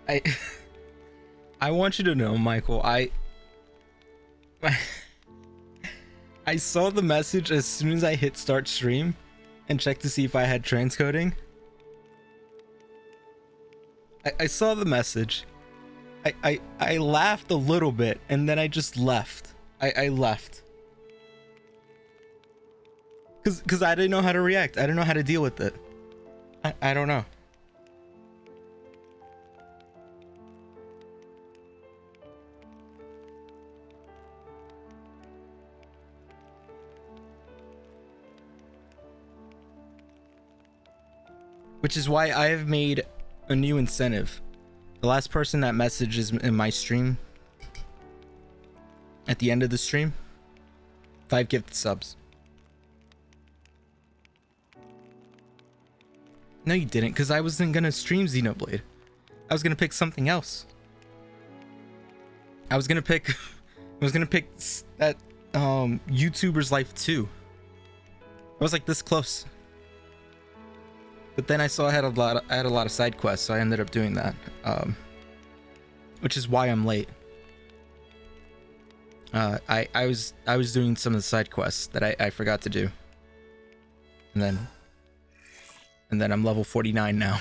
I I want you to know, Michael, I saw the message as soon as I hit start stream and checked to see if I had transcoding. I saw the message. I laughed a little bit and then I just left. I left. Cause I didn't know how to react. I didn't know how to deal with it. I don't know. Which is why I have made a new incentive. The last person that messages in my stream at the end of the stream, 5 gift subs. No, you didn't, because I wasn't gonna stream Xenoblade. I was gonna pick something else. I was gonna pick that YouTuber's Life 2. I was like this close. But then I saw I had a lot of side quests, so I ended up doing that. Which is why I'm late. I was doing some of the side quests that I forgot to do. And then I'm level 49 now.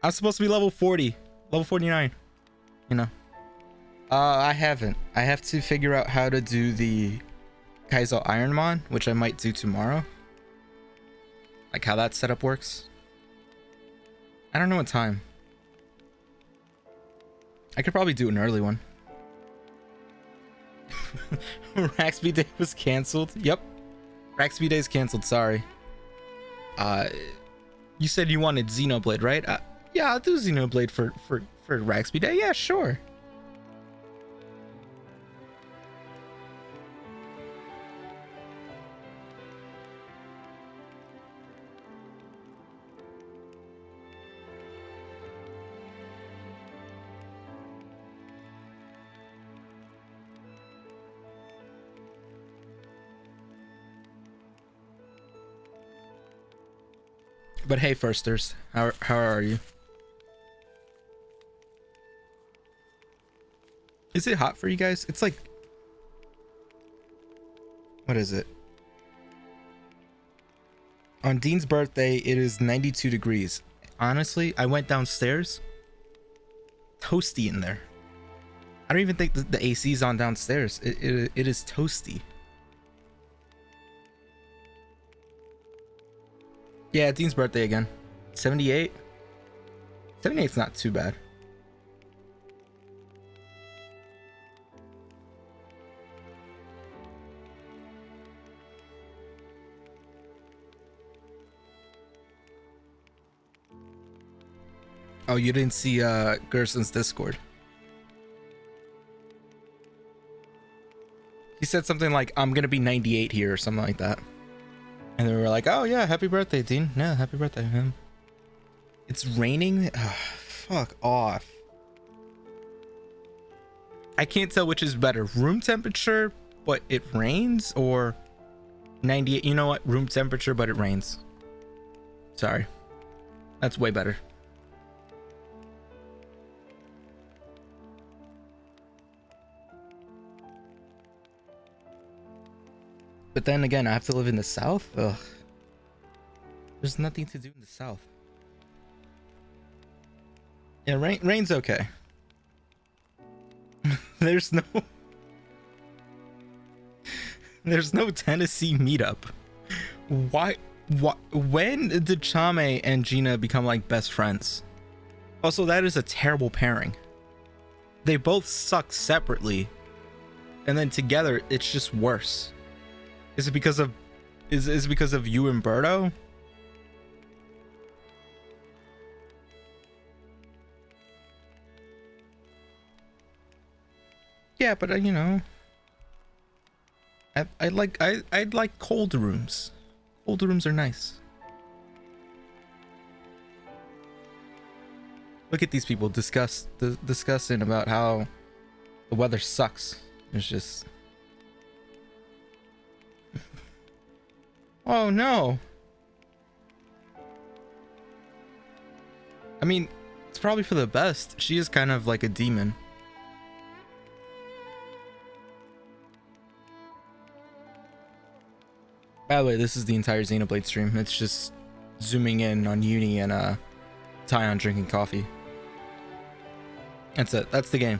I was supposed to be level 40, level 49, you know. I haven't. I have to figure out how to do the Kaizo Ironmon, which I might do tomorrow. Like how that setup works. I don't know what time. I could probably do an early one. Raxby Day was canceled. Yep. Raxby Day is canceled, sorry. You said you wanted Xenoblade, right? Yeah, I'll do Xenoblade for Raxby Day. Yeah, sure. But hey, firsters, how are you? Is it hot for you guys? It's like, what is it? On Dean's birthday, it is 92 degrees. Honestly, I went downstairs. Toasty in there. I don't even think the AC is on downstairs. It is toasty. Yeah, Dean's birthday again. 78. 78's not too bad. Oh, you didn't see Gerson's Discord. He said something like, I'm gonna be 98 here or something like that. And they were like, oh yeah, happy birthday, Dean. Yeah, happy birthday, man. It's raining? Ugh, fuck off. I can't tell which is better. Room temperature, but it rains, or 98. You know what? Room temperature, but it rains. Sorry. That's way better. But then again, I have to live in the South? Ugh. There's nothing to do in the South. Yeah, rain's okay. There's no Tennessee meetup. Why when did Chame and Gina become like best friends? Also, that is a terrible pairing. They both suck separately, and then together it's just worse. Is it because of is it because of you and Berto? Yeah, but you know, I'd like cold rooms. Cold rooms are nice. Look at these people discussing about how the weather sucks. It's just oh no. I mean, it's probably for the best. She is kind of like a demon. By the way, this is the entire Xenoblade stream. It's just zooming in on Uni and Tyon drinking coffee. That's it. That's the game.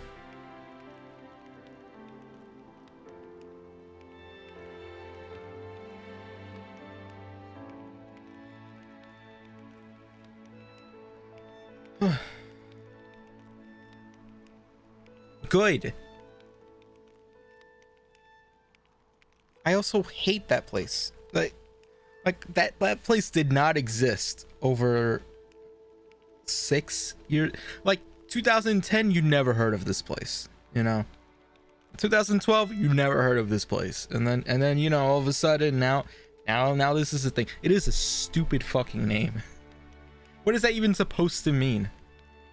Good. I also hate that place. Like that place did not exist over 6 years. Like 2010, you never heard of this place, you know. 2012, you never heard of this place, and then you know, all of a sudden now this is a thing. It is a stupid fucking name. What is that even supposed to mean?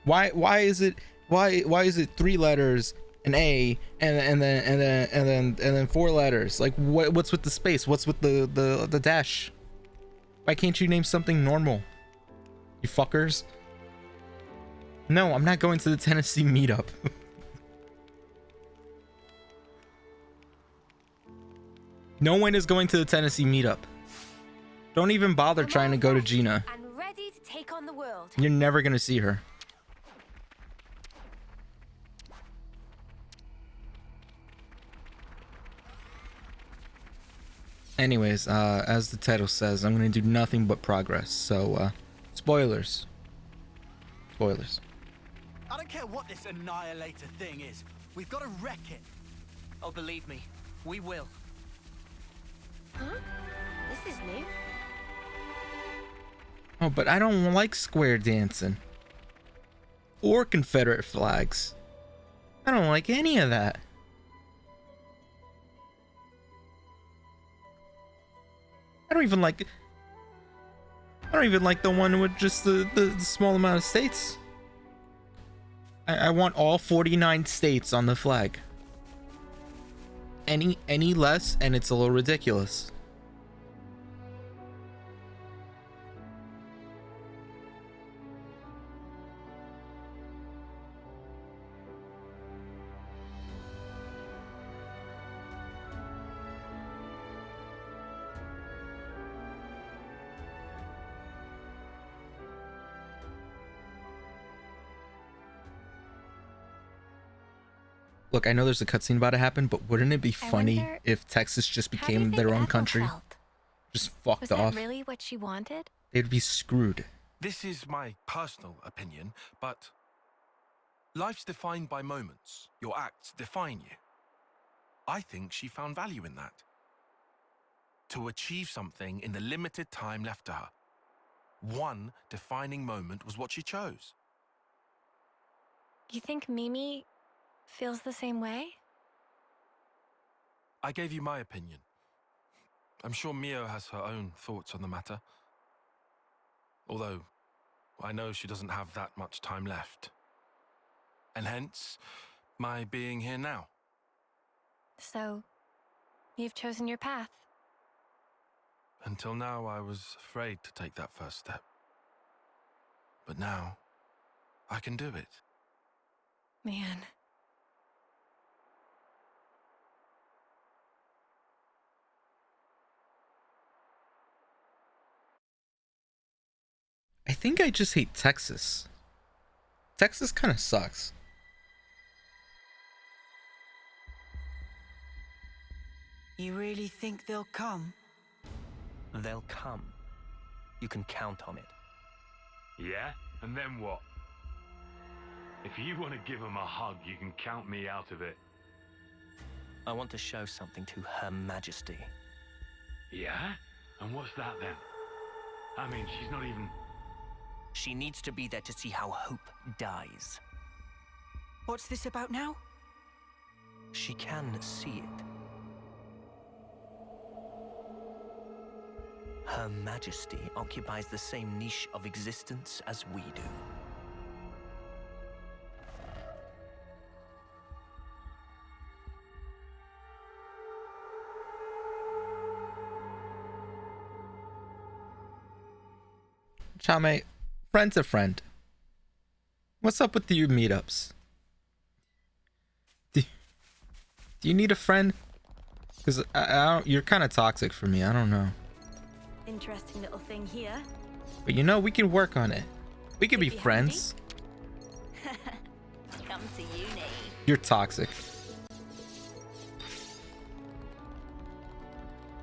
Why is it 3 letters, an A, and then 4 letters? Like what's with the space? What's with the dash? Why can't you name something normal? You fuckers. No, I'm not going to the Tennessee meetup. No one is going to the Tennessee meetup. Don't even bother trying to go to Gina. And ready to take on the world. You're never gonna see her. Anyways, as the title says, I'm gonna do nothing but progress. So, spoilers. Spoilers. I don't care what this annihilator thing is. We've got to wreck it. Oh, believe me, we will. Huh? This is new. Oh, but I don't like square dancing. Or Confederate flags. I don't like any of that. I don't even like the one with just the small amount of states. I want all 49 states on the flag. Any less and it's a little ridiculous. Look, I know there's a cutscene about to happen, but wouldn't it be funny if Texas just became their own country? Just fucked off. Was that really what she wanted? They'd be screwed. This is my personal opinion, but life's defined by moments. Your acts define you. I think she found value in that. To achieve something in the limited time left to her. One defining moment was what she chose. You think Mimi feels the same way? I gave you my opinion. I'm sure Mio has her own thoughts on the matter. Although, I know she doesn't have that much time left. And hence, my being here now. So, you've chosen your path. Until now, I was afraid to take that first step. But now, I can do it. Man. I think I just hate Texas. Texas kind of sucks. You really think they'll come? They'll come. You can count on it. Yeah? And then what? If you want to give them a hug, you can count me out of it. I want to show something to Her Majesty. Yeah? And what's that then? I mean, she's not even... She needs to be there to see how hope dies. What's this about now? She can see it. Her Majesty occupies the same niche of existence as we do. Chame, friend's a friend. What's up with you meetups? Do you need a friend? Because I don't, you're kind of toxic for me. I don't know. Interesting little thing here. But you know, we can work on it. We can be Could be friends. Come to uni. You're toxic.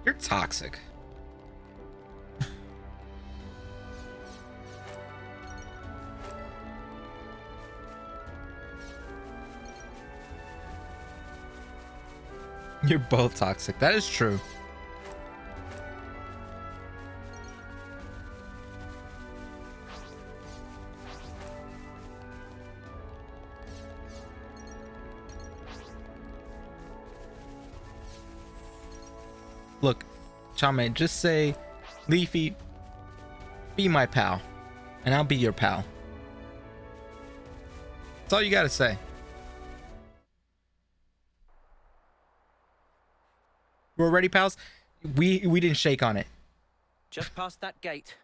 You're toxic. You're both toxic. That is true. Look, Chame, just say, Leafy, be my pal, and I'll be your pal. That's all you gotta say. We're ready, pals? We didn't shake on it. Just past that gate,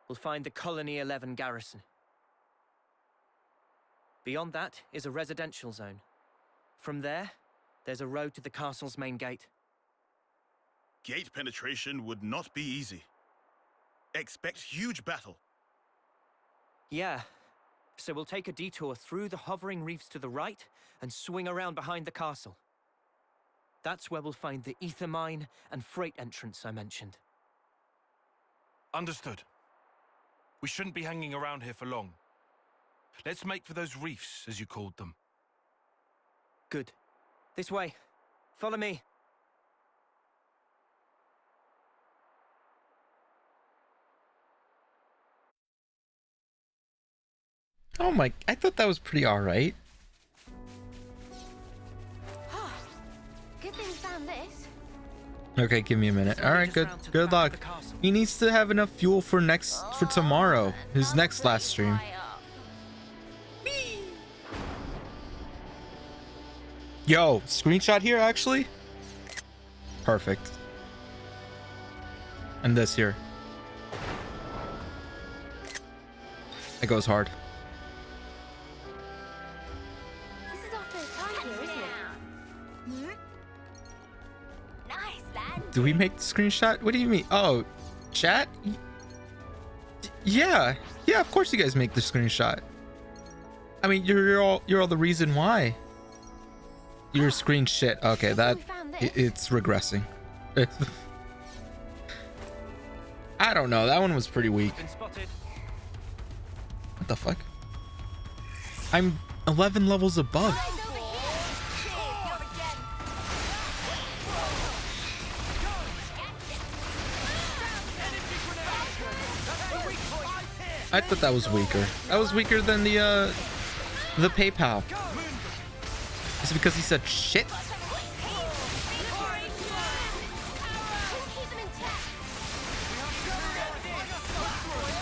we'll find the Colony 11 garrison. Beyond that is a residential zone. From there, there's a road to the castle's main gate. Gate penetration would not be easy. Expect huge battle. Yeah, so we'll take a detour through the hovering reefs to the right and swing around behind the castle. That's where we'll find the ether mine and freight entrance I mentioned. Understood. We shouldn't be hanging around here for long. Let's make for those reefs, as you called them. Good. This way. Follow me. Oh my, I thought that was pretty alright. Good thing we found this. Okay, give me a minute. Alright, good luck. He needs to have enough fuel for tomorrow. His next last stream. Yo, screenshot here actually? Perfect. And this here. It goes hard. This is our first time here, isn't it? Nice, lad. Do we make the screenshot? What do you mean? Oh, chat? Yeah. Yeah, of course you guys make the screenshot. I mean, you're all the reason why. Your screen shit. Okay, that it's regressing. I don't know. That one was pretty weak. Been spotted. What the fuck? I'm 11 levels above. I thought that was weaker. That was weaker than the PayPal. Is it because he said shit?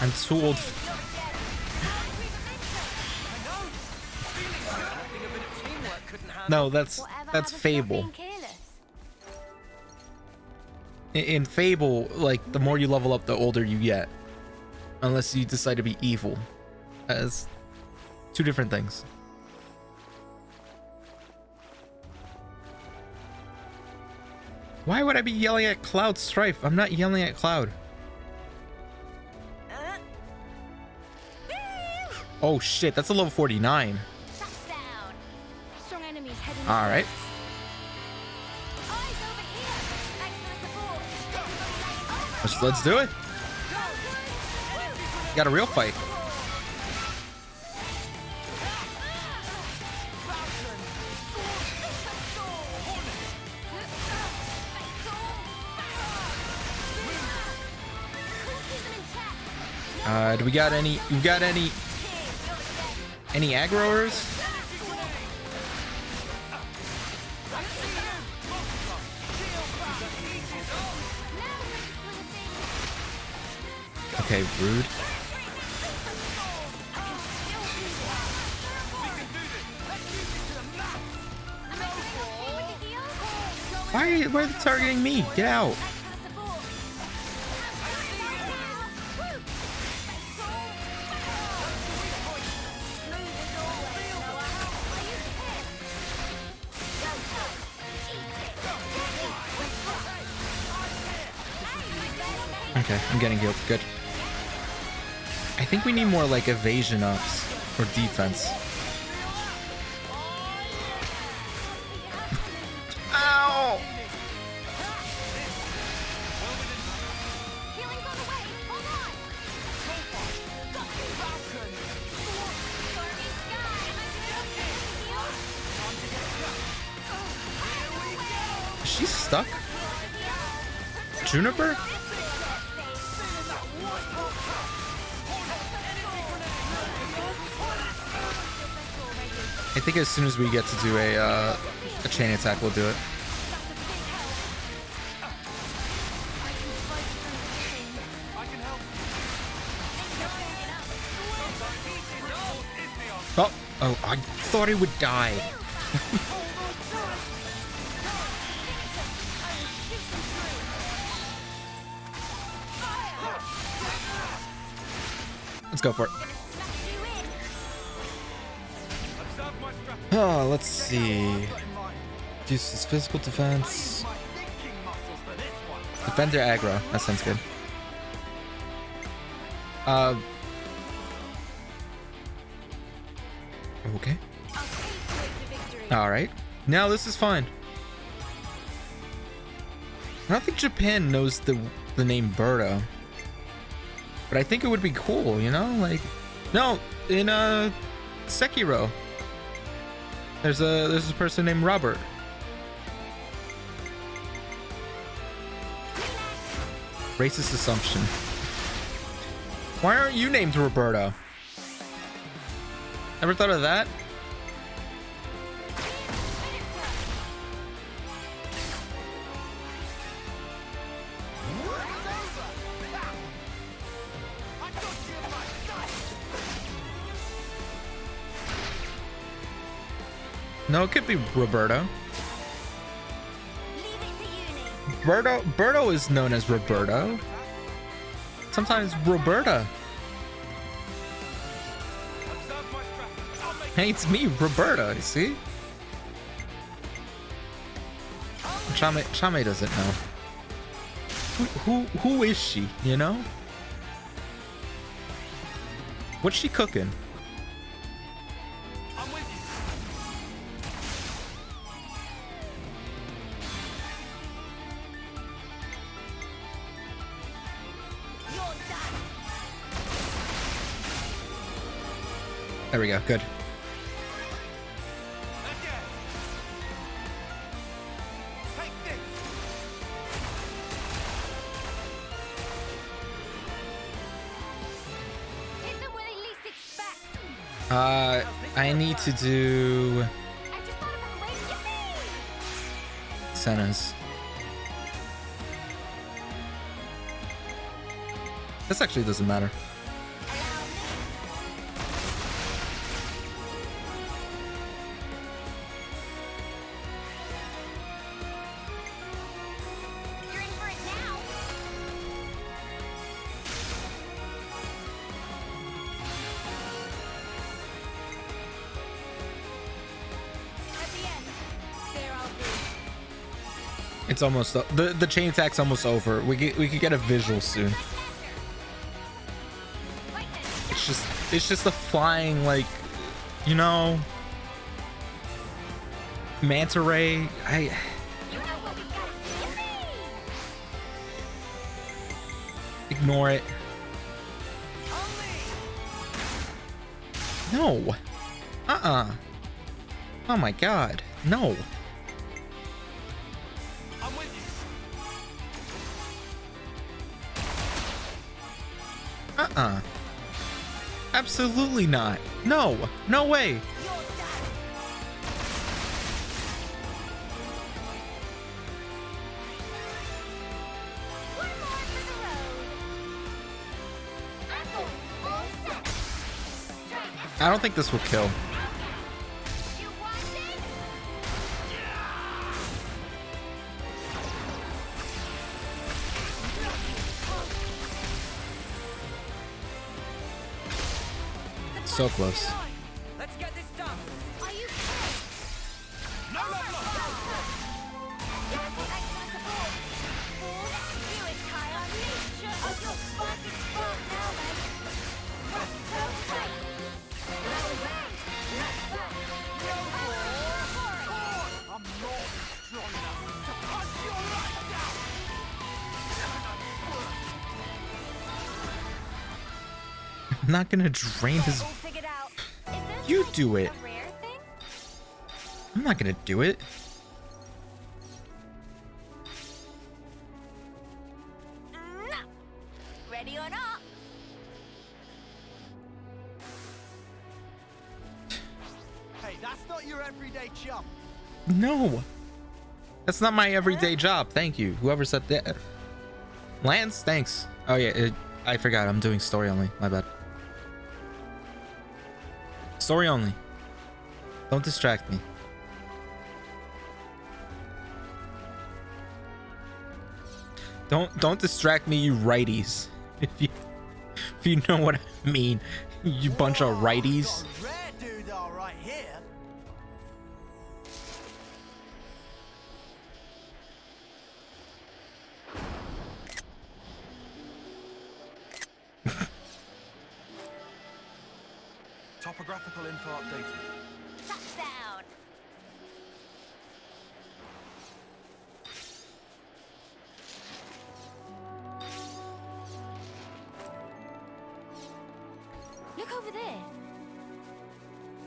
I'm too old. No, that's Fable. In Fable, like the more you level up, the older you get, unless you decide to be evil. As two different things. Why would I be yelling at Cloud Strife? I'm not yelling at Cloud. Oh shit, that's a level 49. All right. Let's do it. Got a real fight. Do we got any? You got any aggroers? Okay, rude. Why are they targeting me? Get out. Okay, I'm getting healed. Good. I think we need more like evasion ups or defense. Ow! Is she stuck? Juniper? I think as soon as we get to do a chain attack, we'll do it. Oh, I thought he would die. Let's go for it. Oh, let's see. Use his physical defense. Defender aggro. That sounds good. Okay. All right. Now this is fine. I don't think Japan knows the name Birdo, but I think it would be cool, you know? Like, no, in Sekiro, there's a person named Robert. Racist assumption. Why aren't you named Roberto? Ever thought of that? No, it could be Roberto. Berto is known as Roberto. Sometimes Roberta. Hey, it's me, Roberta, you see? Chame doesn't know. Who is she, you know? What's she cooking? There we go, good. I need to do Senna's. This actually doesn't matter. It's almost the chain attack's almost over. We could get a visual soon. It's just a flying, like, you know, manta ray. Ignore it. No. Oh my god. No. I'm with you. Absolutely not. No. No way. I don't think this will kill. So close. Let's get this done. Are you No level up. you entire nature of your fucking spot now, man. I'm not strong enough to punch your lights out. I'm not gonna drain his. All figured out. Is this You like do it. a rare thing? I'm not gonna do it. No. Ready or not? Hey, that's not your everyday chump. No. That's not my everyday job. Thank you. Whoever said that. Lance, thanks. Oh yeah, I forgot. I'm doing story only. My bad. Story only. Don't distract me. Don't distract me, you righties. If you know what I mean, you bunch of righties. Got a rare dude all right here. Topographical info updated. Touchdown. Look over there.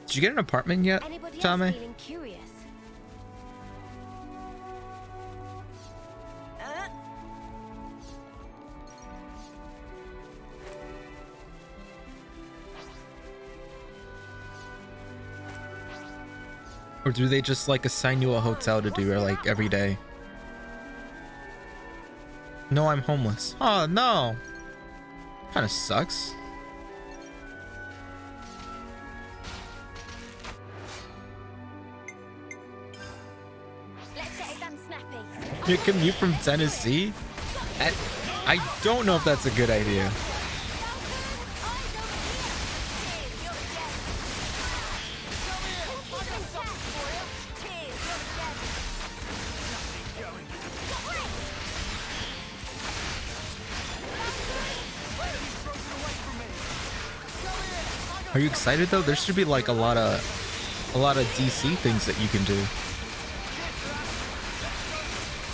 Did you get an apartment yet, Anybody else Tommy? feeling curious? Or do they just like assign you a hotel to do, or like every day? No, I'm homeless. Oh no. Kind of sucks. Let's get it done snappy. You commute from Tennessee? I don't know if that's a good idea. Are you excited though? There should be like a lot of DC things that you can do.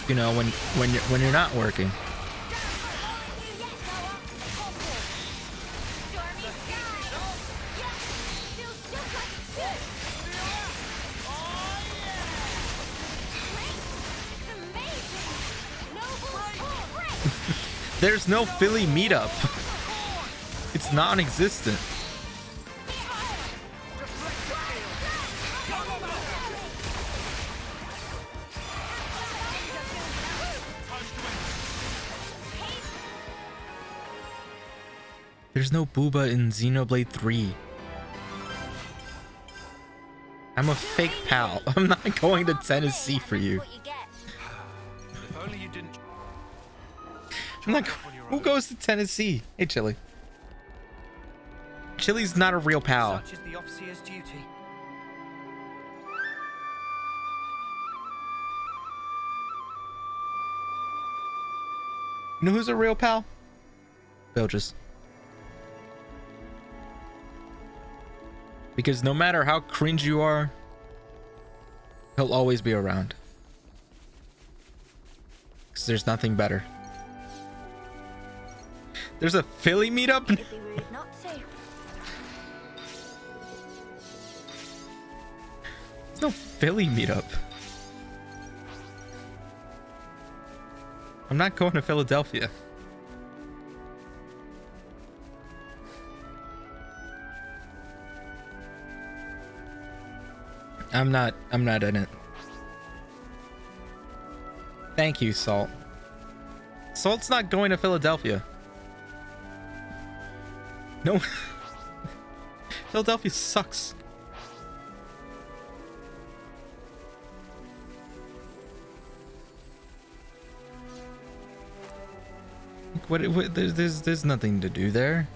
You know, when you're not working. There's no Philly meetup. It's non-existent. There's no Booba in Xenoblade 3. I'm a fake pal. I'm not going to Tennessee for you. If only you didn't. I'm like, who goes to Tennessee? Hey, Chili. Chili's not a real pal. Such is the officer's duty. You know who's a real pal? Bilges. Because no matter how cringe you are, he'll always be around. Because there's nothing better. There's a Philly meetup? It'd be rude not to. There's no Philly meetup. I'm not going to Philadelphia. I'm not in it. Thank you, Salt. Salt's not going to Philadelphia. No. Philadelphia sucks. What there's nothing to do there.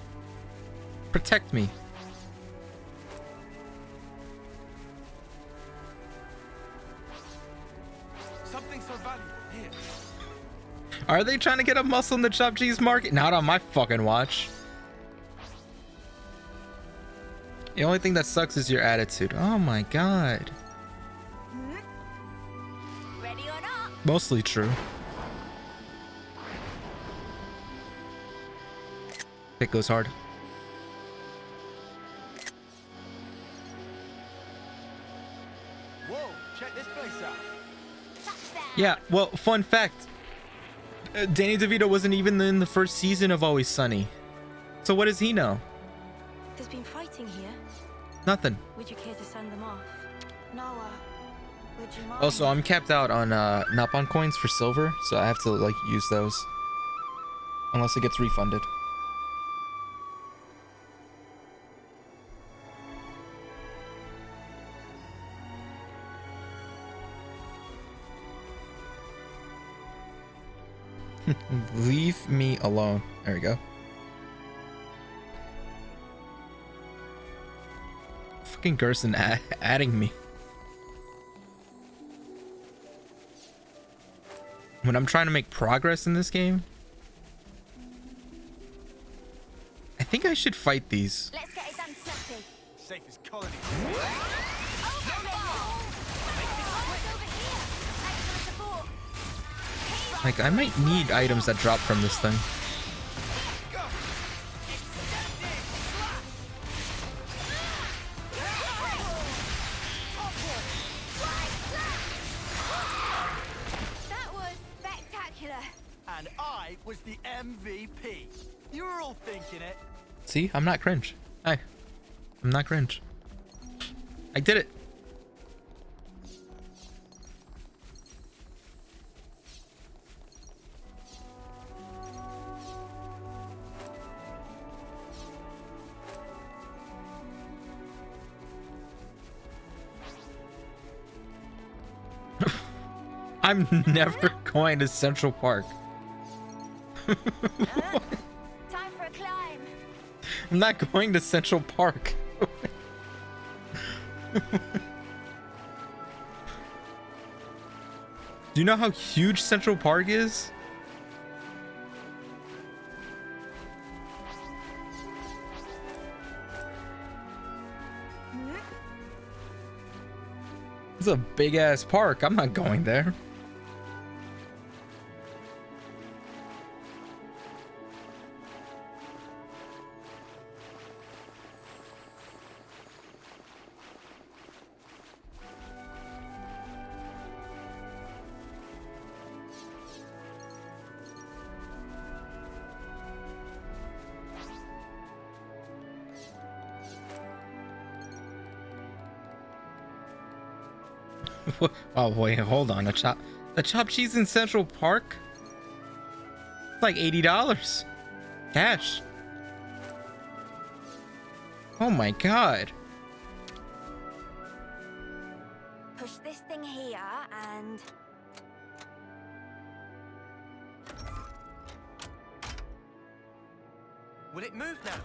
Protect me. Something so valuable here. Are they trying to get a muscle in the chopped cheese market? Not on my fucking watch. The only thing that sucks is your attitude. Oh my god. Ready or not? Mostly true. Pick goes hard. Whoa, check this place out. Touchdown. Yeah, well, fun fact. Danny DeVito wasn't even in the first season of Always Sunny. So what does he know? There's been fighting here. Nothing. Would you care to send them off? Noah, would you mind? Also, I'm capped out on Napon coins for silver, so I have to like use those. Unless it gets refunded. Leave me alone. There we go. Fucking Gerson adding me. When I'm trying to make progress in this game, I think I should fight these. Let's get it done snappy. Safest colony. Like, I might need items that drop from this thing. That was spectacular. And I was the MVP. You were all thinking it. See, I'm not cringe. Hi. I'm not cringe. I did it. I'm never going to Central Park. Time for a climb. I'm not going to Central Park. Do you know how huge Central Park is? It's a big ass park. I'm not going there. Oh wait, hold on. The chopped cheese in Central Park? It's like $80. Cash. Oh my god. Push this thing here and... Will it move now?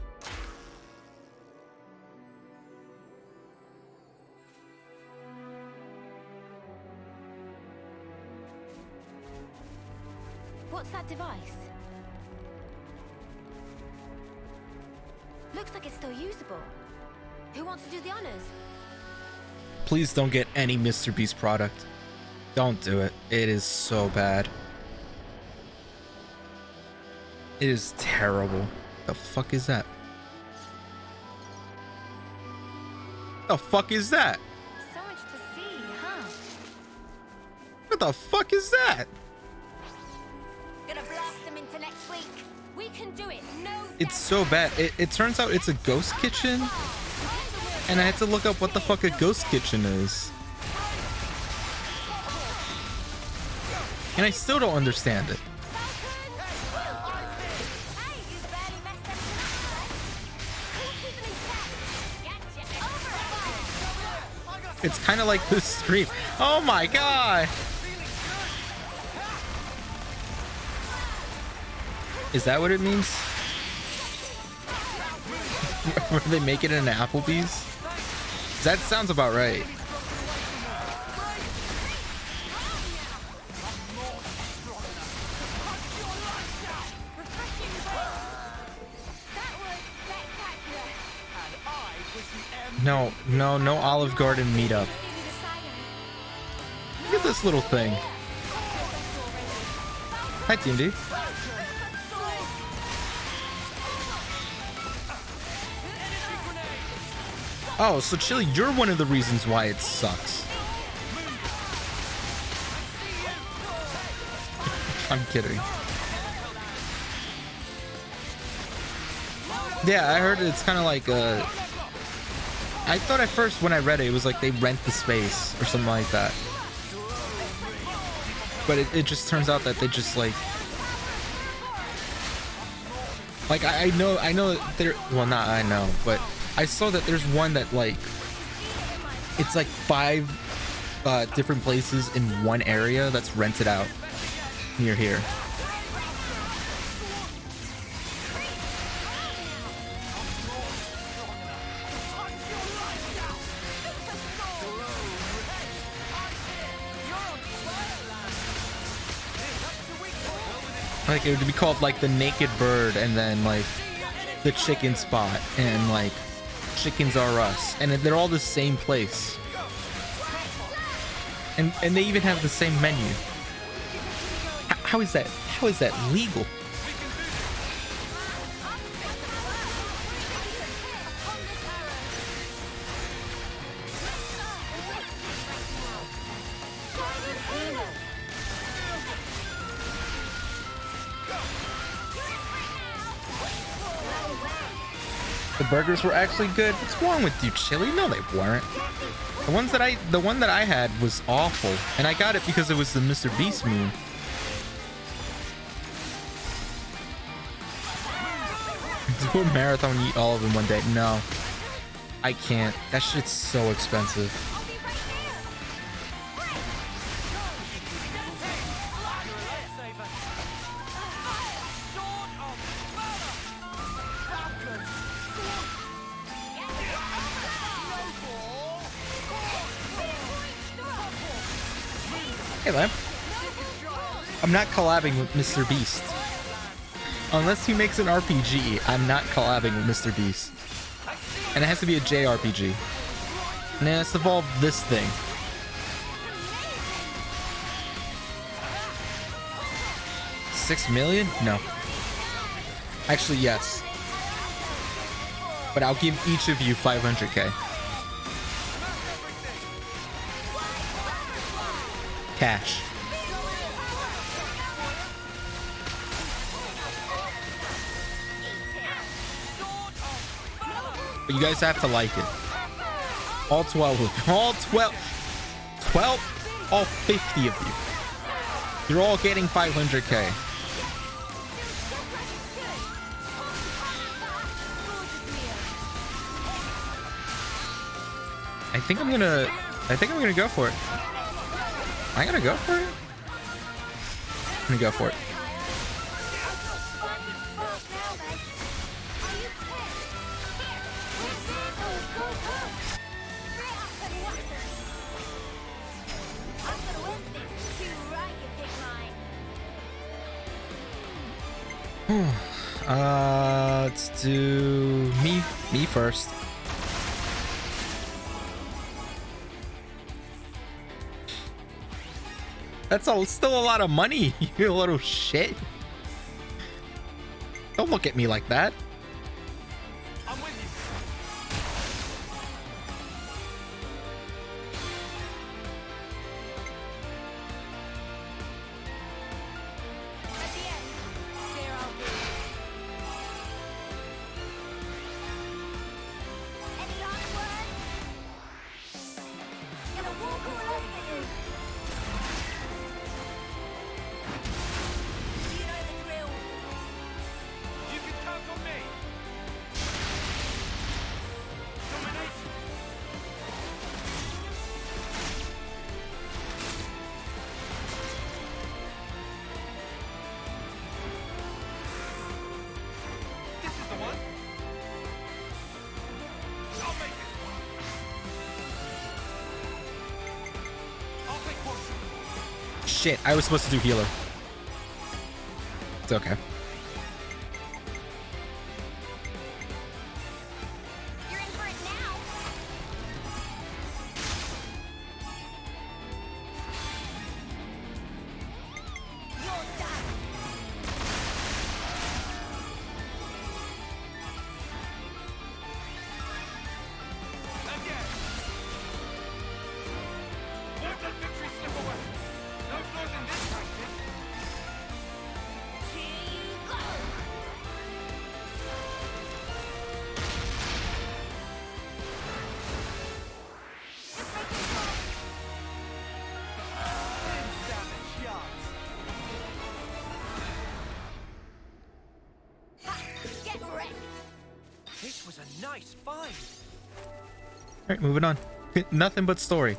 What's that device? Looks like it's still usable. Who wants to do the honors? Please don't get any Mr. Beast product. Don't do it. It is so bad. It is terrible. The fuck is that? The fuck is that? So much to see, huh? What the fuck is that? Gonna blast them into next week. We can do it. No. It's so bad. It turns out it's a ghost kitchen, and I had to look up what the fuck a ghost kitchen is, and I still don't understand it. It's kind of like this stream. Oh my god! Is that what it means? Where they make it in an Applebee's? That sounds about right. No Olive Garden meetup. Look at this little thing. Hi, Team D. Oh, so Chili, you're one of the reasons why it sucks. I'm kidding. Yeah, I heard it's kind of like I thought at first when I read it, it was like they rent the space or something like that. But it just turns out that they just like I know that there, well, not I know, but I saw that there's one that like it's like 5 different places in one area that's rented out near here. Like it would be called like the Naked Bird, and then like the Chicken Spot, and like Chickens R Us, and they're all the same place, and they even have the same menu. How is that legal? The burgers were actually good. What's wrong with you, Chili? No, they weren't. The one that I had was awful, and I got it because it was the Mr. Beast meme. Do a marathon and eat all of them one day. No, I can't. That shit's so expensive. Hey, Lamp. I'm not collabing with Mr. Beast. Unless he makes an RPG, I'm not collabing with Mr. Beast. And it has to be a JRPG. And it has to involve this thing. $6 million? No. Actually, yes. But I'll give each of you 500k. Cash. But you guys have to like it. All 12 of you. All 50 of you. You're all getting 500k. I think I'm gonna go for it. Am I gonna go for it? I'm gonna go for it. Let's do me first. That's still a lot of money, you little shit. Don't look at me like that. I'm with you. At the end, there I'll be. Any last words? Gonna walk all over you. You know the drill. You can count on me. Domination. This is the one. I'll make this one. I'll take one. Shit, I was supposed to do healer. It's okay. You're in for it now. You're done. Again. Won't let victory slip away. No flaws in this practice. Here you go. Just make it fun. Didn't stand a chance. Ha! Get wrecked. This was a nice find. All right, moving on. Nothing but story.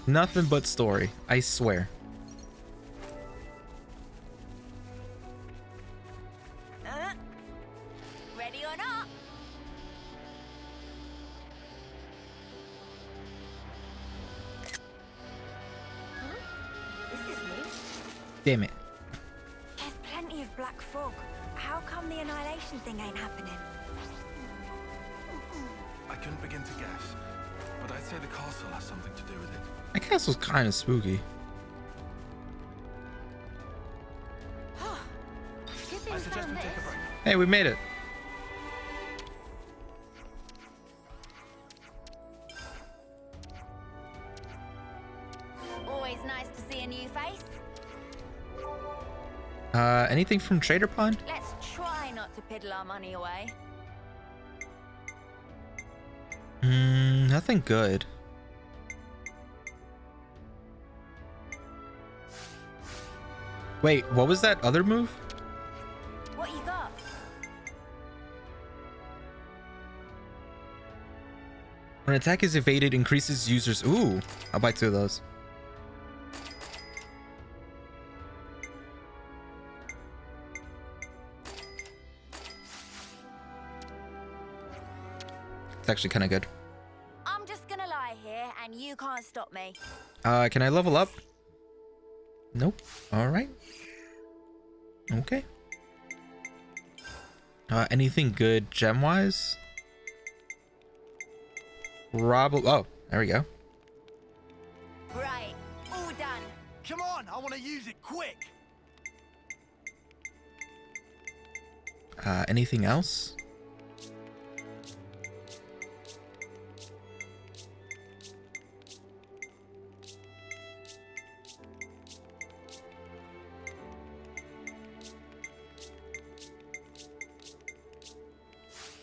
Nothing but story. I swear. Ready or not? This is new. Damn it. There's plenty of black fog. How come the annihilation thing ain't happening? I couldn't begin to guess, but I'd say the castle has something to do with it. That castle's kind of spooky. Good thing I we suggest found we take a this. break. Hey, we made it. Always nice to see a new face. Anything from Trader Pond? Let's try not to piddle our money away. Nothing good. Wait, what was that other move? What you got? When an attack is evaded, increases users. Ooh, I'll buy 2 of those. It's actually kind of good. I'm just gonna lie here and you can't stop me. Can I level up? Nope. All right. Okay. Anything good gem-wise? Oh, there we go. Right, all done. Come on, I want to use it quick. Anything else?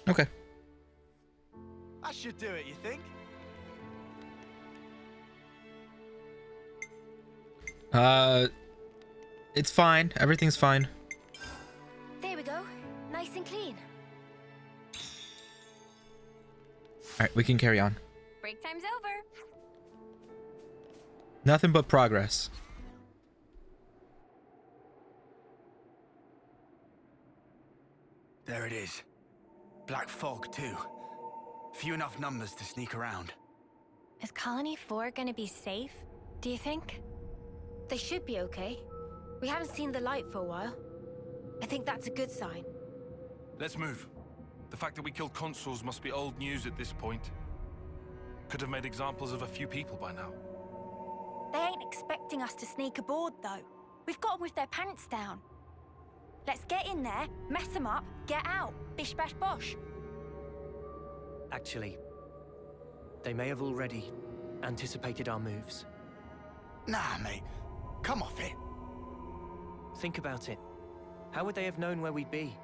Okay. That should do it, you think? It's fine. Everything's fine. There we go. Nice and clean. All right, we can carry on. Break time's over. Nothing but progress. There it is. Black fog, too. Few enough numbers to sneak around. Is Colony 4 gonna be safe, do you think? They should be okay. We haven't seen the light for a while. I think that's a good sign. Let's move. The fact that we killed consuls must be old news at this point. Could have made examples of a few people by now. They ain't expecting us to sneak aboard, though. We've got them with their pants down. Let's get in there, mess them up, get out. Bish bash bosh. Actually, they may have already anticipated our moves. Nah, mate. Come off it. Think about it. How would they have known where we'd be?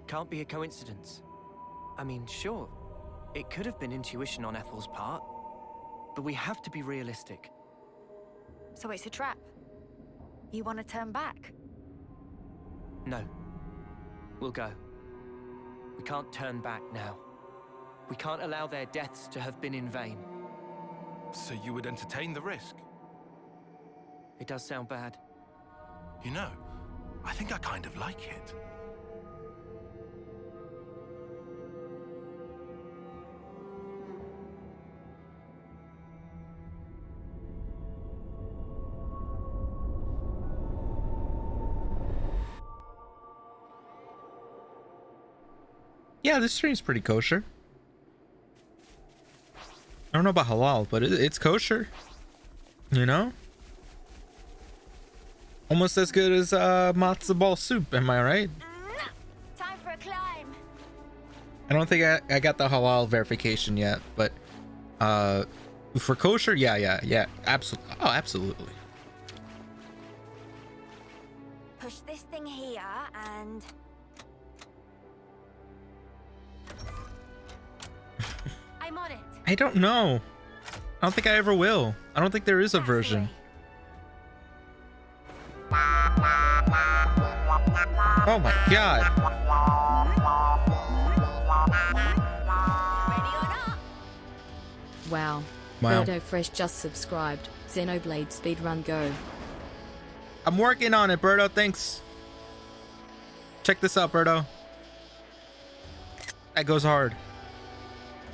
Can't be a coincidence. I mean, sure, it could have been intuition on Ethel's part, but we have to be realistic. So it's a trap. You want to turn back? No. We'll go. We can't turn back now. We can't allow their deaths to have been in vain. So you would entertain the risk? It does sound bad. You know, I think I kind of like it. Yeah, this stream's pretty kosher. I don't know about halal, but it's kosher. You know? Almost as good as matzo ball soup, am I right? Time for a climb. I don't think I got the halal verification yet, but for kosher, yeah, absolutely. Oh, absolutely. Push this thing here and... I'm on it. I don't know. I don't think I ever will. I don't think there is a version. Oh my god. Ready or not? Wow. Wow. Birdo Fresh just subscribed. Xenoblade speedrun go. I'm working on it, Birdo. Thanks. Check this out, Birdo. That goes hard.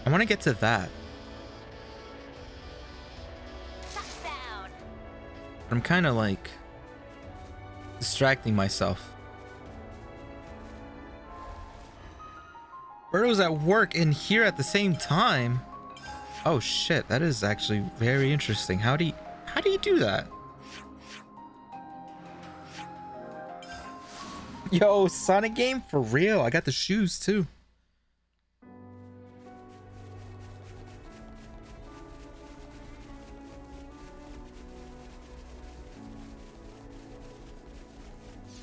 I want to get to that. Touchdown. I'm kind of like distracting myself. Birdo's at work and here at the same time. Oh shit, that is actually very interesting. How do you do that? Yo, Sonic game for real. I got the shoes too.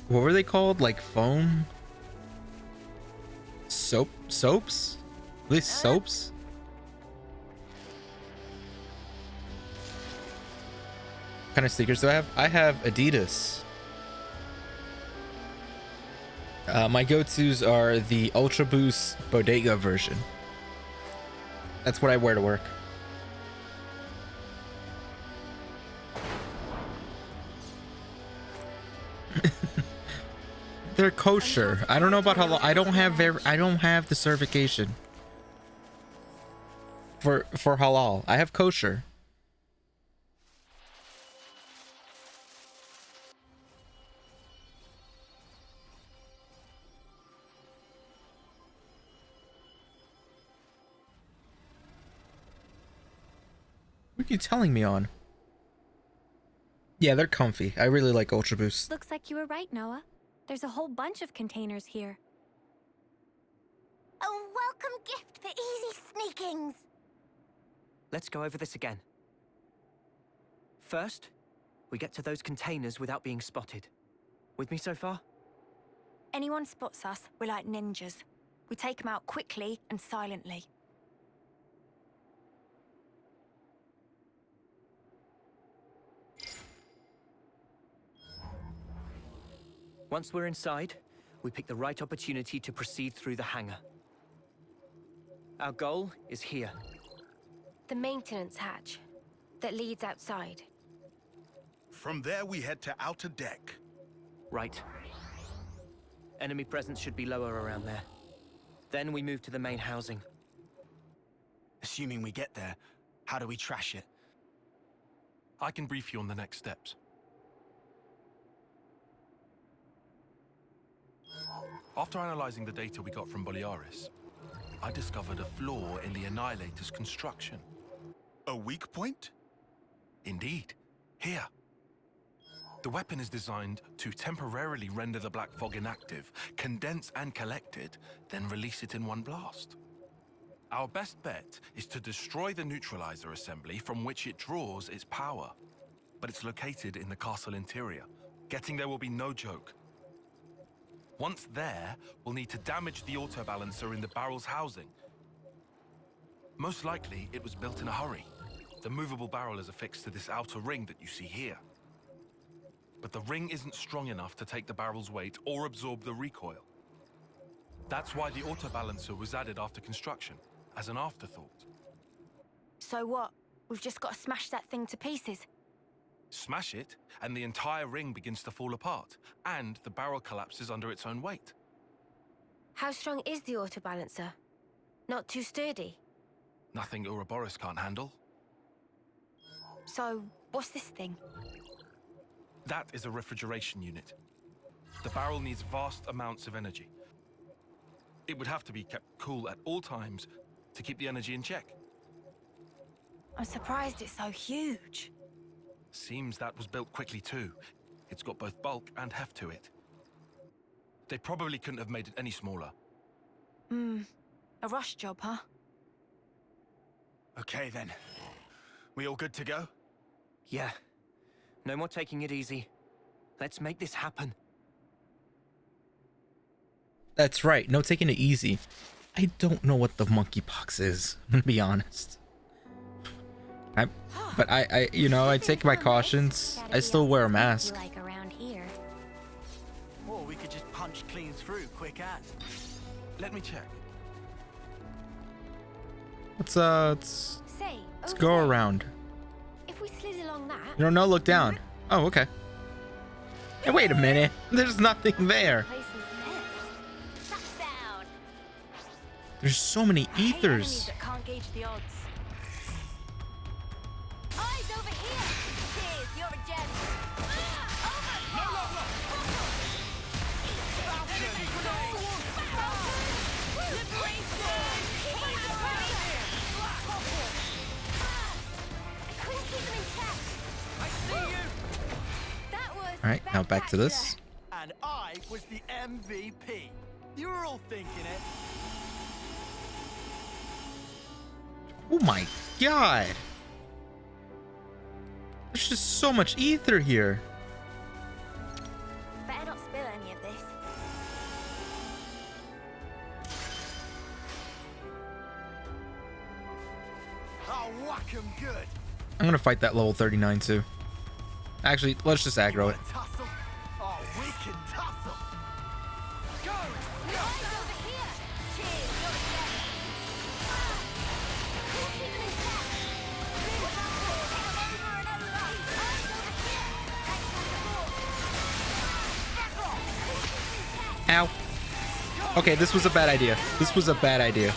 What were they called? Like foam? Soaps? Are they soaps? What kind of sneakers do I have? I have Adidas. My go-tos are the Ultra Boost Bodega version. That's what I wear to work. They're kosher. I don't know about how I don't have the certification for halal. I have kosher. What are you telling me on? Yeah, they're comfy. I really like Ultra Boost. Looks like you were right, Noah. There's a whole bunch of containers here. A welcome gift for easy sneakings. Let's go over this again. First, we get to those containers without being spotted. With me so far? Anyone spots us, we're like ninjas. We take them out quickly and silently. Once we're inside, we pick the right opportunity to proceed through the hangar. Our goal is here. The maintenance hatch that leads outside. From there, we head to outer deck. Right. Enemy presence should be lower around there. Then we move to the main housing. Assuming we get there, how do we trash it? I can brief you on the next steps. After analyzing the data we got from Boliaris, I discovered a flaw in the Annihilator's construction. A weak point? Indeed. Here. The weapon is designed to temporarily render the black fog inactive, condense and collect it, then release it in one blast. Our best bet is to destroy the neutralizer assembly from which it draws its power. But it's located in the castle interior. Getting there will be no joke. Once there, we'll need to damage the autobalancer in the barrel's housing. Most likely, it was built in a hurry. The movable barrel is affixed to this outer ring that you see here. But the ring isn't strong enough to take the barrel's weight or absorb the recoil. That's why the autobalancer was added after construction, as an afterthought. So what? We've just got to smash that thing to pieces. Smash it, and the entire ring begins to fall apart, and the barrel collapses under its own weight. How strong is the autobalancer? Not too sturdy? Nothing Ouroboros can't handle. So, what's this thing? That is a refrigeration unit. The barrel needs vast amounts of energy. It would have to be kept cool at all times to keep the energy in check. I'm surprised it's so huge. Seems that was built quickly too. It's got both bulk and heft to it. They probably couldn't have made it any smaller. A rush job, huh? Okay then. We all good to go? Yeah. No more taking it easy. Let's make this happen. That's right. No taking it easy. I don't know what the monkeypox is, to be honest. But I I take my cautions. I still wear a mask. Like around here. Or we could just punch clean through quick as. Let me check. Let's Say, go around. If we slid along that. No, look down. Oh, okay. Hey, wait a minute. There's nothing there. Place is this. Touchdown. There's so many I hate enemies ethers. that can't gauge the odds. Eyes over here. Cheers, you're a gem. All right, now back to this. And I was the MVP. You were all thinking it. Oh my god. There's just so much ether here. Better not spill any of this. I'll whack 'em good. I'm gonna fight that level 39 too. Actually, let's just aggro it. Tussle? Oh, we can tussle. Go! Eyes over here. Cheers, you're a gem. Keep it intact. Big buckle. Over and over. Eyes over here. Thanks for the ball. Ow. Okay, this was a bad idea. This was a bad idea.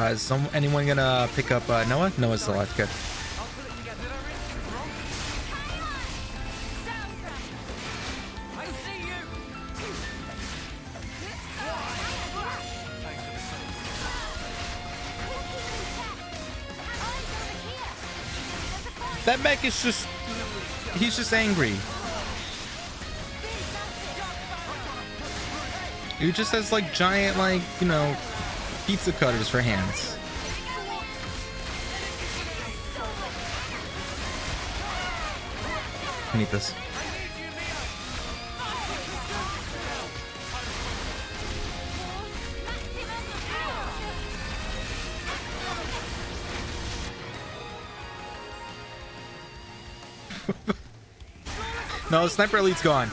Is anyone gonna pick up Noah? Noah's still alive. Good. That mech is just... he's just angry. He just has like giant, like, pizza cutters for hands. I need this. No, the sniper elite's gone.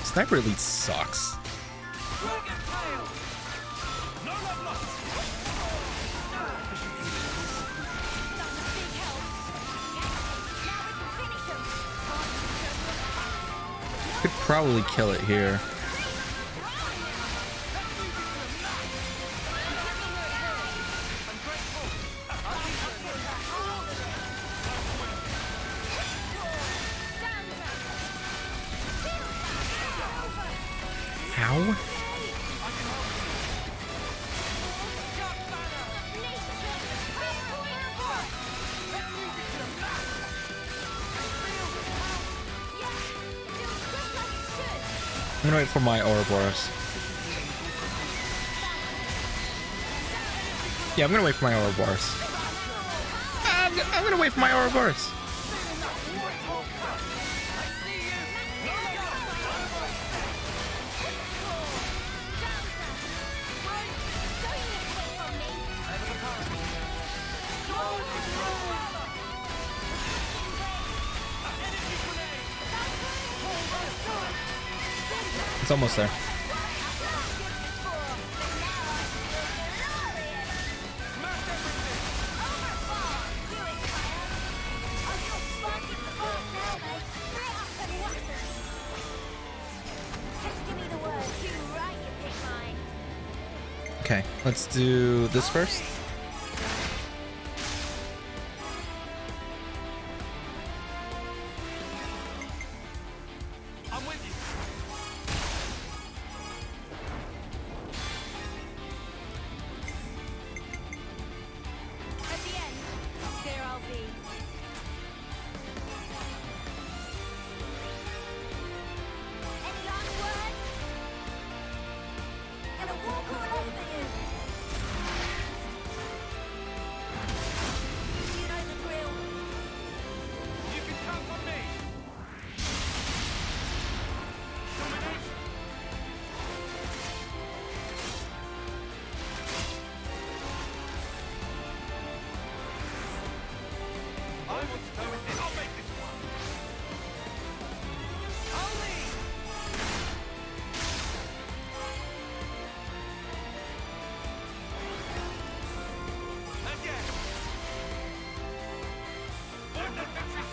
Sniper elite sucks. probably kill it here. How? I'm gonna wait for my Ouroboros. Yeah, I'm gonna wait for my Ouroboros. I'm gonna wait for my Ouroboros. It's almost there. Okay, let's do this first.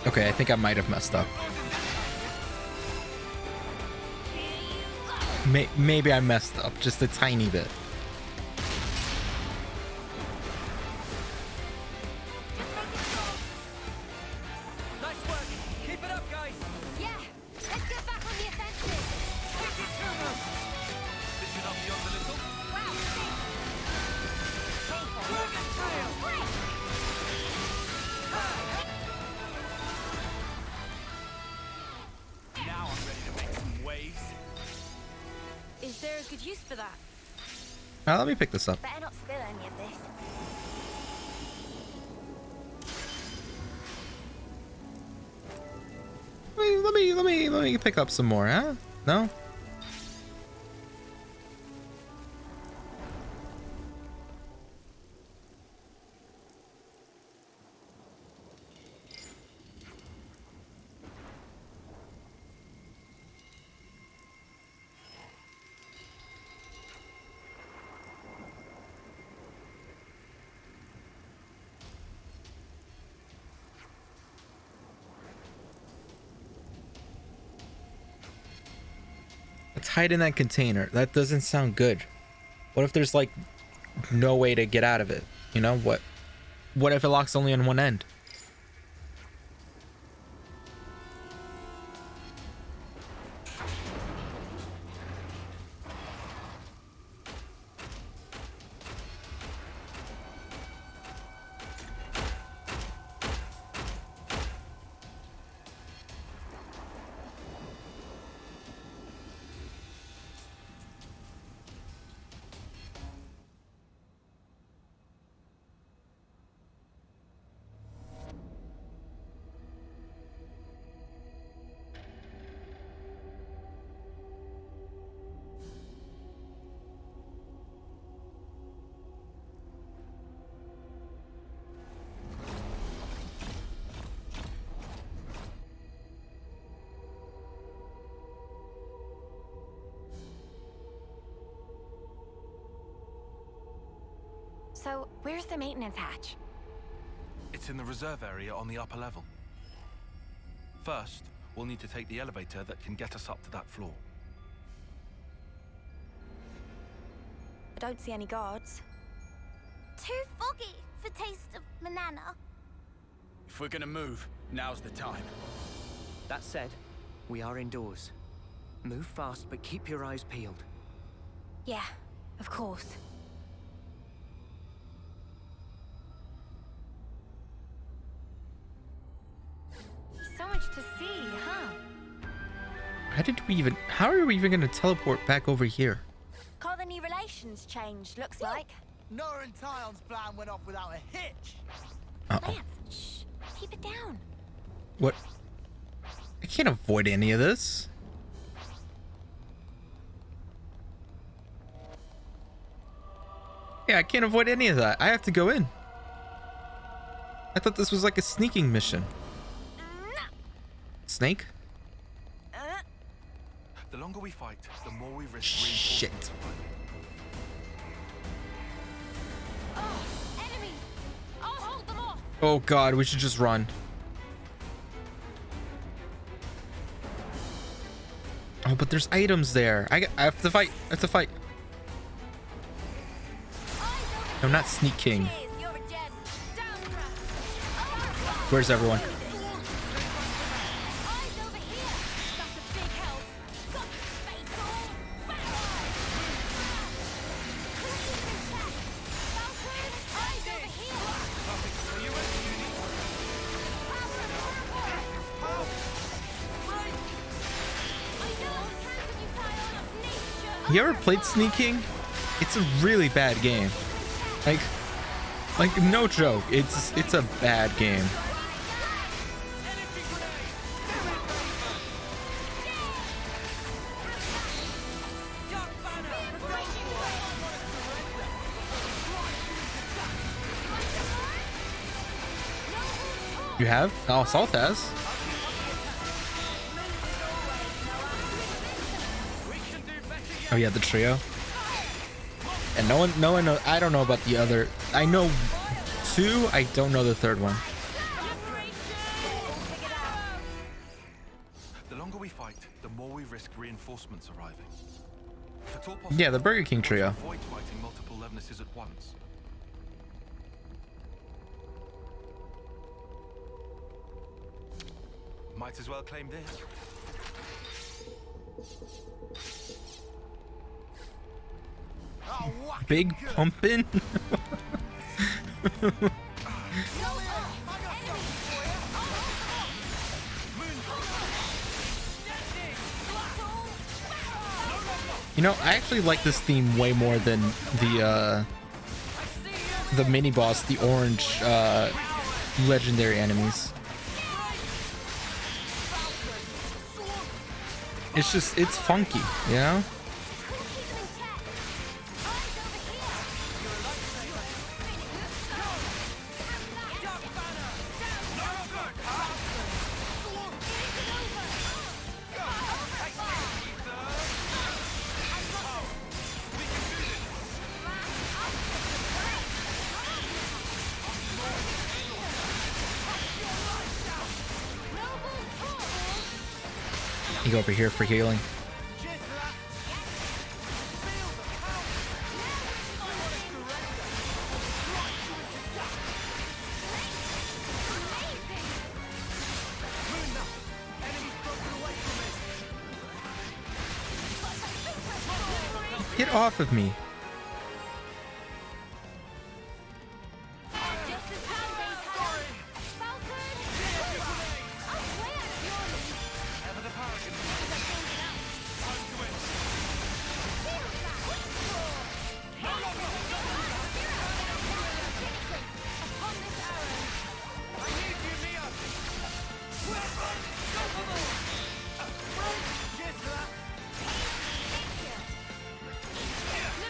Okay, I think I might have messed up. Maybe I messed up just a tiny bit. Nice work. Keep it up, guys. Yeah, let's get back on the offensive. This should help you out a little. Wow, Now I'm ready to make some waves. is there a good use for that? Let me pick this up. Better not spill any of this. Let me pick up some more, huh? No? Let's hide in that container. That doesn't sound good. What if there's like no way to get out of it? You know, what if it locks only on one end? So, where's the maintenance hatch? It's in the reserve area on the upper level. First, we'll need to take the elevator that can get us up to that floor. I don't see any guards. Too foggy for taste of banana. If we're gonna move, now's the time. That said, we are indoors. Move fast, but keep your eyes peeled. Yeah, of course. So much to see, huh? How are we even gonna teleport back over here? Colony relations changed, looks like. Nora and Tyon's plan went off without a hitch. Uh-oh. Lance, shh, keep it down. What? I can't avoid any of this. Yeah, I can't avoid any of that. I have to go in. I thought this was like a sneaking mission. Snake? The longer we fight, the more we risk Shit. reinforcements. Oh, enemies! I'll hold them off. Oh god, we should just run. Oh, but there's items there. I have to fight. I have to fight. I'm not Sneak King. You're a gem. Down, Crash. Where's everyone? Eyes over here. That's a big help. Got fatal. Eyes over here. You ever played Sneak King? It's a really bad game. Like no joke. It's a bad game. You have? Oh, Salt has. Oh yeah, the trio. And no one knows. I don't know about the other. I know two. I don't know the third one. The longer we fight, the more we risk reinforcements arriving. If at all possible, Yeah, the Burger King trio. avoid fighting multiple Levnesses at once. Might as well claim this. Big pumpin'. You know, I actually like this theme way more than the mini boss, the orange legendary enemies. It's funky, you know? You go over here for healing. Get off of me.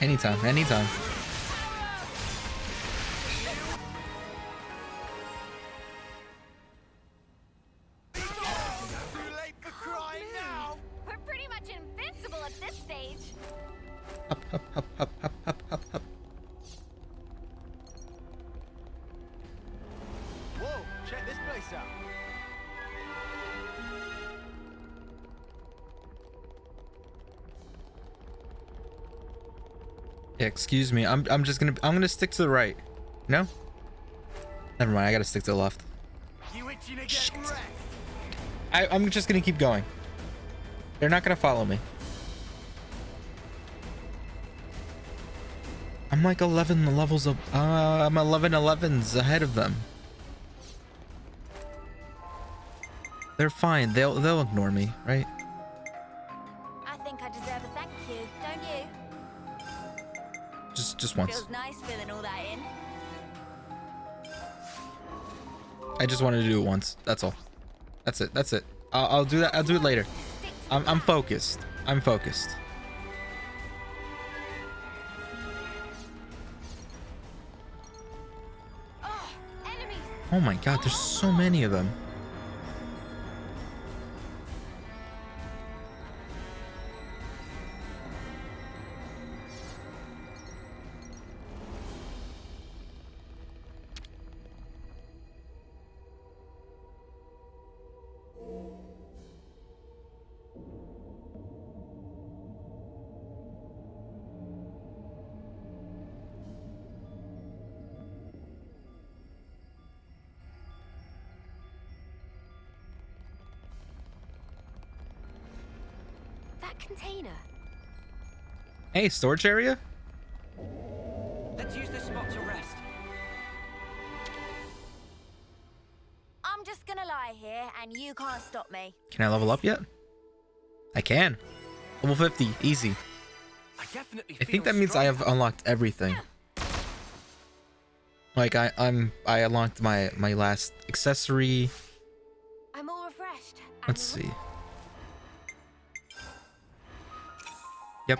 Anytime, anytime. Too late for crying now. We're pretty much invincible at this stage. Up, up, up, up, up, up, up, up. Whoa, check this place out. Yeah, excuse me. I'm gonna stick to the right. No? Never mind. I gotta stick to the left. You itching to get Shit. wrecked? I'm just gonna keep going. They're not gonna follow me. I'm like 11 levels up. I'm 11s ahead of them. They're fine. They'll ignore me, right? I think I deserve a thank you, don't you? Just once. Feels nice filling all that in. I just wanted to do it once. That's all. That's it. That's it. I'll do that. I'll do it later. I'm focused. I'm focused. Oh, enemies! Oh my god, there's so many of them. That container. Hey, storage area? Let's use this spot to rest. I'm just gonna lie here and you can't stop me. Can I level up yet? I can. Level 50, easy. I definitely I think that means I have unlocked everything. Like I unlocked my last accessory. I'm all refreshed. Let's see. Yep.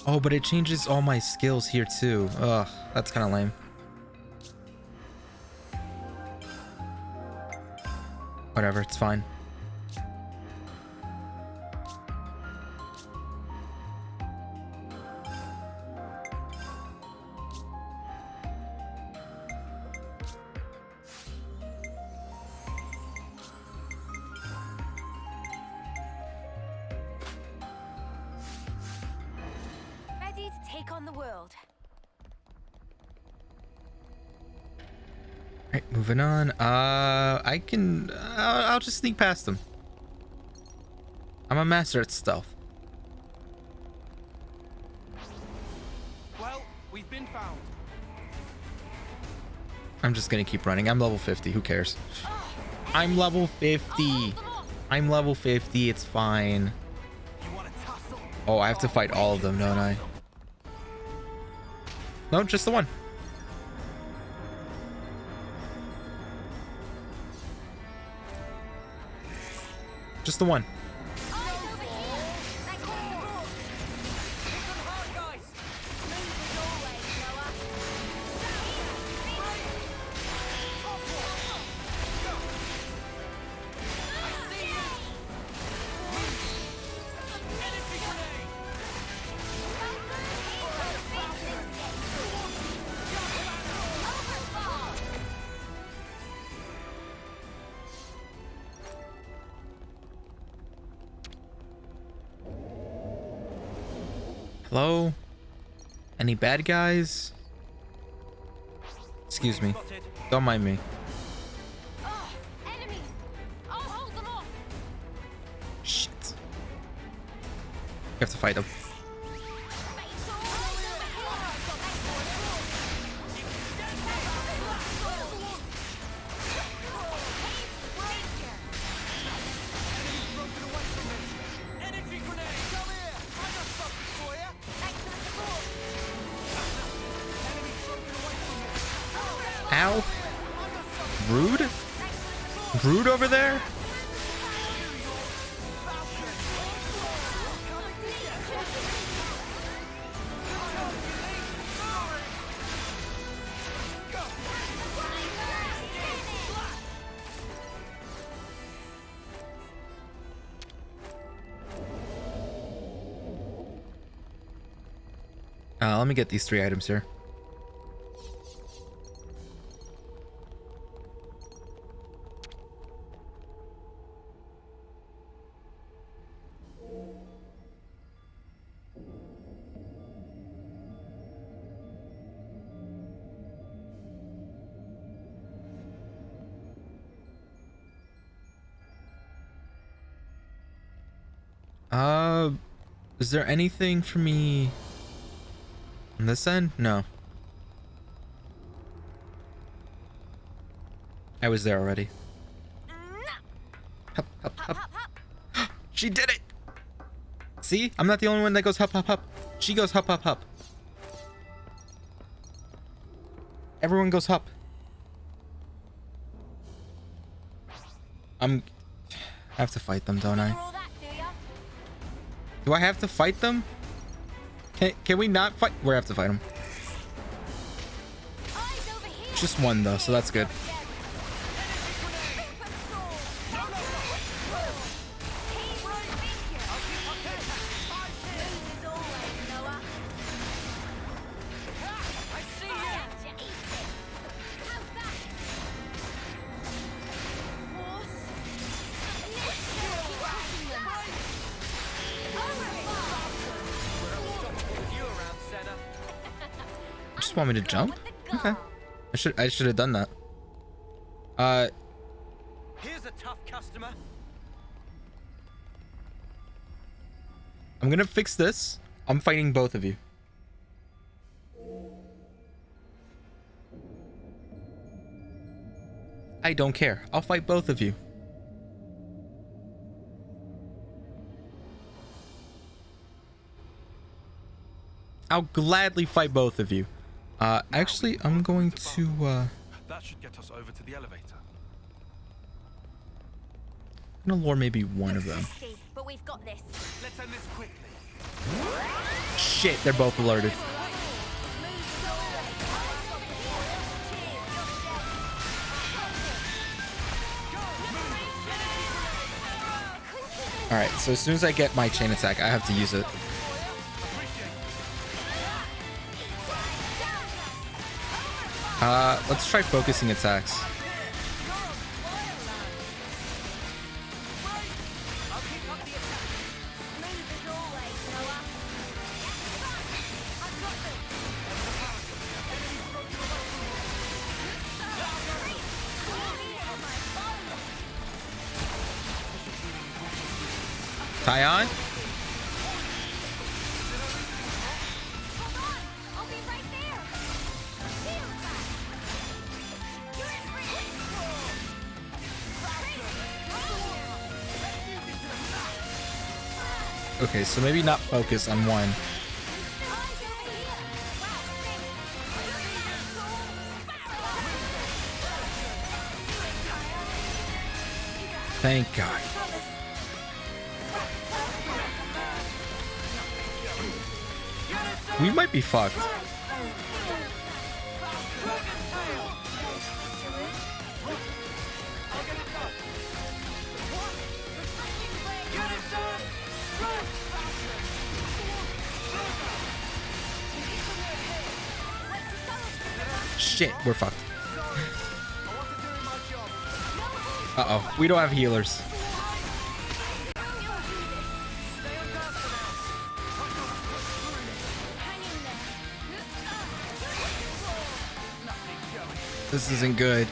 Oh, but it changes all my skills here too. Ugh, that's kind of lame. Whatever, it's fine. Ready to take on the world. Right, moving on. I can. I'll just sneak past them. I'm a master at stealth. Well, we've been found. I'm just gonna keep running. I'm level 50. Who cares? I'm level 50. I'm level 50. It's fine. You want to tussle? Oh, I have to fight all of them, don't I? No, just the one. Just the one. Hello? Any bad guys? Excuse me. Don't mind me. Enemies! I'll hold them off! Shit. You have to fight them. Ow. Rude? Rude over there? Let me get these 3 items here. Is there anything for me on this end? No. I was there already. Hup, hup, hup. She did it! See? I'm not the only one that goes hup, hup, hup. She goes hup, hup, hup. Everyone goes hup. I have to fight them, don't I? Do I have to fight them? Can we not fight? We have to fight them. Just one though, so that's good. Just want me to jump? Okay. I should have done that. Here's a tough customer. I'm gonna fix this. I'm fighting both of you. I don't care. I'll fight both of you. I'll gladly fight both of you. Actually, I'm going to, That should get us over to the elevator. I'm gonna lure maybe one of them. But we've got this. Let's end this quickly. Shit, they're both alerted. Alright, so as soon as I get my chain attack, I have to use it. Let's try focusing attacks. Tyon? Okay, so maybe not focus on one. Thank God. We might be fucked. Shit, we're fucked. Uh-oh, we don't have healers. This isn't good.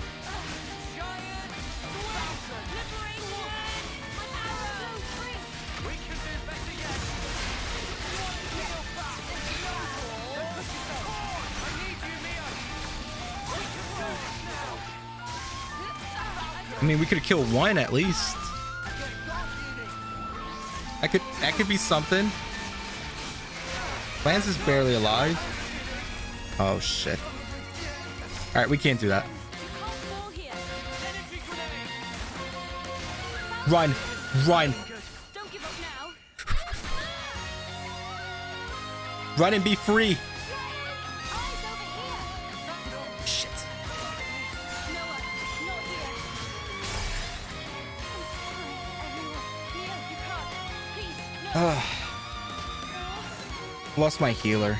I mean, we could kill one at least. That could be something. Lance is barely alive. Oh shit. All right, we can't do that. Run, run. Don't give up now. Run and be free. Lost my healer.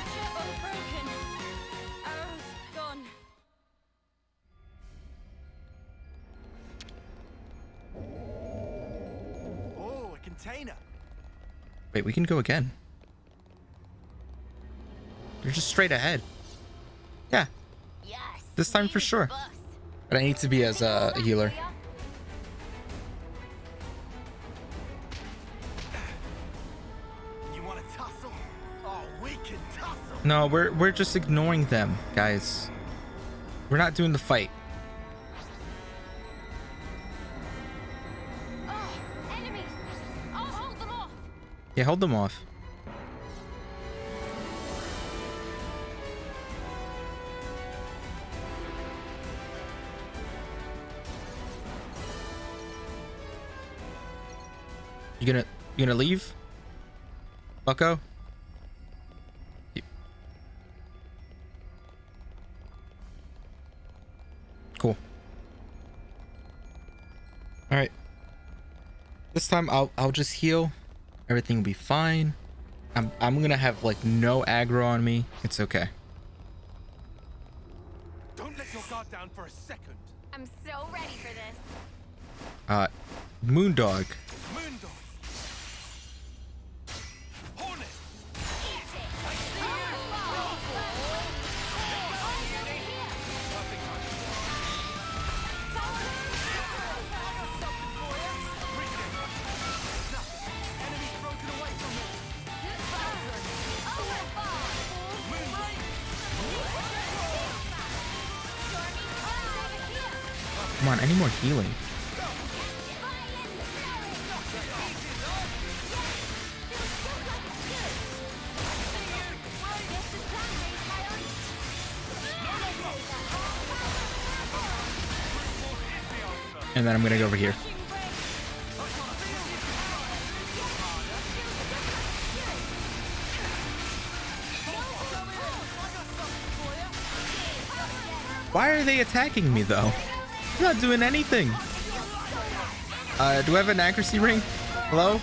Oh, a container. Wait, we can go again. You're just straight ahead. Yeah. Yes. This time for sure. But I need to be as a healer. No, we're just ignoring them, guys. We're not doing the fight. Oh, enemies! I'll hold them off. Yeah, hold them off. You gonna leave, Bucko? Cool. All right. This time I'll just heal. Everything will be fine. I'm gonna have like no aggro on me. It's okay. Don't let your guard down for a second. I'm so ready for this. Moondog. Moondog. Hornet. Come on, any more healing? And then I'm gonna go over here. Why are they attacking me though? I'm not doing anything. Do I have an accuracy ring? Hello?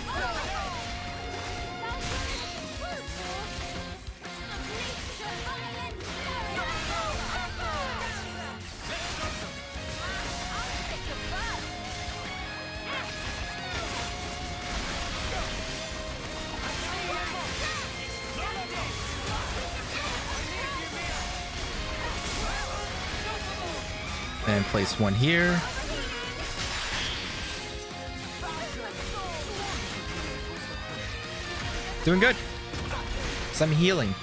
And place one here. Doing good. Some healing.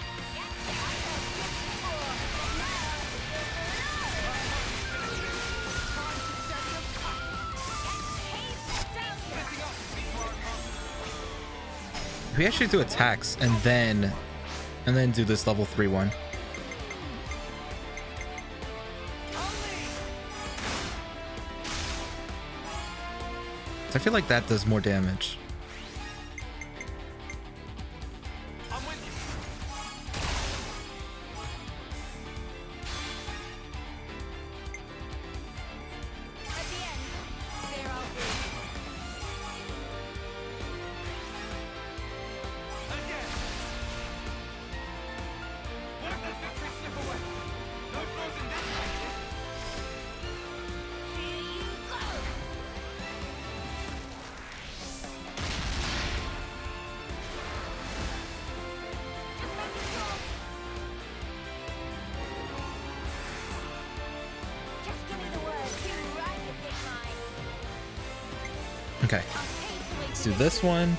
We actually do attacks and then do this level 3 one. I feel like that does more damage. Okay, let's do this one.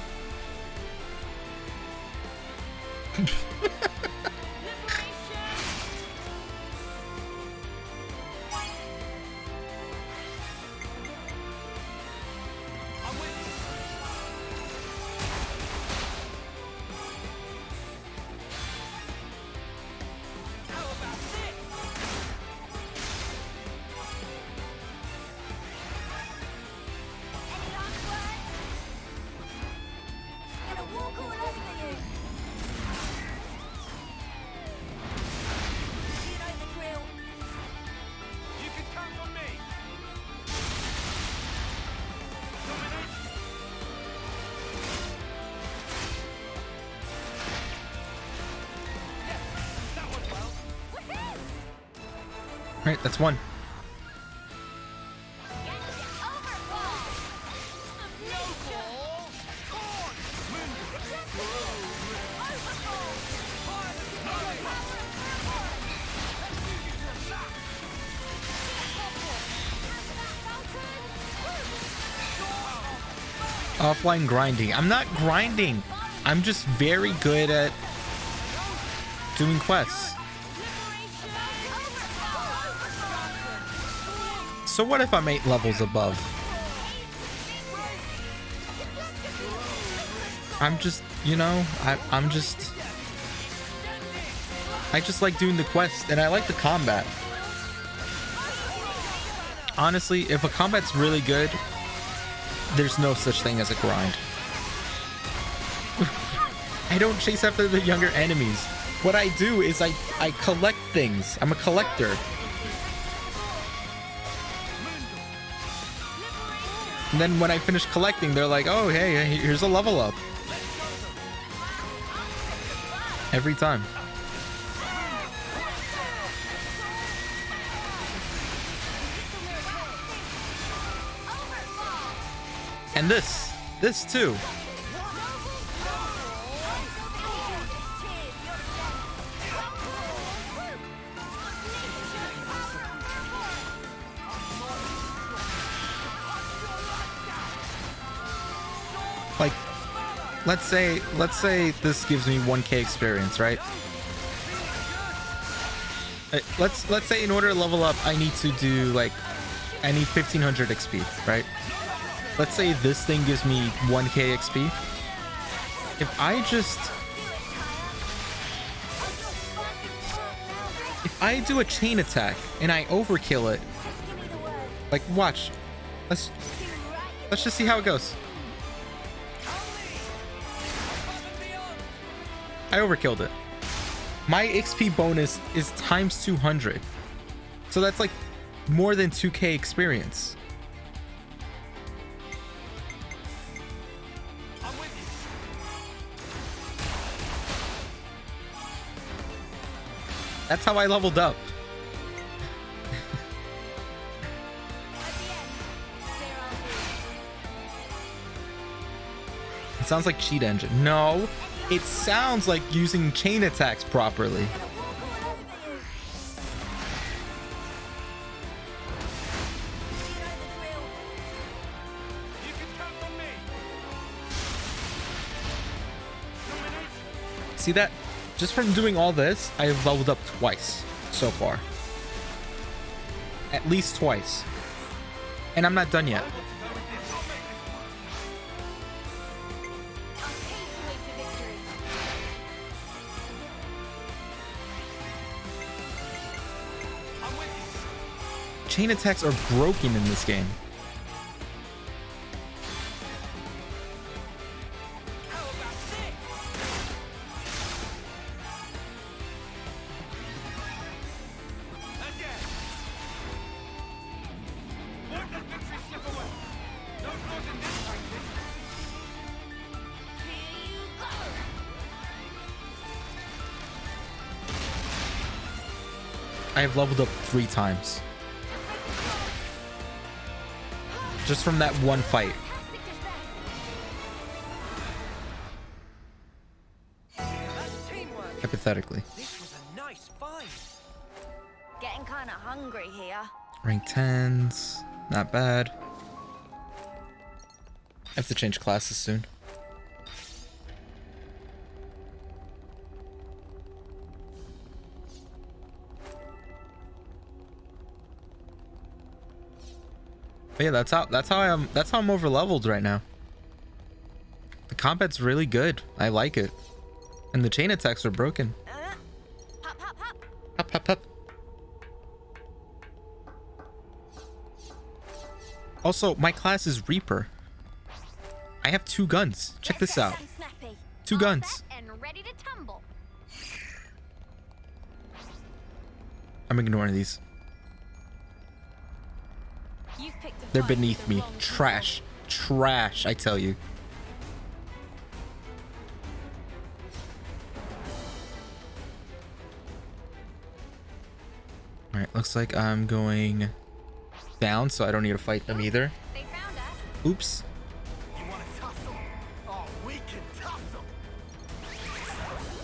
All right, that's one. Offline grinding. I'm not grinding. I'm just very good at doing quests. So what if I'm 8 levels above? I'm just, you know, I just like doing the quest, and I like the combat. Honestly, if a combat's really good, there's no such thing as a grind. I don't chase after the younger enemies. What I do is I collect things. I'm a collector. And then when I finish collecting, they're like, oh, hey, here's a level up. Every time. And this too. Like, let's say this gives me 1k experience, right? Let's say in order to level up, I need to do like, I need 1500 XP, right? Let's say this thing gives me 1k XP. If I do a chain attack and I overkill it, like, watch, let's just see how it goes. I overkilled it. My XP bonus is times 200. So that's like more than 2k experience. That's how I leveled up. It sounds like cheat engine. No, it sounds like using chain attacks properly. See that? Just from doing all this, I have leveled up twice so far. At least twice. And I'm not done yet. Chain attacks are broken in this game. I have leveled up 3 times. Just from that one fight. Hypothetically. This was a nice fight. Getting kind of hungry here. Rank 10s. Not bad. I have to change classes soon. But yeah, that's how I'm over leveled right now. The combat's really good. I like it. And the chain attacks are broken. Hop, hop, hop. Hop, hop, hop. Also, my class is Reaper. I have 2 guns. Check this out. 2 guns. And ready to tumble. I'm ignoring these. They're beneath me. Trash. Trash, I tell you. Alright, looks like I'm going down, so I don't need to fight them either. Oops.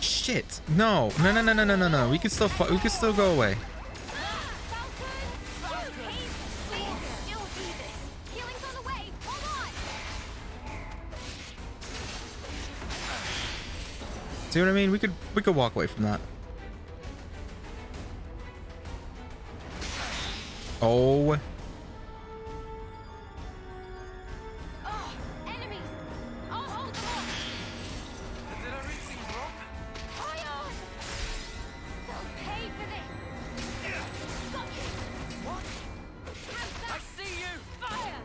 Shit. No. No. We can still go away. See what I mean? We could walk away from that. Oh. Oh, enemies! I'll hold them off! Did everything wrong? Fire on! They'll pay for this! Got you! What? How's I that? see you! Fire!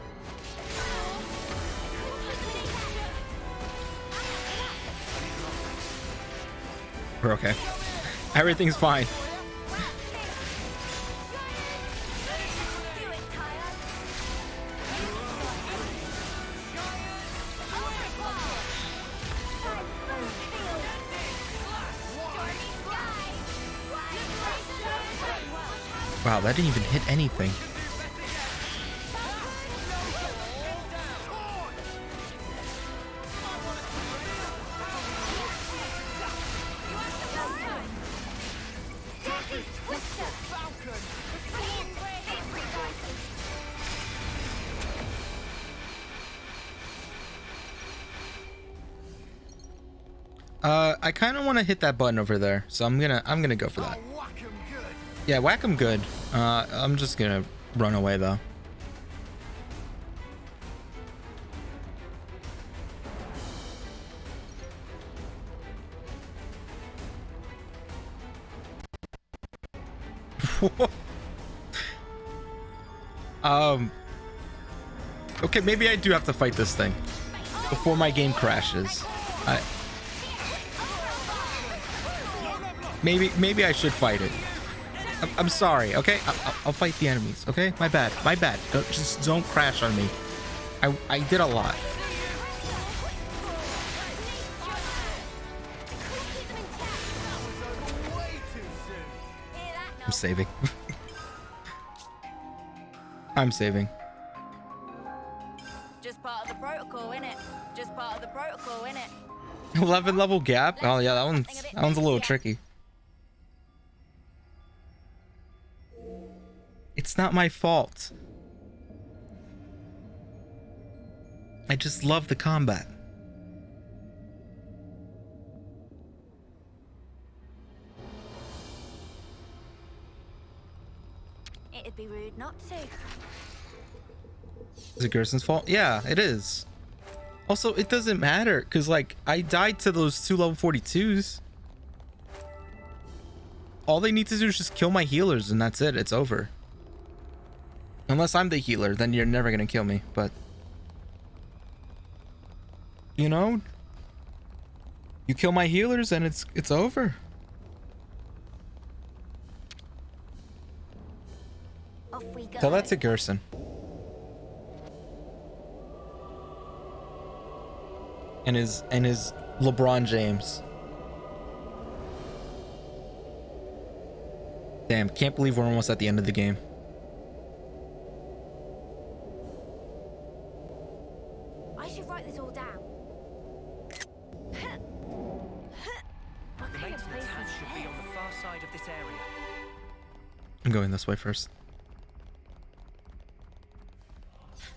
We're okay. Everything's fine. Wow, that didn't even hit anything. I kind of want to hit that button over there, so I'm gonna go for that. Yeah, whack 'em good. I'm just gonna run away though. Okay, maybe I do have to fight this thing before my game crashes. Maybe I should fight it. I'm sorry, okay? I'll fight the enemies, okay? My bad. Just don't crash on me. I did a lot. I'm saving. I'm saving. Just part of the protocol, innit? Just part of the protocol, innit? 11 level gap? Oh yeah, that one's a little tricky. It's not my fault. I just love the combat. It'd be rude not to. Is it Gerson's fault? Yeah, it is. Also, it doesn't matter because like I died to those 2 level 42s. All they need to do is just kill my healers and that's it. It's over. Unless I'm the healer, then you're never gonna kill me, but you know, you kill my healers and it's over. Off we go. Tell that to Gerson. And his LeBron James. Damn, can't believe we're almost at the end of the game. I should write this all down. The maintenance house should be on the far side of this area. I'm going this way first.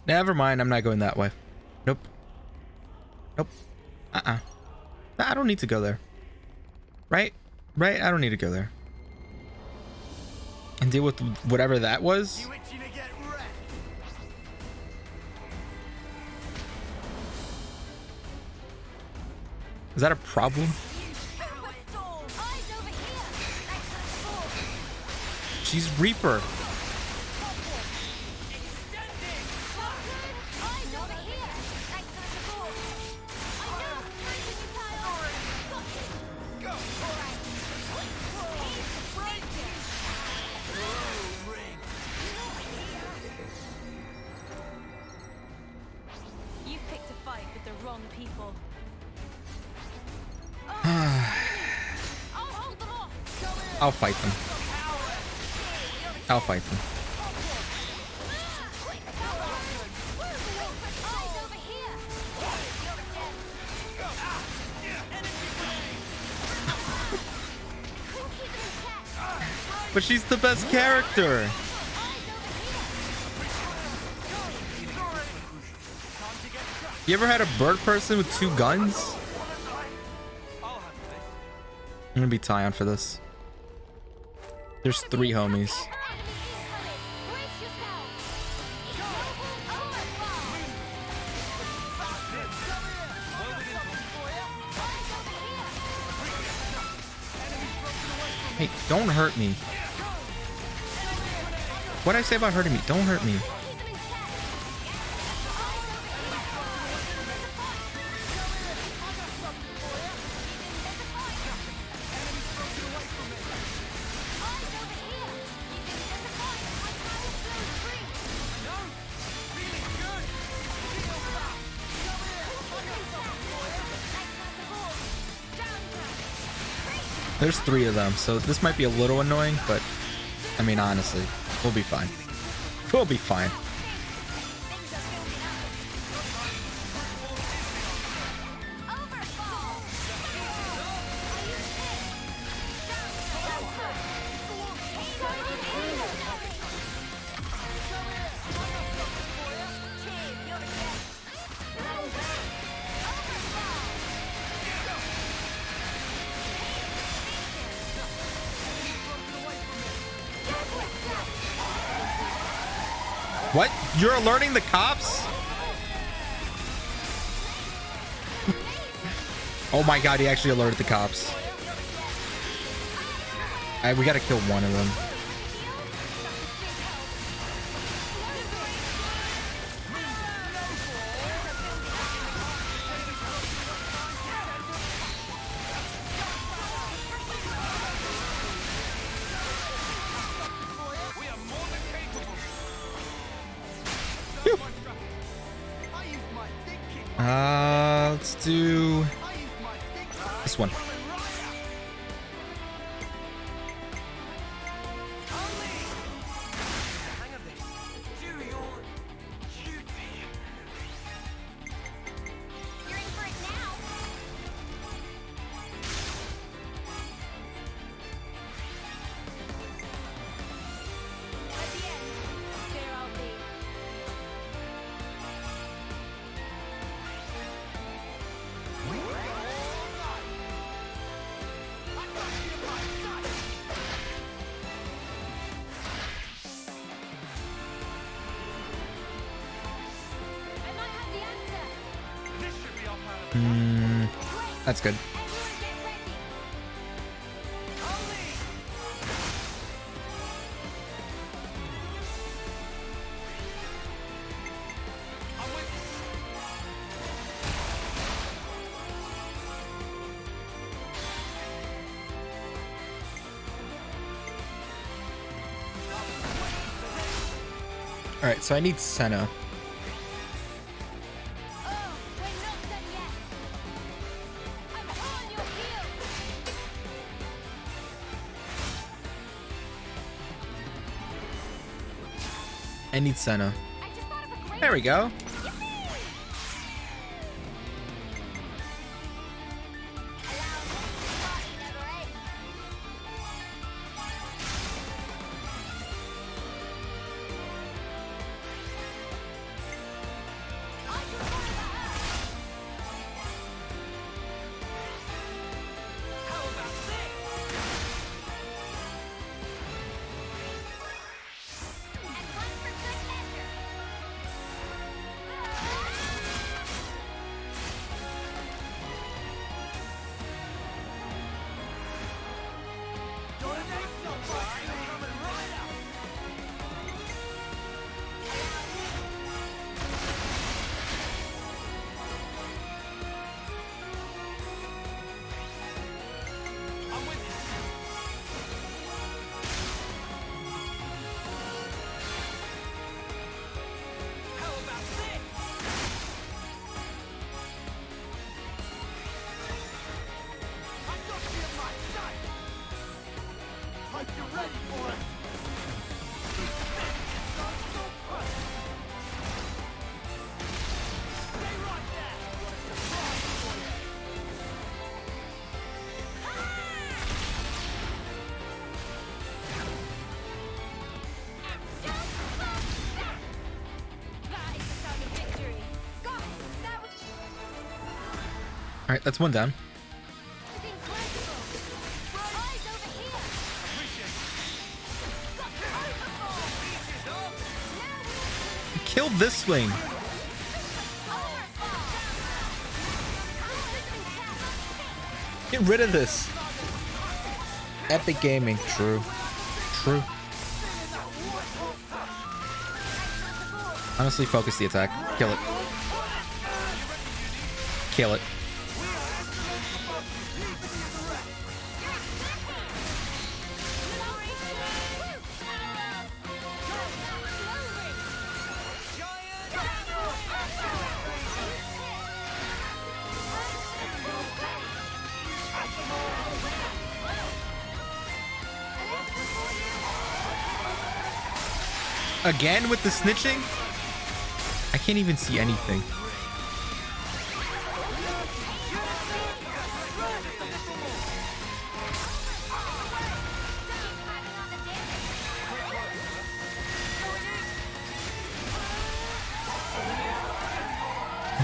Never mind, I'm not going that way. Nope. Nope. I don't need to go there. Right? Right? I don't need to go there. And deal with whatever that was. Is that a problem? She's Reaper. You've picked a fight with the wrong people. I'll fight them. I'll fight them. But she's the best character. You ever had a bird person with 2 guns? I'm gonna be Tyon for this. There's 3 homies. Hey, don't hurt me. What'd I say about hurting me? Don't hurt me. There's 3 of them, so this might be a little annoying, but I mean, honestly, we'll be fine. We'll be fine. What? You're alerting the cops? Oh my god, he actually alerted the cops. Alright, we gotta kill one of them. Let's do this one. That's good. All right, so I need Senna. I need Senna. There we go. All right, that's one down. Killed this swing. Get rid of this. Epic Gaming. True. True. Honestly, focus the attack. Kill it. Kill it. Again with the snitching? I can't even see anything.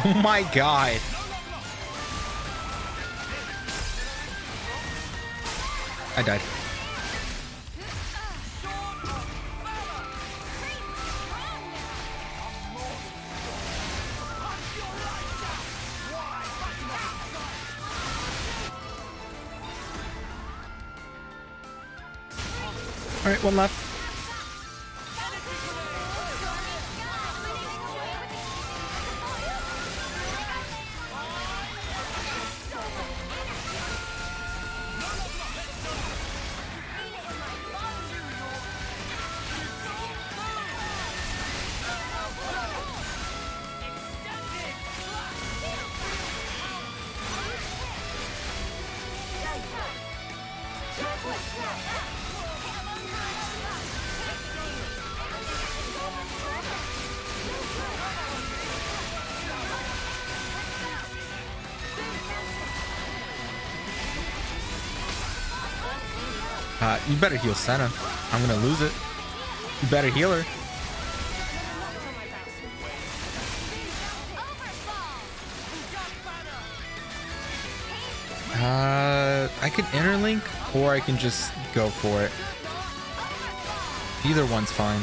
Oh my god. I died. All right, one left. You better heal Senna. I'm gonna lose it. You better heal her. I can interlink or I can just go for it. Either one's fine.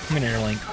I'm gonna interlink.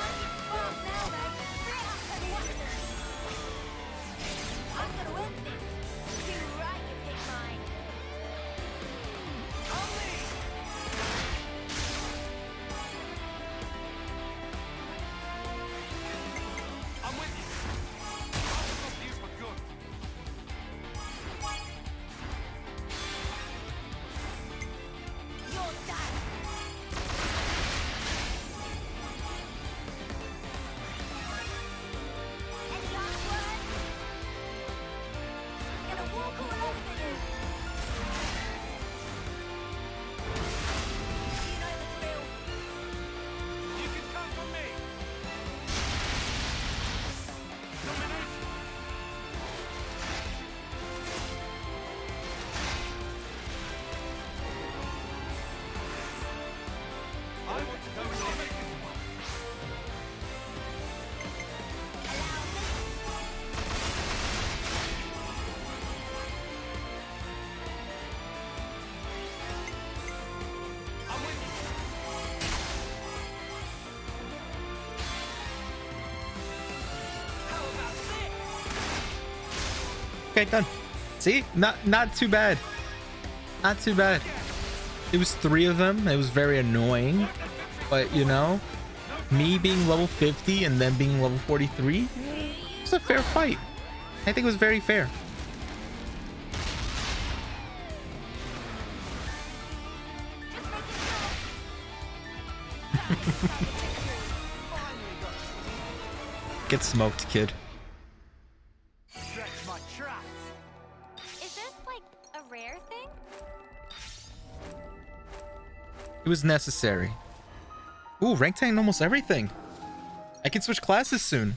Okay, done. See? Not too bad. Not too bad. It was 3 of them. It was very annoying. But, you know, me being level 50 and them being level 43, it was a fair fight. I think it was very fair. Get smoked, kid. Is this like a rare thing? It was necessary. Ooh, rank 10 almost everything. I can switch classes soon.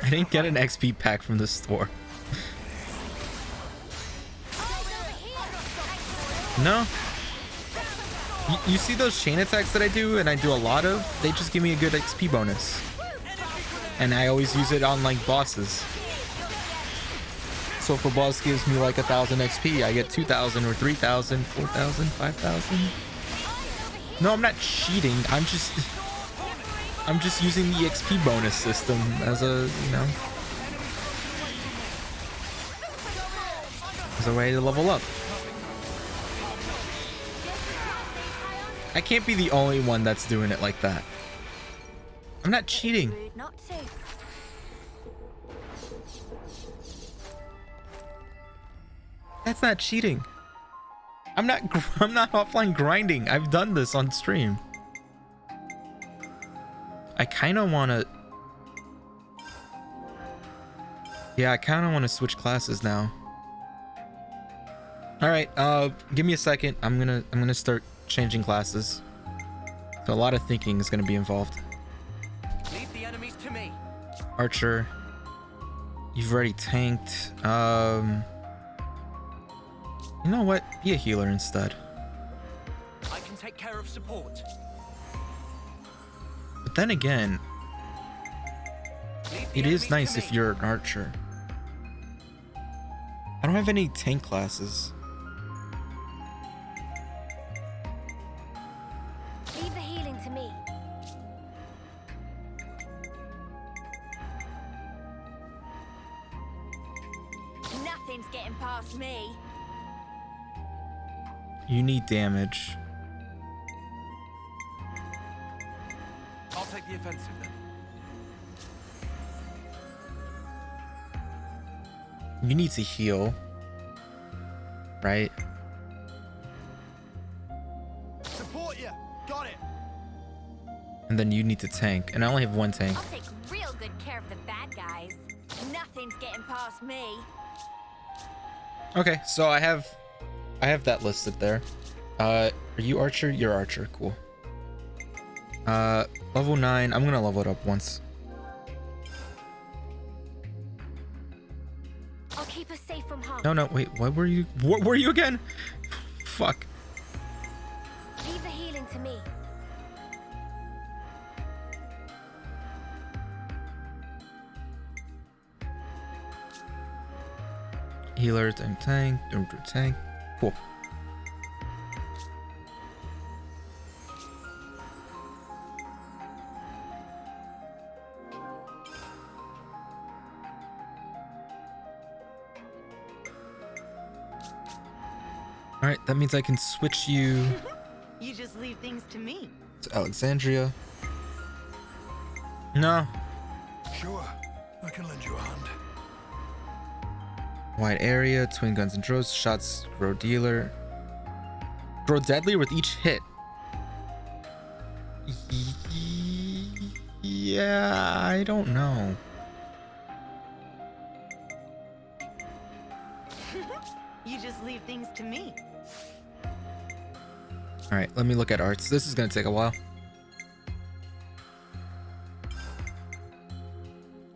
I didn't get an XP pack from the store. No. You see those chain attacks that I do and I do a lot of? They just give me a good XP bonus. And I always use it on like bosses. So if a boss gives me like 1,000 XP, I get 2,000 or 3,000, 4,000, 5,000. No, I'm not cheating. I'm just using the XP bonus system as a, you know, as a way to level up. I can't be the only one that's doing it like that. I'm not cheating. Rude not to. That's not cheating. I'm not offline grinding. I've done this on stream. I kind of want to. Yeah, I kind of want to switch classes now. All right, give me a second. I'm gonna start changing classes. So a lot of thinking is gonna be involved. Leave the enemies to me. Archer. You've already tanked. You know what? Be a healer instead. I can take care of support. But then again, it is nice if you're an archer. I don't have any tank classes. Leave the healing to me. Nothing's getting past me. You need damage. I'll take the offensive then. You need to heal. Right? Support you. Got it. And then you need to tank. And I only have one tank. I'll take real good care of the bad guys. Nothing's getting past me. Okay, so I have that listed there. Are you archer? You're archer. Cool. Level 9. I'm gonna level it up once. I'll keep us safe from harm. No, wait. What were you? What were you again? Fuck. Leave the healing to me. Healer, tank. Cool. All right, that means I can switch you You just leave things to me. to Alexandria. No. Sure, I can lend you a hand. Wide area, twin guns and throws, shots grow dealer. Grow deadlier with each hit. Yeah, I don't know. You just leave things to me. All right, let me look at arts. This is gonna take a while.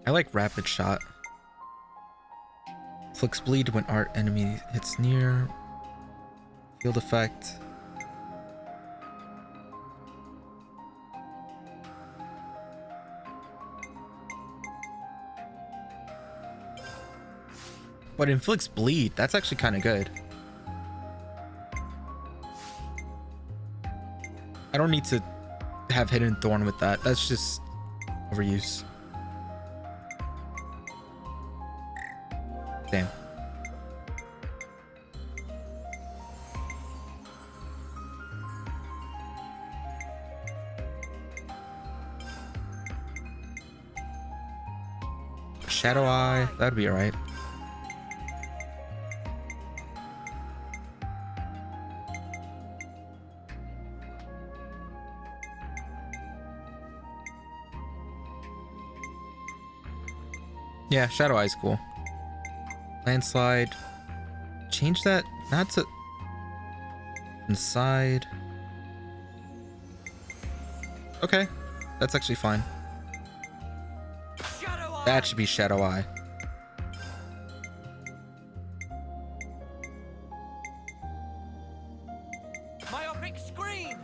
I like rapid shot. Flicks bleed when art enemy hits near. Field effect. But inflicts bleed. That's actually kind of good. I don't need to have Hidden Thorn with that. That's just overuse. Damn. Shadow Eye, that'd be alright. Yeah, Shadow Eye's cool. Landslide. Change that not to inside. Okay, that's actually fine. That should be Shadow Eye. Myopic screen.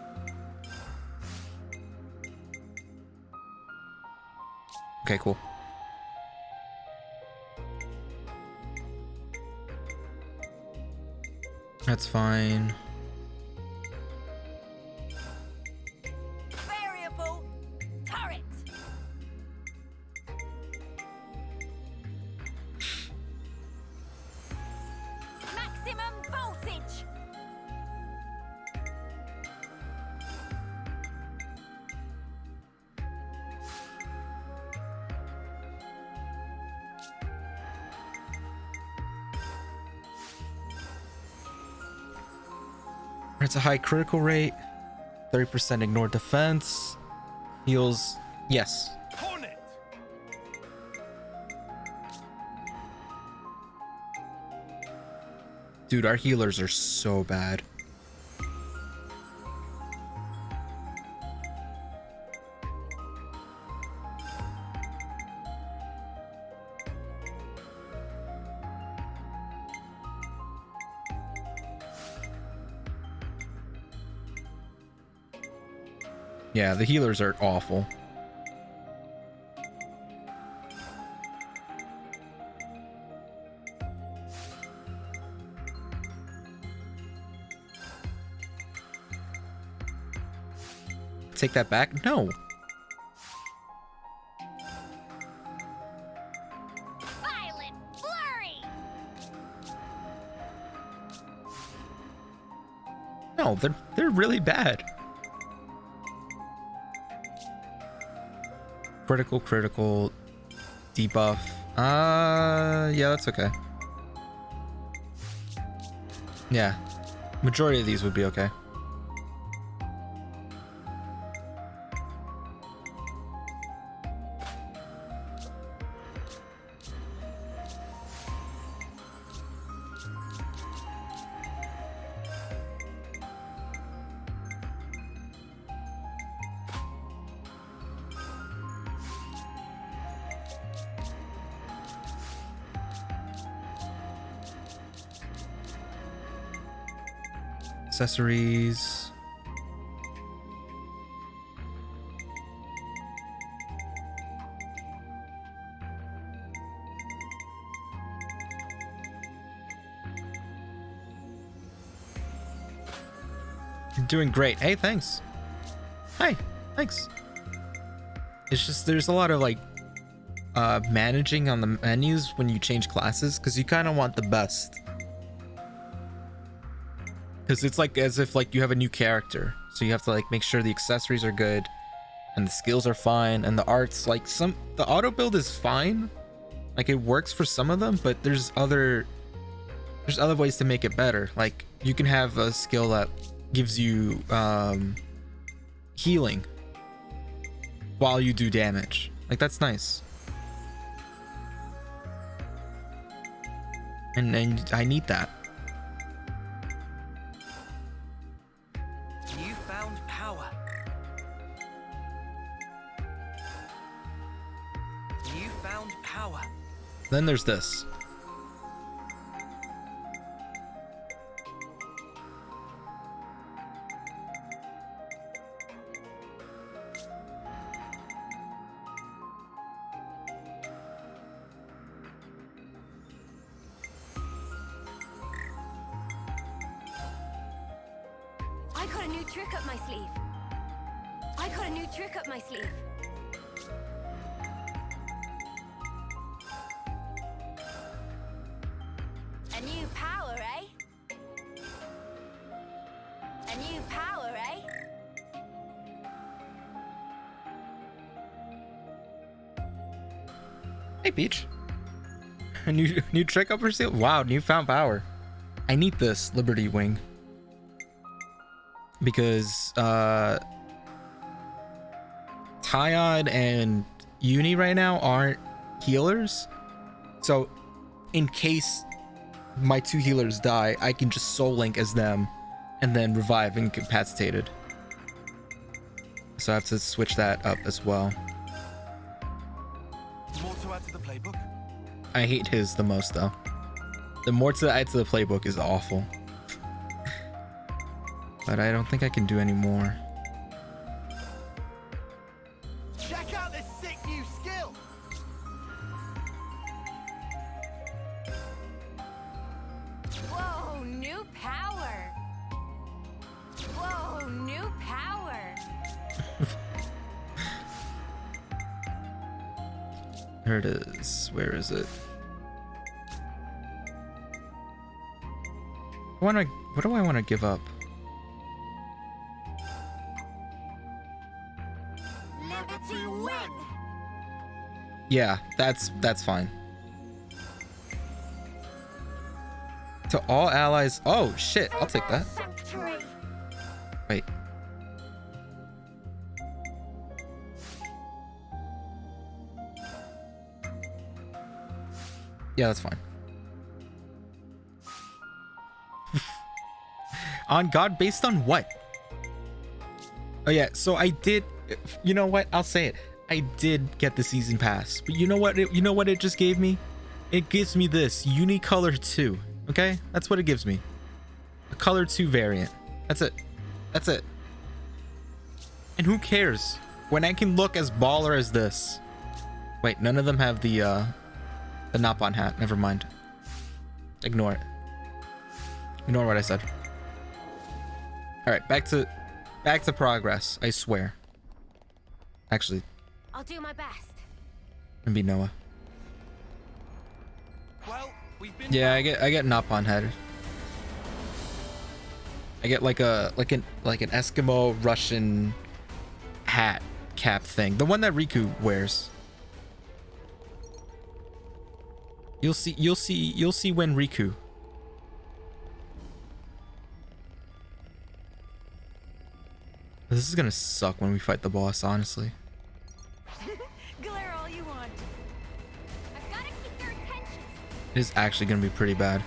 Okay, cool. That's fine. Variable turret. Maximum voltage. It's a high critical rate, 30% ignore defense, heals. Yes. Hornet! Dude, our healers are so bad. Yeah, the healers are awful. Take that back? No. Violent flurry. No, they're really bad. Critical debuff. Yeah, that's okay. Yeah. Majority of these would be okay. Accessories. You're doing great. Hey, thanks. Hi, thanks. It's just there's a lot of like managing on the menus when you change classes because you kind of want the best. Because it's like as if like you have a new character, so you have to like make sure the accessories are good and the skills are fine and the arts, like the auto build is fine, like it works for some of them, but there's other ways to make it better. Like you can have a skill that gives you healing while you do damage, like that's nice. And I need that. Then there's this. I got a new trick up my sleeve. I got a new trick up my sleeve. A new power, eh? A new power, eh? Hey, Peach. A new trick up her sleeve. Wow, newfound power. I need this Liberty Wing because Tyod and Uni right now aren't healers, so in case my two healers die, I can just soul link as them and then revive incapacitated. So I have to switch that up as well. More to add to the playbook? I hate his the most though. The more to add to the playbook is awful. But I don't think I can do any more. Check out this sick new skill! Whoa, new power! There it is. Where is it? What do I want to give up? Liberty win! Yeah, that's fine. To all allies. Oh shit, I'll take that. Sanctuary. Wait. Yeah, that's fine. On God, based on what? Oh yeah, so I did. You know what? I'll say it. I did get the season pass, but you know what? You know what it just gave me? It gives me this Unicolor 2. Okay, that's what it gives me. A color 2 variant. That's it. That's it. And who cares when I can look as baller as this? Wait, none of them have the Napon hat. Never mind. Ignore it. Ignore what I said. All right, back to progress. I swear. Actually, I'll do my best. and be Noah. Well, we've been. Yeah, I get Napon head. I get like an Eskimo Russian hat cap thing, the one that Riku wears. You'll see when Riku. This is gonna suck when we fight the boss, honestly. Glare all you want. I've got to keep their attention. It is actually gonna be pretty bad.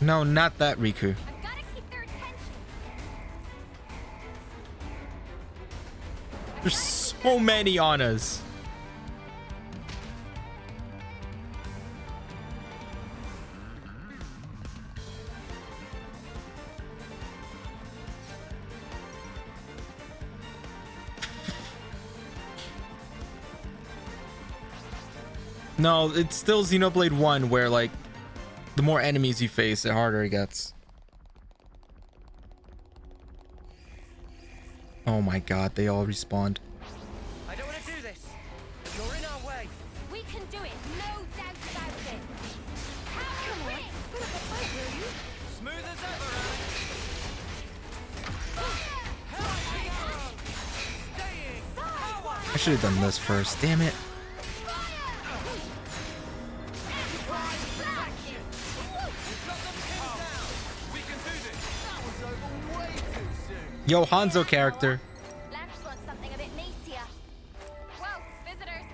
No, not that Riku. I've got to keep their attention. There's so many on us. No, it's still Xenoblade 1 where like the more enemies you face, the harder it gets. Oh my god, they all respawned. I don't want to do this. You're in our way. We can do it, no doubt about it. Come on, put up a fight, will you? Smooth as ever, I should have done this first. Damn it. Yo, Hanzo character. Lamps wants something a bit meatier. Whoa, visitors.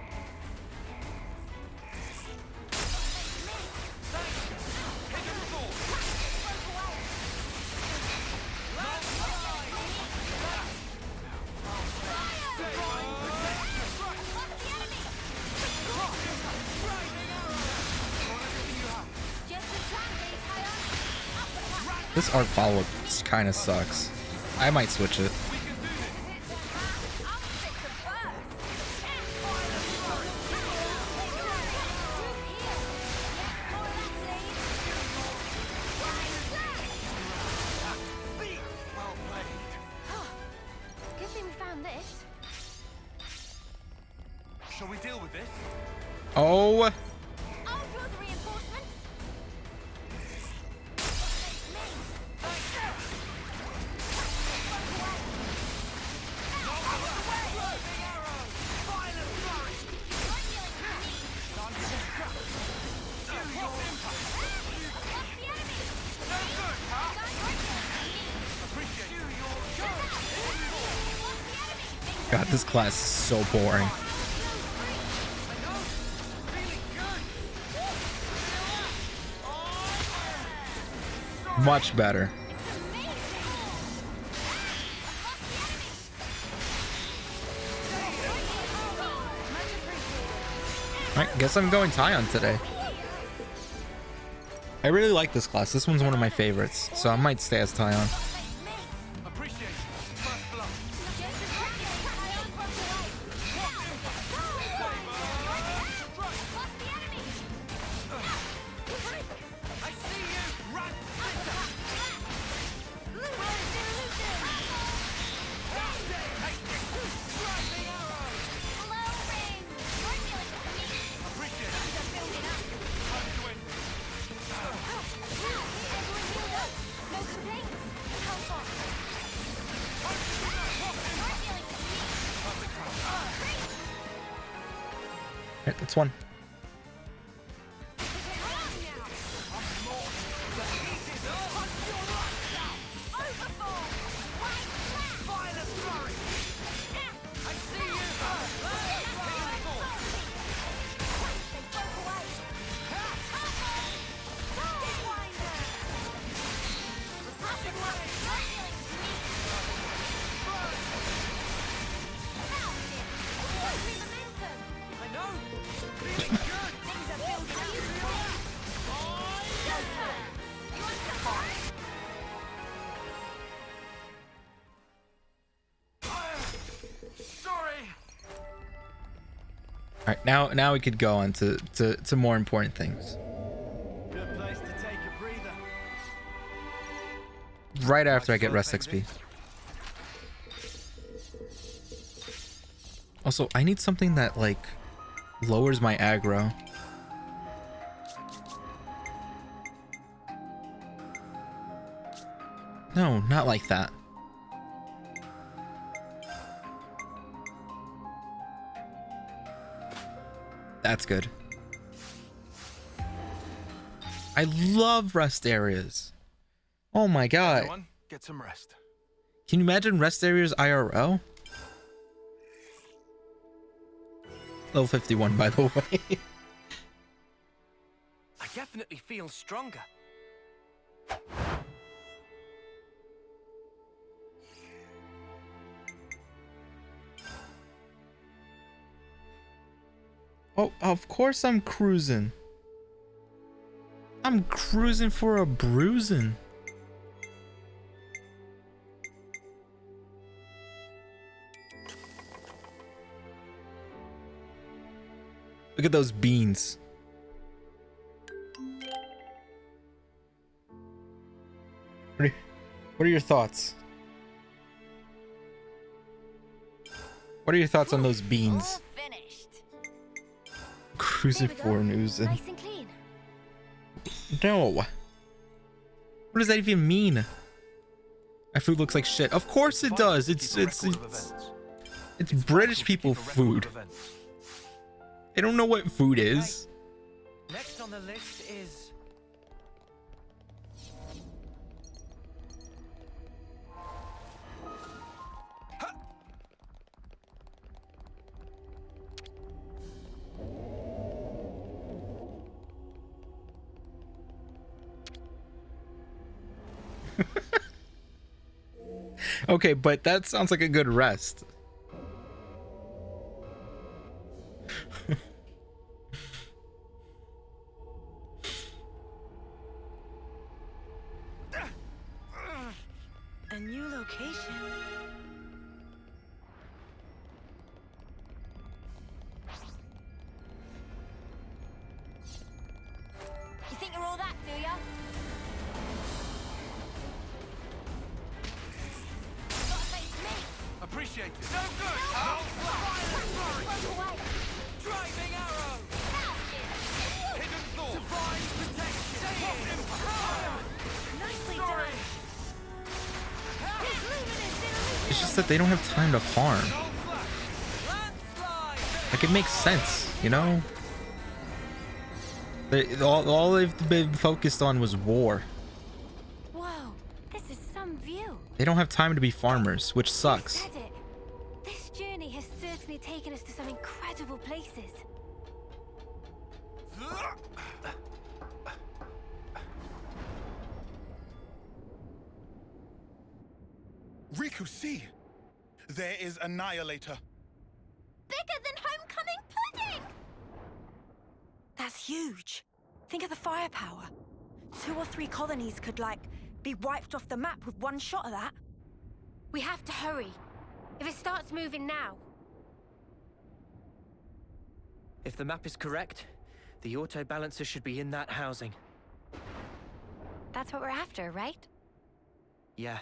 This art follow-up kind of sucks. I might switch it. Good thing we found this. Shall we deal with this? Oh, I'll draw the reinforcements. God, this class is so boring. Much better. Alright, guess I'm going Taion today. I really like this class. This one's one of my favorites, so I might stay as Taion. Appreciation. First blood. I see you. Run. Alright, that's one. All right, now we could go on to more important things. Good place to take a breather. Right after I get rest XP. Also, I need something that like lowers my aggro. No, not like that. That's good. I love rest areas. Oh my god. Everyone, get some rest. Can you imagine rest areas IRL? Level 51, by the way. I definitely feel stronger. Oh, of course I'm cruising. I'm cruising for a bruising. Look at those beans. What are your thoughts? What are your thoughts on those beans? Cruising for news and Nice and clean. no. What does that even mean? My food looks like shit. Of course it does. It's British people food. They don't know what food is. Next on the list is Okay, but that sounds like a good rest. A new location. You think you're all that, do ya? Gotta face me. Appreciate it. No good! Broke away. Driving arrow! Hidden thought! Divine protection! Nicely Sorry! done. It's just that they don't have time to farm. Landslide! Like, it makes sense, you know? All they've been focused on was war. Whoa, this is some view. They don't have time to be farmers, which sucks. Said it. This journey has certainly taken us to some incredible places. Riku, see! There is Annihilator. Bigger than homecoming pudding! That's huge. Think of the firepower. 2 or 3 colonies could, like, be wiped off the map with one shot of that. We have to hurry. If it starts moving now, if the map is correct, the auto balancer should be in that housing. That's what we're after, right? Yeah.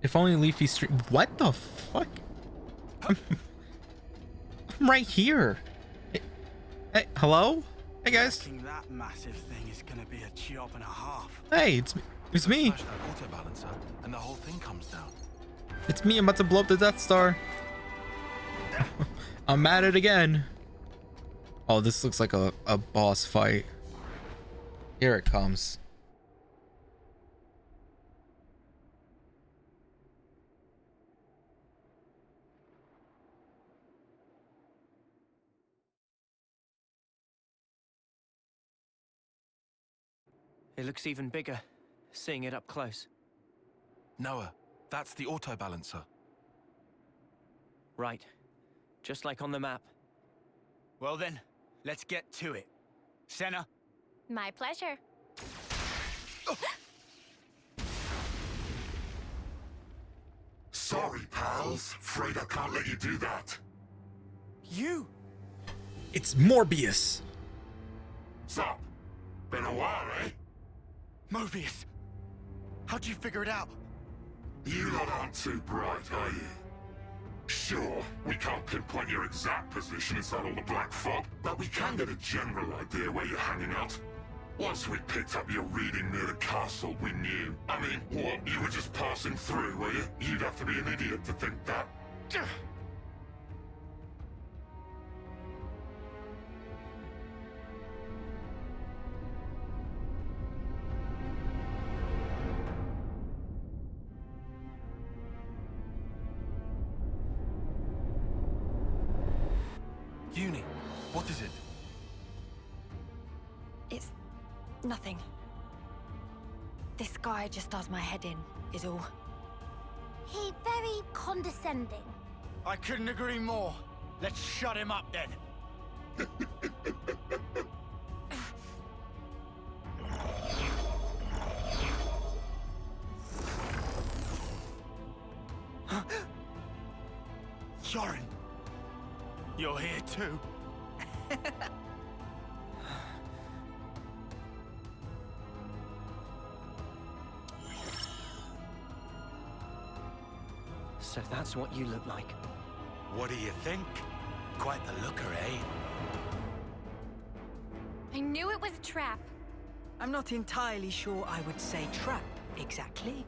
If only Leafy Street. What the fuck? I'm right here. Hey, hello? Hey guys. Wrecking that massive thing is gonna be a job and a half. Hey, it's me. Smash that auto balancer, and the whole thing comes down. It's me. I'm about to blow up the Death Star. I'm at it again. Oh, this looks like a boss fight. Here it comes. It looks even bigger, seeing it up close. Noah, that's the auto balancer. Right. Just like on the map. Well then, let's get to it. Senna? My pleasure. Sorry, pals. Afraid I can't let you do that. You? It's Morbius. Sup? Been a while, eh? Mobius! How'd you figure it out? You lot aren't too bright, are you? Sure, we can't pinpoint your exact position inside all the black fog, but we can get a general idea where you're hanging out. Once we picked up your reading near the castle, we knew. I mean, what? You were just passing through, were you? You'd have to be an idiot to think that. Uni, what is it? It's nothing. This guy just does my head in, is all. He very condescending. I couldn't agree more. Let's shut him up then. Yorin, you're here too. So that's what you look like. What do you think? Quite the looker, eh? I knew it was a trap. I'm not entirely sure I would say trap, exactly.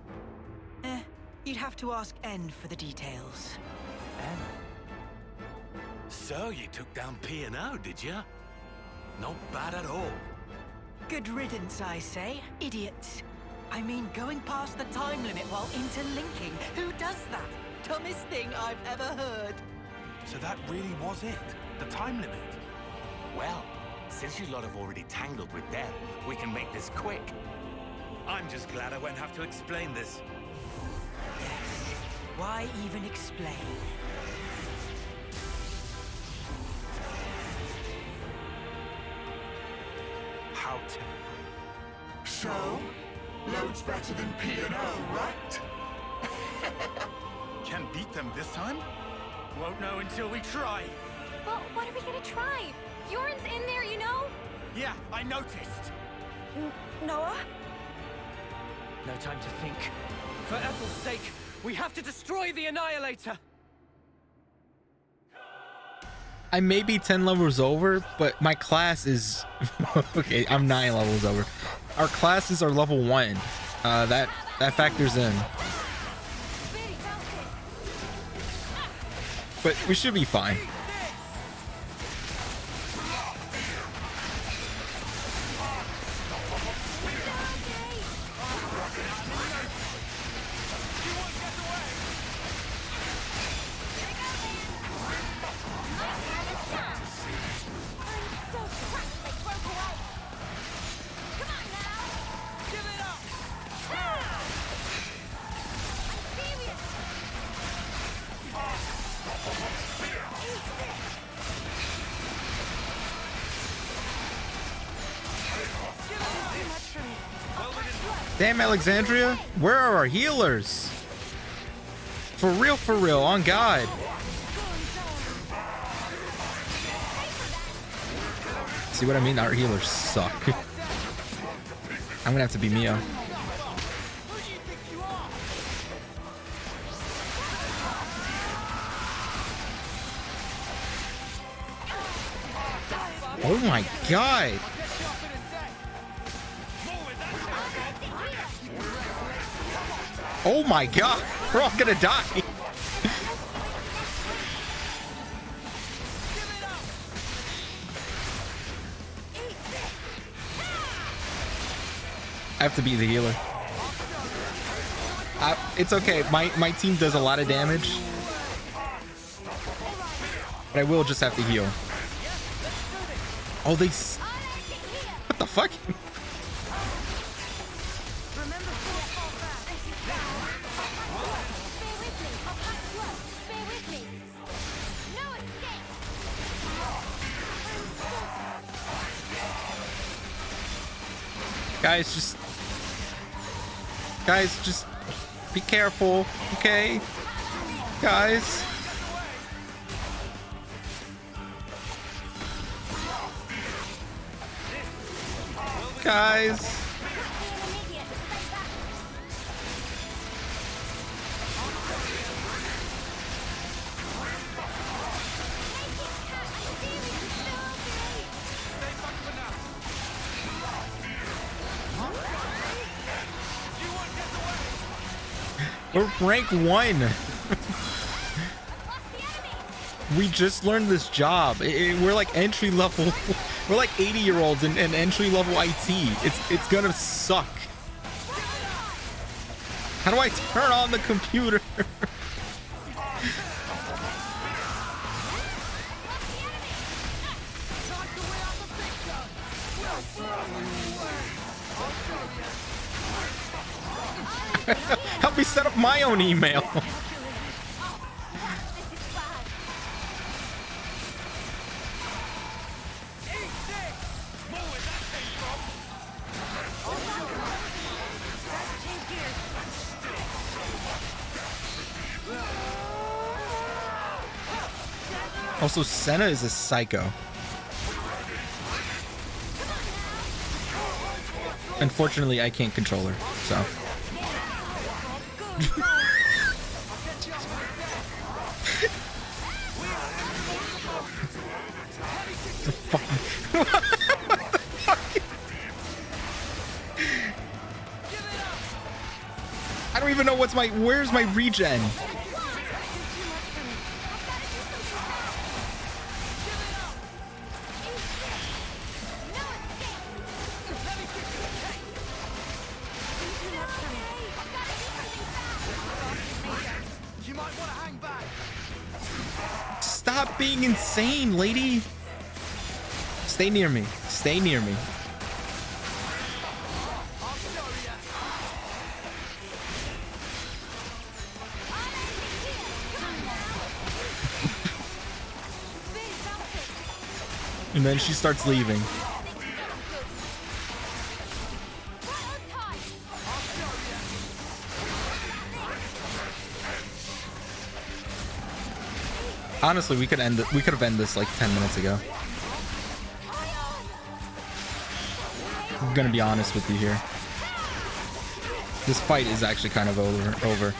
You'd have to ask N for the details. So you took down P&O, did you? Not bad at all. Good riddance, I say. Idiots. I mean, going past the time limit while interlinking. Who does that? Dumbest thing I've ever heard. So that really was it? The time limit? Well, since you lot have already tangled with them, we can make this quick. I'm just glad I won't have to explain this. Yes. Why even explain? How typical. So? Loads better than P&O, right? Can't beat them this time? Won't know until we try. Well, what are we gonna try? Yoren's in there, you know? Yeah, I noticed. Noah? No time to think. For Ethel's sake, we have to destroy the Annihilator! I may be 10 levels over, but my class is okay. I'm 9 levels over. Our classes are level 1. That factors in. But we should be fine. Damn, Alexandria, where are our healers? For real, on God. See what I mean? Our healers suck. I'm gonna have to be Mio. Oh my god. Oh my god. We're all gonna die. I have to be the healer. It's okay. My team does a lot of damage. But I will just have to heal. Oh, they... What the fuck? Guys, just be careful, okay? Guys. Guys. We're rank 1. We just learned this job. We're like entry level. We're like 80-year-olds in entry level IT. It's gonna suck. How do I turn on the computer? Help me set up my own email. Also, Senna is a psycho. Unfortunately, I can't control her, so. The fuck? What the fuck? I don't even know what's my... Where's my regen? Stop being insane, lady. Stay near me. Stay near me. And then she starts leaving. Honestly, we could end it. We could have ended this like 10 minutes ago. I'm gonna be honest with you here. This fight is actually kind of over.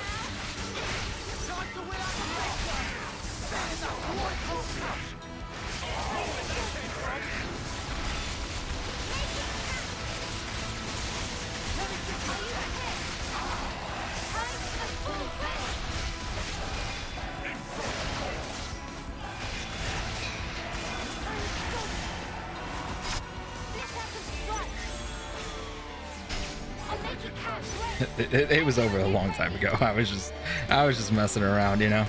It was over a long time ago. I was just messing around, you know.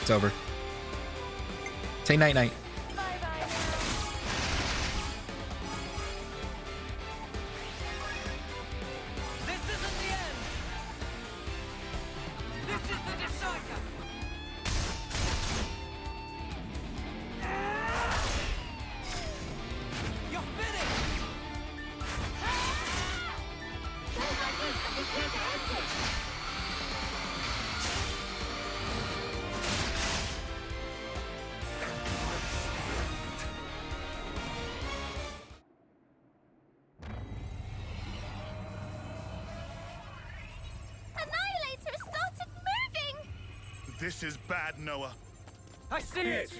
It's over. Say night night. This isn't the end! This is the decider! You're finished! Annihilator has started moving! This is bad, Noah. I see it!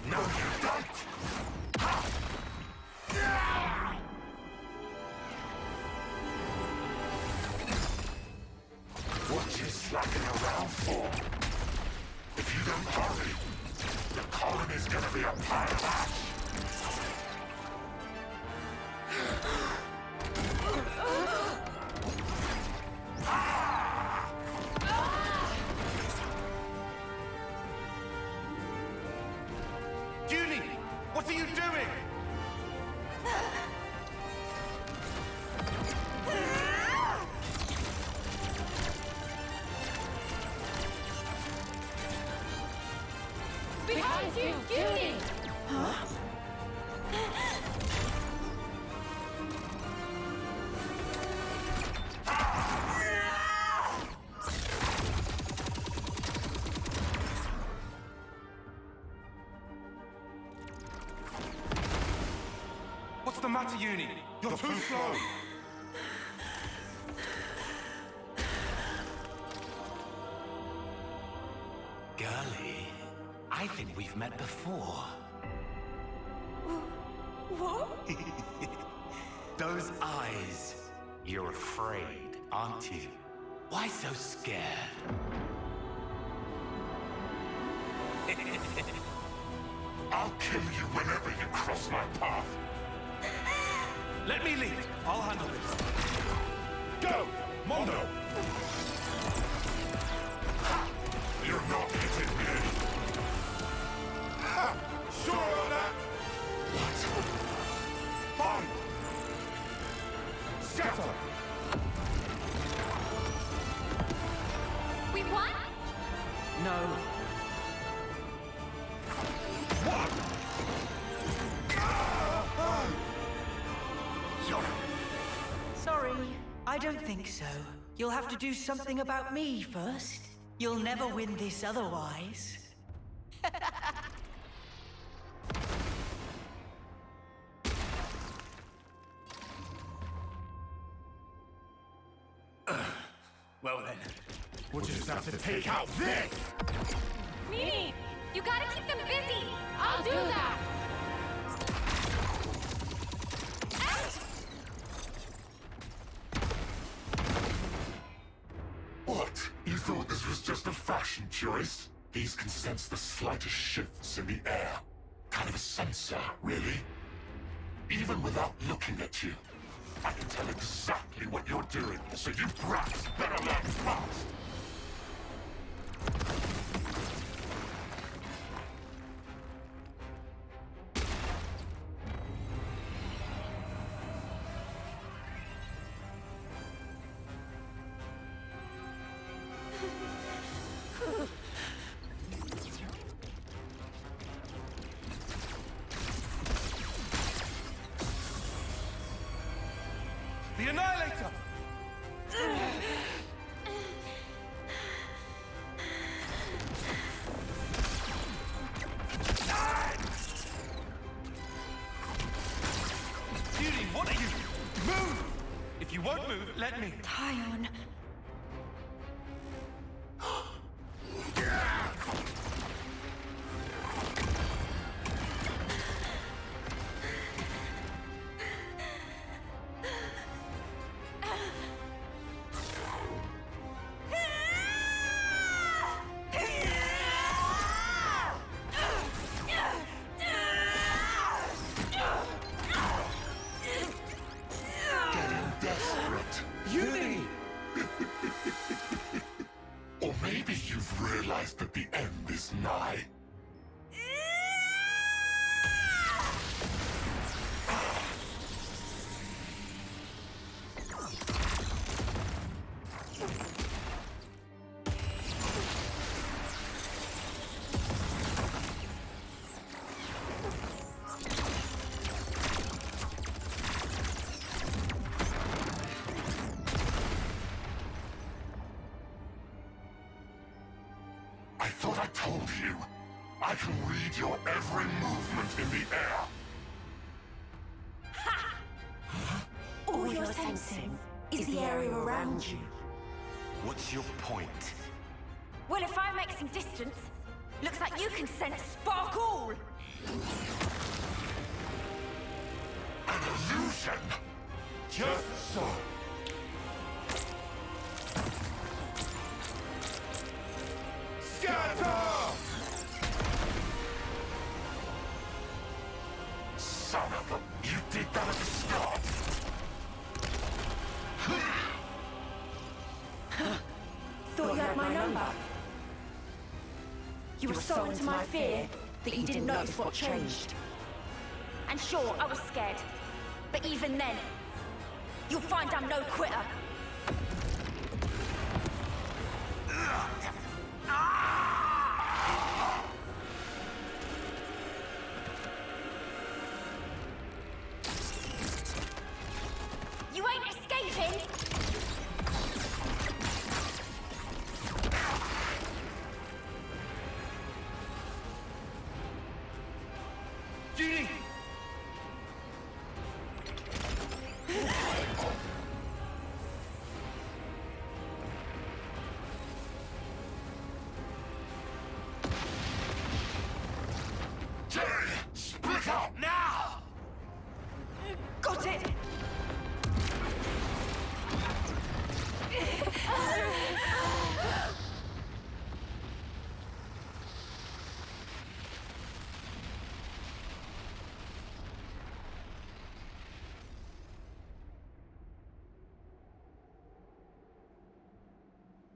No, you don't! Ha! Yeah! What you slacking around for? If you don't hurry, the colony's gonna be a pile of ash! Junie, what are you doing? Behind you, Junie! What's the matter, Uni? You're too slow. Girlie, I think we've met before. What? Those eyes. You're afraid, aren't you? Why so scared? I'll kill you whenever you cross my path. Let me lead. I'll handle this. Go, Mondo! You're not hitting me. Ha! Sure on that? What? Fine. Scatter! We won? No. Sorry, I don't think so. You'll have to do something about me first. You'll never win this otherwise. Well then, we'll just have to take out this! Mimi, you gotta keep them busy! I'll do that! What? You thought this was just a fashion choice? These can sense the slightest shifts in the air. Kind of a sensor, really. Even without looking at you, I can tell exactly what you're doing, so you brats better learn fast! The Annihilator! Judy, what are you? Move! If you won't move, let me. Tyon. realized that the end is nigh? I thought I told you. I can read your every movement in the air. All you're sensing is the area around you. What's your point? Well, if I make some distance, looks like you can sense sparkle! An illusion! Just so. Scatter! Son of a... You did that at the start! Thought you had my number. You were so into my fear that you didn't notice what changed. And sure, I was scared. But even then, you'll find I'm no quitter. You ain't escaping! Judy! Jay! Split up now! Got it!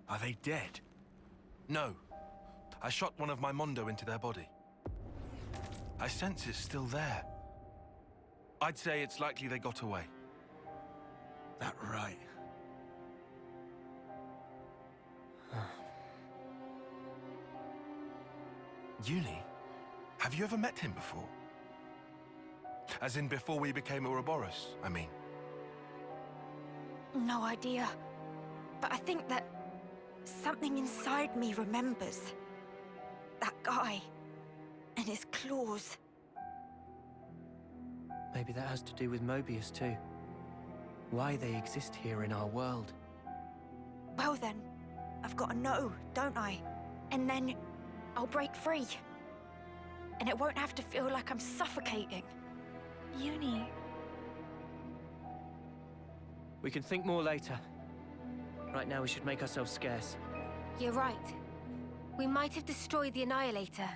Are they dead? No. I shot one of my Mondo into their body. I sense it's still there. I'd say it's likely they got away. That right. Uni? Have you ever met him before? As in before we became Ouroboros, I mean. No idea. But I think that something inside me remembers. That guy. And his claws. Maybe that has to do with Mobius too. Why they exist here in our world. Well then, I've got to know, don't I? And then I'll break free. And it won't have to feel like I'm suffocating. Uni. We can think more later. Right now we should make ourselves scarce. You're right. We might have destroyed the Annihilator,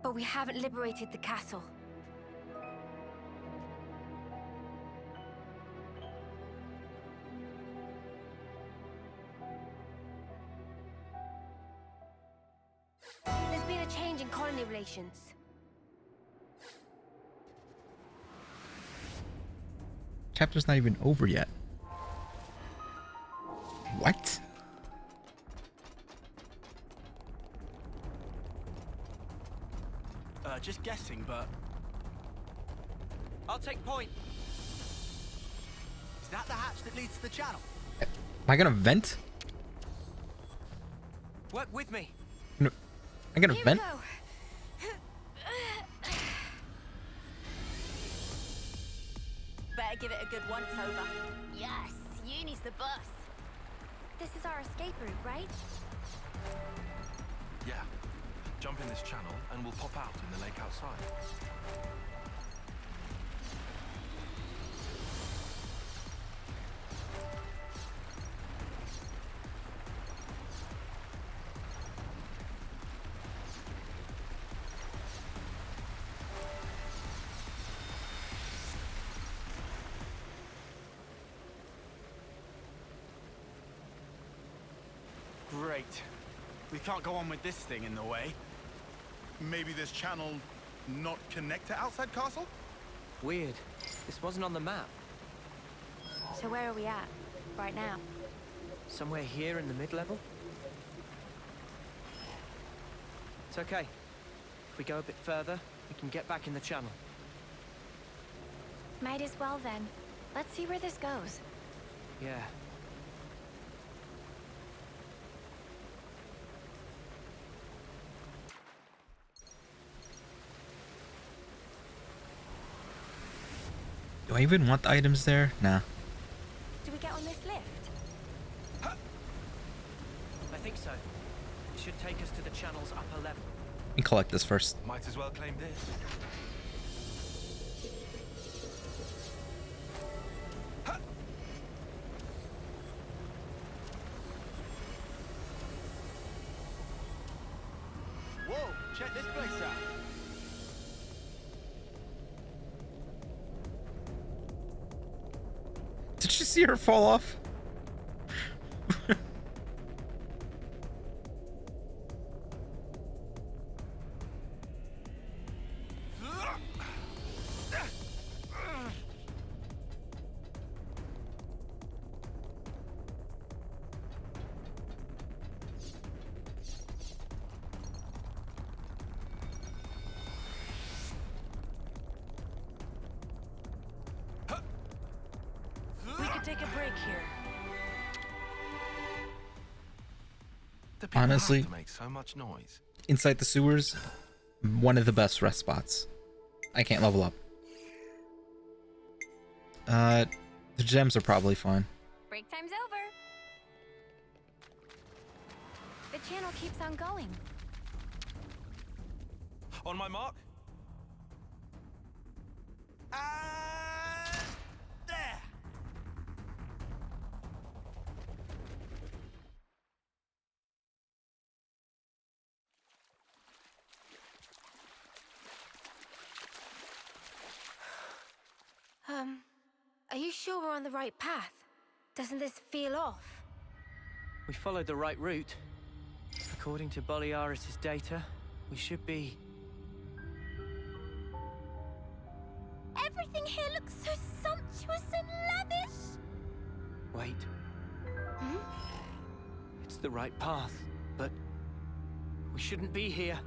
but we haven't liberated the castle. There's been a change in colony relations. Chapter's not even over yet. What? Just guessing, but... I'll take point. Is that the hatch that leads to the channel? Am I gonna vent? Work with me. No. I'm gonna vent? Better give it a good once over. Yes, Uni's the boss. This is our escape route, right? Yeah. Jump in this channel and we'll pop out in the lake outside. Great. We can't go on with this thing in the way. Maybe this channel not connect to outside castle? Weird. This wasn't on the map. So where are we at right now? Somewhere here in the mid-level? It's okay. If we go a bit further, we can get back in the channel. Might as well then. Let's see where this goes. Yeah. Do I even want the items there? Nah. Do we get on this lift? I think so. It should take us to the channel's upper level. Let me collect this first. Might as well claim this. Whoa, check this place out. Did you see her fall off? We could take a break here. Do people Honestly, have to make so much noise? inside the sewers, one of the best rest spots. I can't level up. The gems are probably fine. Break time's over. The channel keeps on going. On my mark. There! Are you sure we're on the right path? Doesn't this feel off? We followed the right route. According to Boliaris' data, we should be... Everything here looks so sumptuous and lavish. Wait. Hmm? It's the right path, but we shouldn't be here.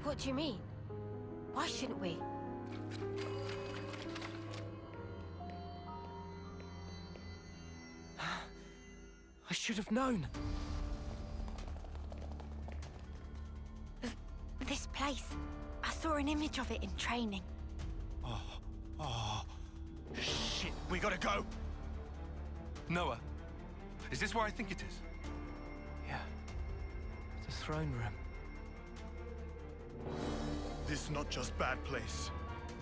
What do you mean? Why shouldn't we? I should have known. This place. I saw an image of it in training. Oh, shit, we gotta go. Noah, is this where I think it is? Yeah. The throne room. This not just bad place.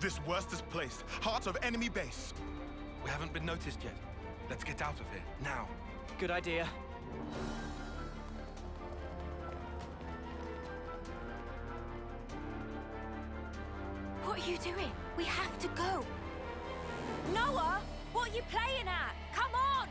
This worstest place. Heart of enemy base. We haven't been noticed yet. Let's get out of here, now. Good idea. What are you doing? We have to go. Noah, what are you playing at? Come on!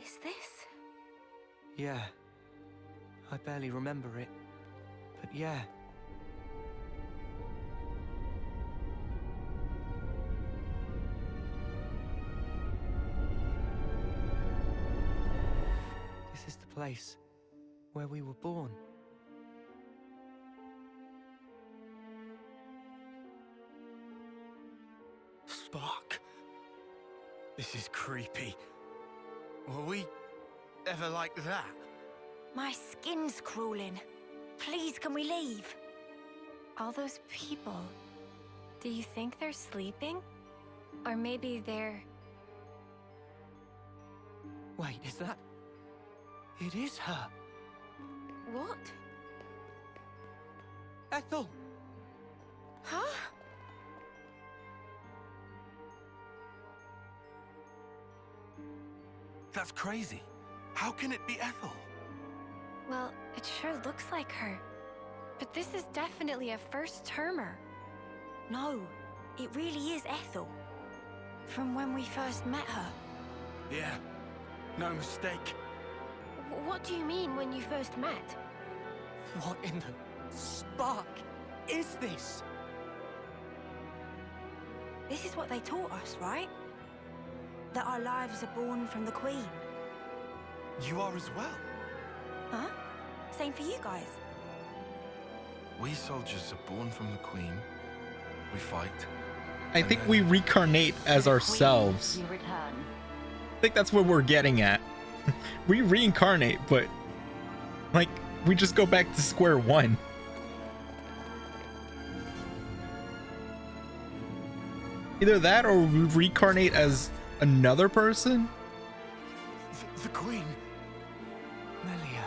Is this? Yeah. I barely remember it. But yeah. This is the place where we were born. Spark. This is creepy. Were we ever like that? My skin's crawling. Please, can we leave? All those people. Do you think they're sleeping? Or maybe they're... Wait, is that... It is her. What? Ethel! Huh? That's crazy. How can it be Ethel? Well, it sure looks like her. But this is definitely a first-termer. No, it really is Ethel. From when we first met her. Yeah, no mistake. What do you mean when you first met? What in the spark is this? This is what they taught us, right? That our lives are born from the Queen. You are as well. Huh? Same for you guys. We soldiers are born from the Queen. We fight. I think we reincarnate as ourselves. I think that's what we're getting at. We reincarnate, but like we just go back to square one. Either that or we reincarnate as another person. The Queen. Melia.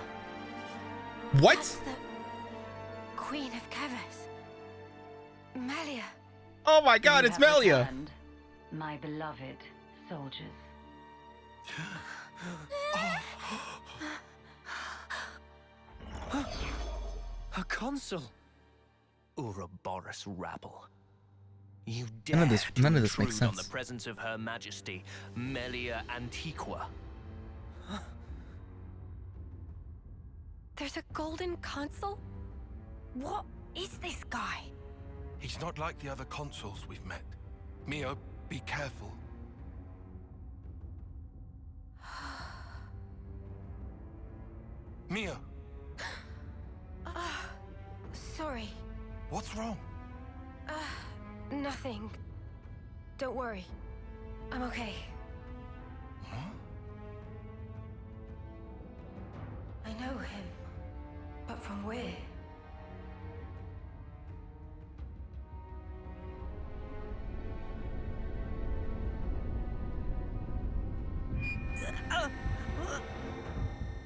What? That's the Queen of Keves. Melia. Oh my god, it's Melia. Returned, my beloved soldiers. A consul. Ouroboros rabble. You None of dare this to makes intrude on sense. the presence of Her Majesty, Melia Antiqua. There's a golden consul? What is this guy? He's not like the other consuls we've met. Mio, be careful. Mio, Sorry. what's wrong? Nothing. Don't worry. I'm okay. Huh? I know him. But from where?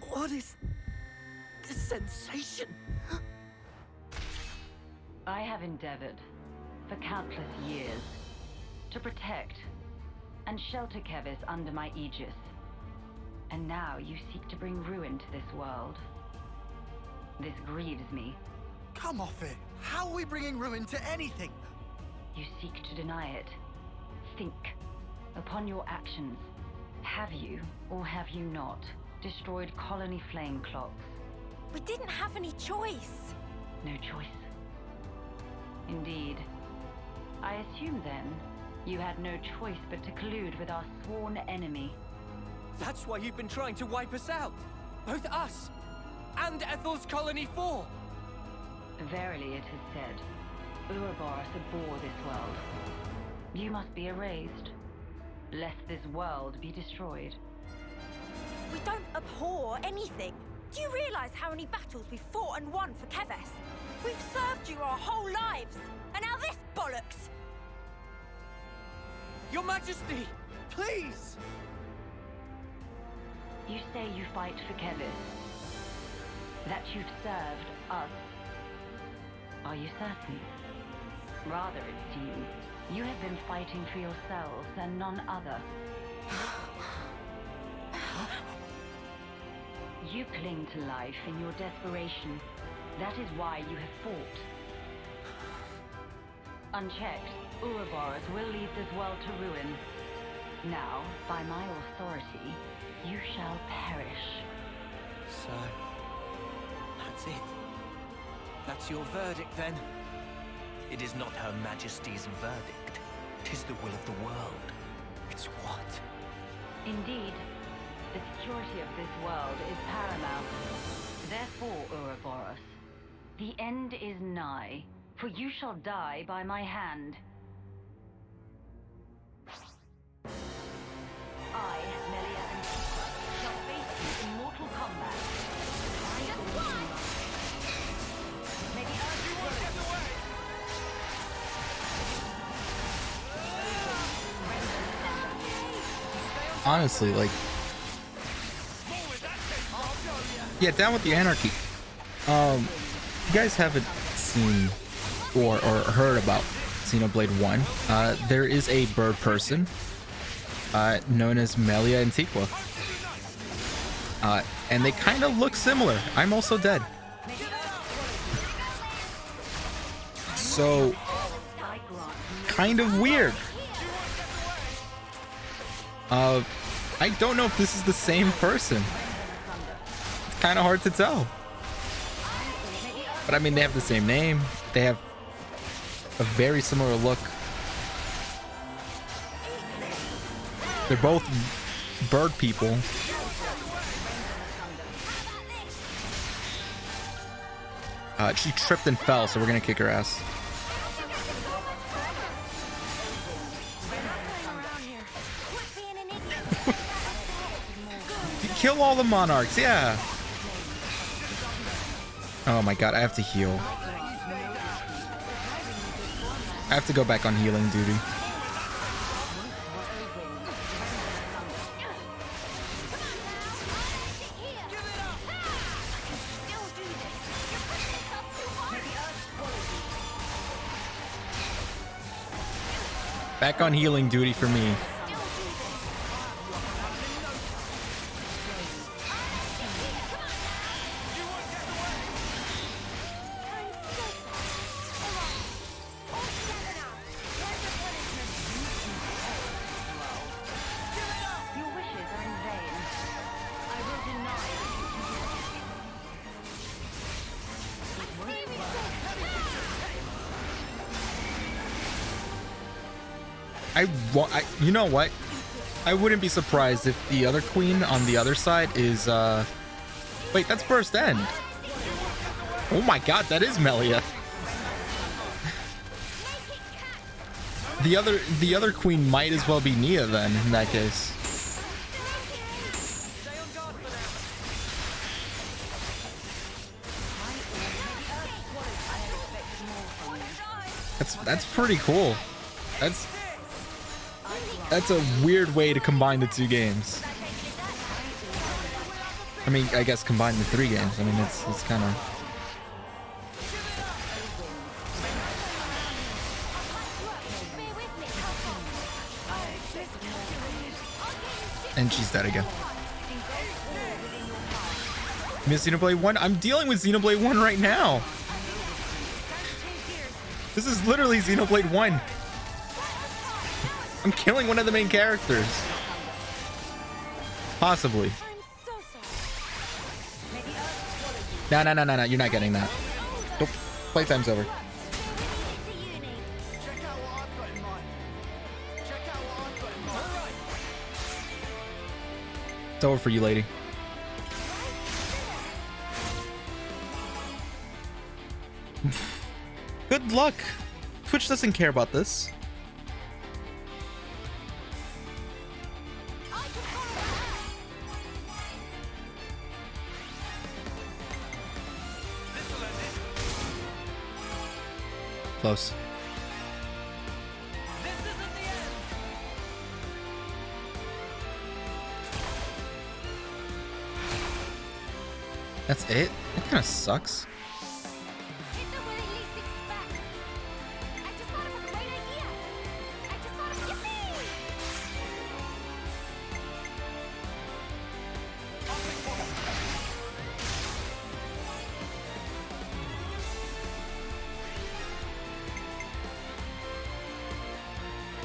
What is this sensation? I have endeavored, for countless years, to protect and shelter Keves under my aegis. And now you seek to bring ruin to this world. This grieves me. Come off it. How are we bringing ruin to anything? You seek to deny it. Think. Upon your actions, have you, or have you not, destroyed colony flame clocks? We didn't have any choice. No choice. Indeed. I assume then, you had no choice but to collude with our sworn enemy. That's why you've been trying to wipe us out. Both us and Ethel's Colony 4. Verily it is said, Ouroboros abhor this world. You must be erased, lest this world be destroyed. We don't abhor anything. Do you realize how many battles we've fought and won for Keves? We've served you our whole lives, and now this bollocks! Your Majesty, please! You say you fight for Keves, that you've served us. Are you certain? Rather, it seems, you have been fighting for yourselves and none other. You cling to life in your desperation. That is why you have fought. Unchecked, Ouroboros will lead this world to ruin. Now, by my authority, you shall perish. So, that's it. That's your verdict, then? It is not Her Majesty's verdict. 'Tis the will of the world. It's what? Indeed, the security of this world is paramount. Therefore, Ouroboros, the end is nigh, for you shall die by my hand. I, Melia Antiqua, shall face you in mortal combat. May the earth get away! Honestly, like, yeah, down with the anarchy. You guys haven't seen or heard about Xenoblade 1. There is a bird person known as Melia Antiqua. And they kind of look similar. I'm also dead. So, kind of weird. I don't know if this is the same person. It's kind of hard to tell. But I mean, they have the same name. They have a very similar look. They're both bird people. She tripped and fell, so we're gonna kick her ass. You kill all the monarchs, yeah. Oh my god, I have to heal. I have to go back on healing duty. Back on healing duty for me. You know what? I wouldn't be surprised if the other queen on the other side is wait, that's Burst End. Oh my god, that is Melia. The other queen might as well be Nia then in that case. That's pretty cool. That's a weird way to combine the two games. I mean, I guess combine the 3 games. I mean, it's kind of... And she's dead again. Miss Xenoblade 1? I'm dealing with Xenoblade 1 right now. This is literally Xenoblade 1. I'm killing one of the main characters. Possibly. No, you're not getting that. Nope. Playtime's over. It's over for you, lady. Good luck. Twitch doesn't care about this. Close. That's it? That kind of sucks.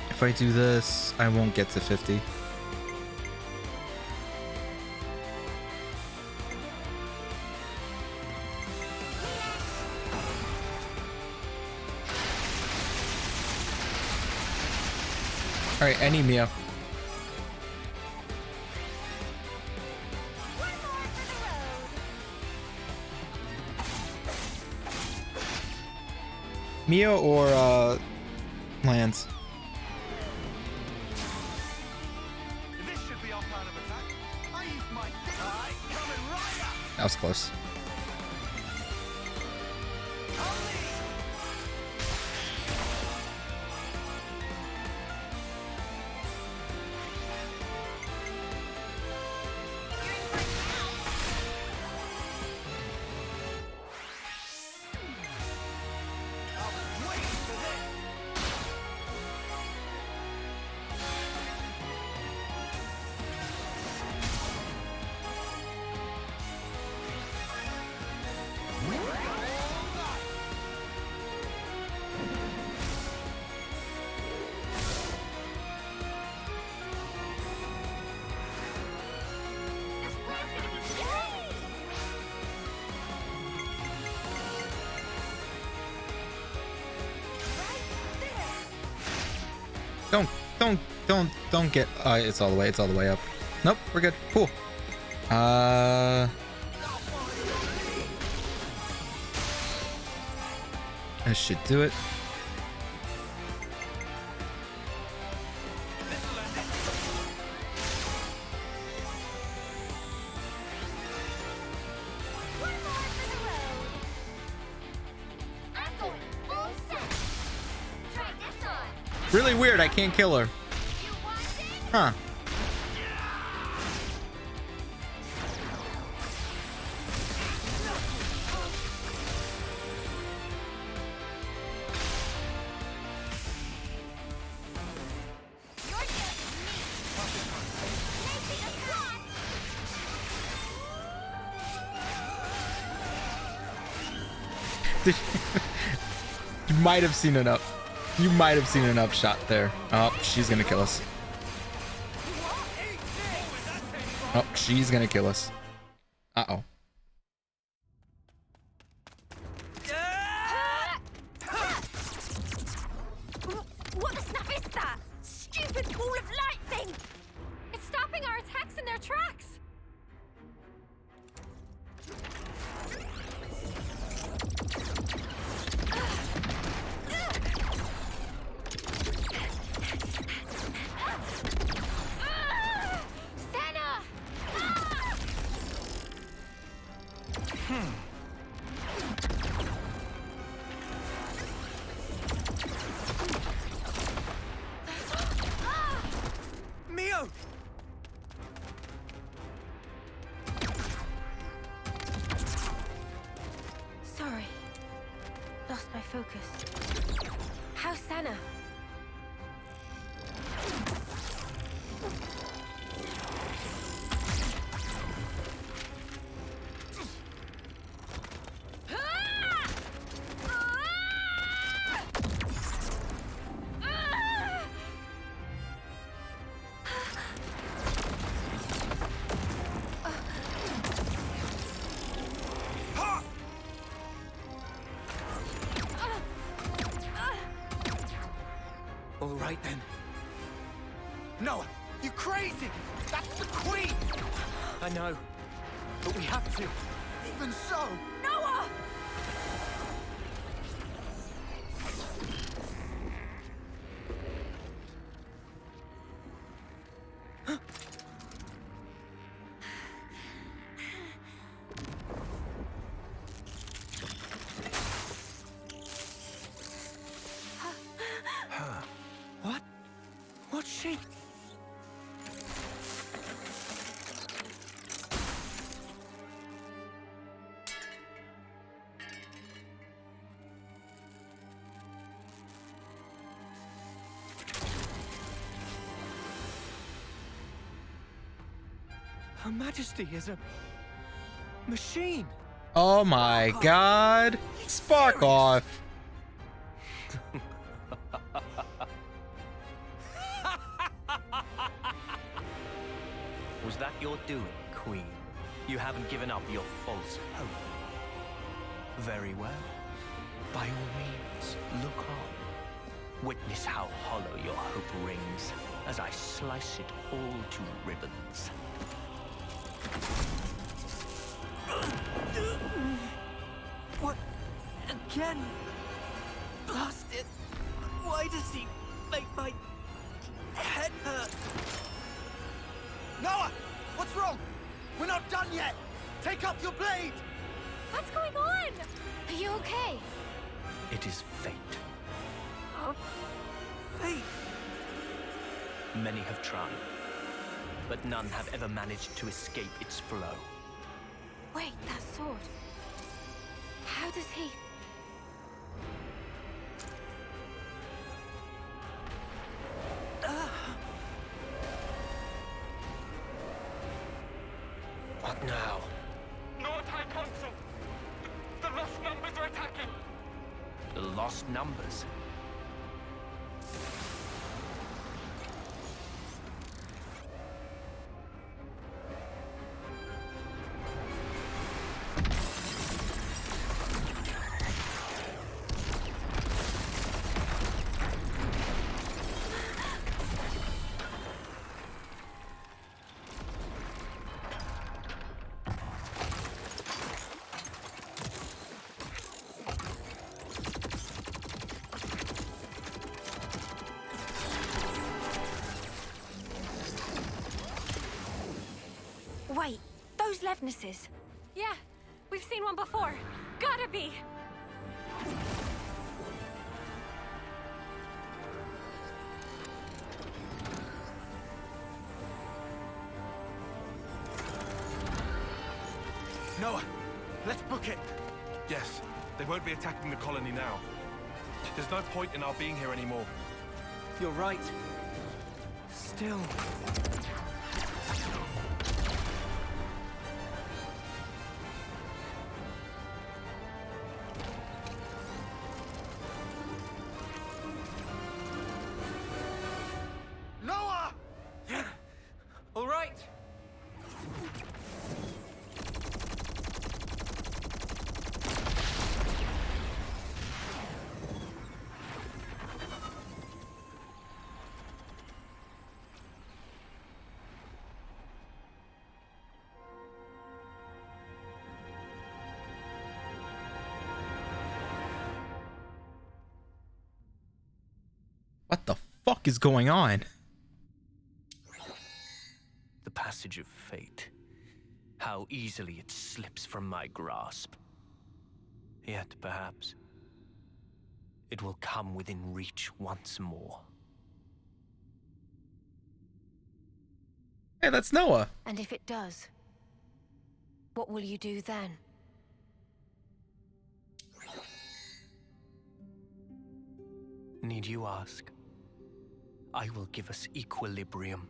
If I do this, I won't get to 50. Alright, I need Mia. Mia or Lance? That was close. Don't get. It's all the way. It's all the way up. Nope, we're good. Cool. I should do it. Really weird, I can't kill her. Huh. You might have seen an up. You might have seen an upshot there. Oh, she's gonna kill us. Oh, she's gonna kill us. Uh-oh. What the snap is that? Stupid ball of light thing! It's stopping our attacks in their tracks! Mio! Sorry. Lost my focus. How's Senna? All right then. Noah, you crazy! That's the queen! I know, but we have to. Even so, Noah! What? What's she? Her Majesty is a machine. Oh my god. Spark off. Was that your doing, Queen? You haven't given up your false hope. Very well. By all means, look on. Witness how hollow your hope rings as I slice it all to ribbons. What? Again? Blast it! Why does he make my head hurt? Noah! What's wrong? We're not done yet! Take up your blade! What's going on? Are you okay? It is fate. Huh? Fate? Many have tried, but none have ever managed to escape its flow. Wait, that sword. How does he... What now? Lord High Consul! The lost numbers are attacking! The lost numbers? those Levnesses? Yeah, we've seen one before. Gotta be. Noah, let's book it. Yes, they won't be attacking the colony now. There's no point in our being here anymore. You're right. Still. Noah! All right. What the fuck is going on? The passage of fate. How easily it slips from my grasp. Yet, perhaps, it will come within reach once more. Hey, that's Noah. And if it does, what will you do then? Need you ask? I will give us equilibrium.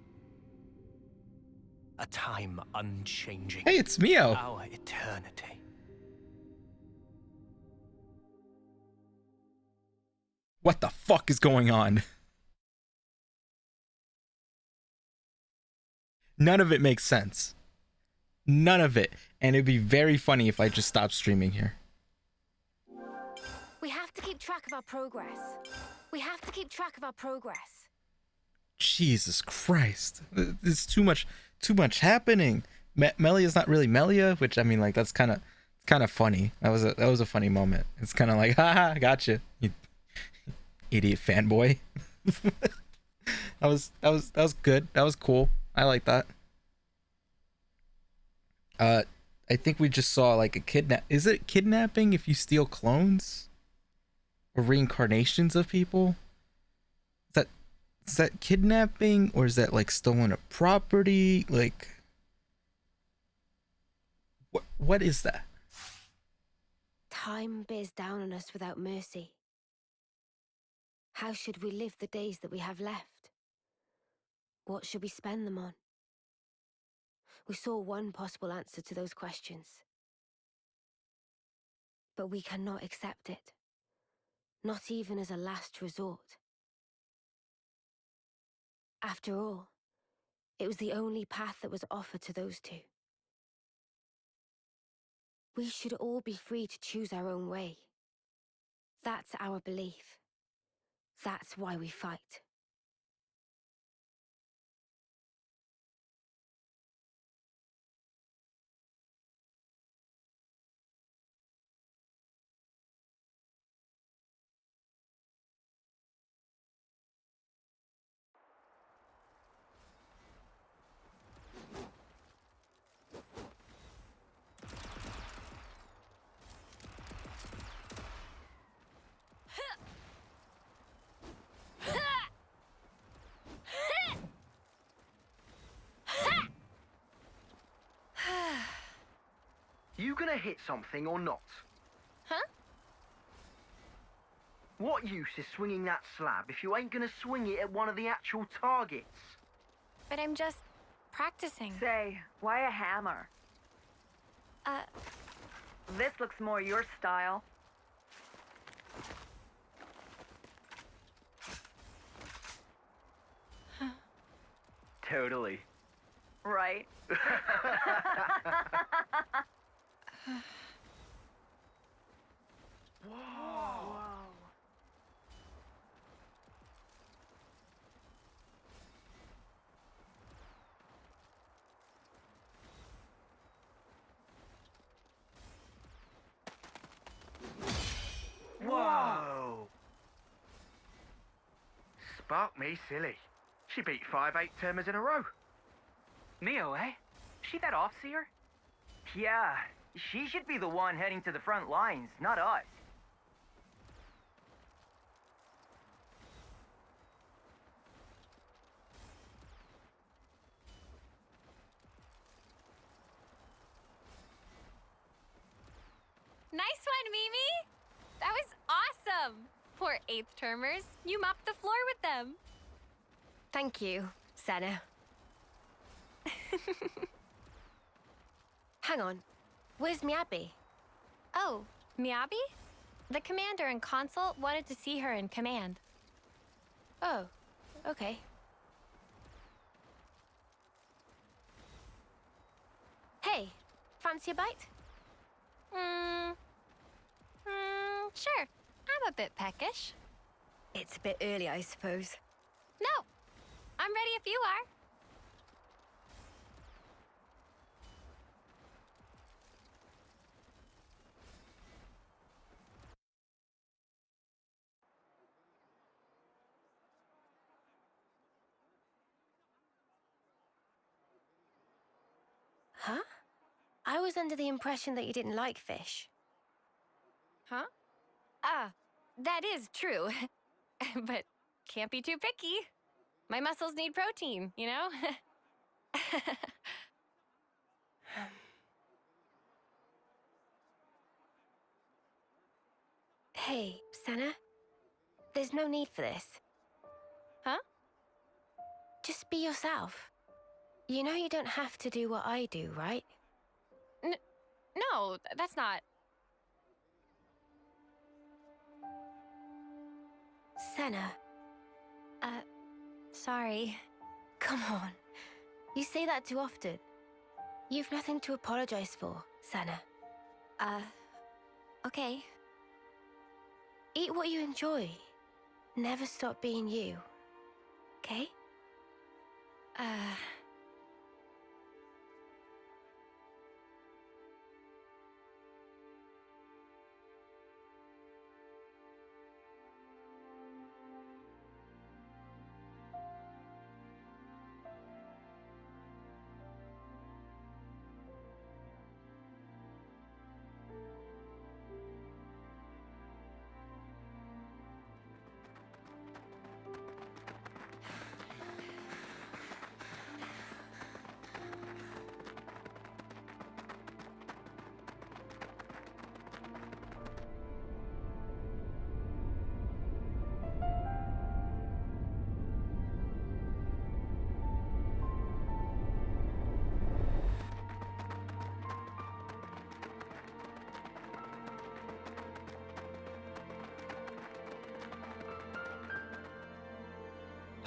A time unchanging. Hey, it's Mio. Our eternity. What the fuck is going on? None of it makes sense. None of it. And it'd be very funny if I just stopped streaming here. We have to keep track of our progress. We have to keep track of our progress. Jesus Christ. There's too much happening. Melia's not really Melia, which I mean, like, that's kind of funny. That was a funny moment. It's kind of like, haha, gotcha, you idiot fanboy. that was good. That was cool. I like that. I think we just saw like a kidnap. Is it kidnapping if you steal clones or reincarnations of people? Is that kidnapping, or is that like stolen a property? Like, what is that? Time bears down on us without mercy. How should we live the days that we have left? What should we spend them on? We saw one possible answer to those questions. But we cannot accept it. Not even as a last resort. After all, it was the only path that was offered to those two. We should all be free to choose our own way. That's our belief. That's why we fight. You gonna hit something or not? Huh? What use is swinging that slab if you ain't gonna swing it at one of the actual targets? But I'm just practicing. Say, why a hammer? This looks more your style. Totally. Right. Whoa. Whoa! Spark me silly. She beat 5 8-termers in a row. Mio, eh? She that Offseer? Yeah, she should be the one heading to the front lines, not us. Nice one, Mimi! That was awesome! Poor 8th termers. You mopped the floor with them. Thank you, Senna. Hang on. Where's Miyabi? Oh, Miyabi? The commander and consult wanted to see her in command. Oh, okay. Hey, fancy a bite? Sure. I'm a bit peckish. It's a bit early, I suppose. No, I'm ready if you are. Huh? I was under the impression that you didn't like fish. Huh? Ah, that is true. But can't be too picky. My muscles need protein, you know? Hey, Senna. There's no need for this. Huh? Just be yourself. You know you don't have to do what I do, right? No, that's not... Senna. Sorry. Come on. You say that too often. You've nothing to apologize for, Senna. Okay. Eat what you enjoy. Never stop being you. Okay?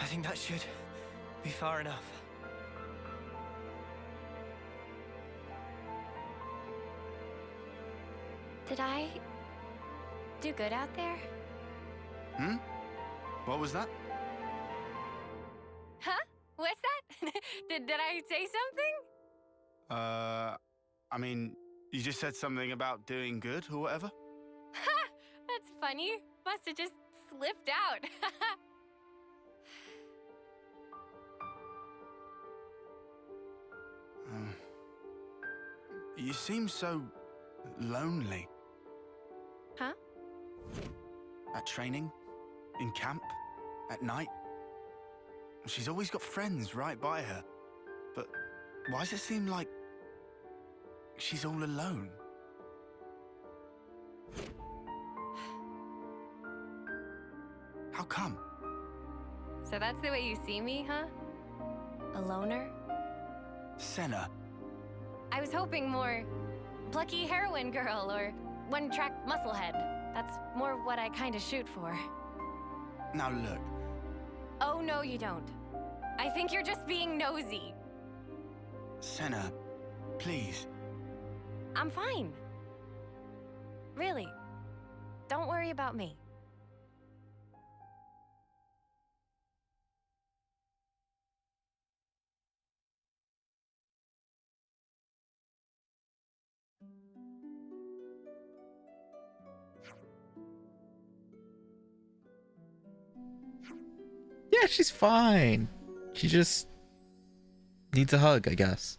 I think that should be far enough. Did I do good out there? What was that? Huh? What's that? Did I say something? I mean, you just said something about doing good or whatever? Ha! That's funny. Must have just slipped out. You seem so lonely. Huh? At training, in camp, at night. She's always got friends right by her. But why does it seem like she's all alone? How come? So that's the way you see me, huh? A loner? Senna. I was hoping more plucky heroine girl or one-track musclehead. That's more what I kind of shoot for. Now look. Oh, no, you don't. I think you're just being nosy. Senna, please. I'm fine. Really. Don't worry about me. Yeah, she's fine. She just needs a hug, I guess.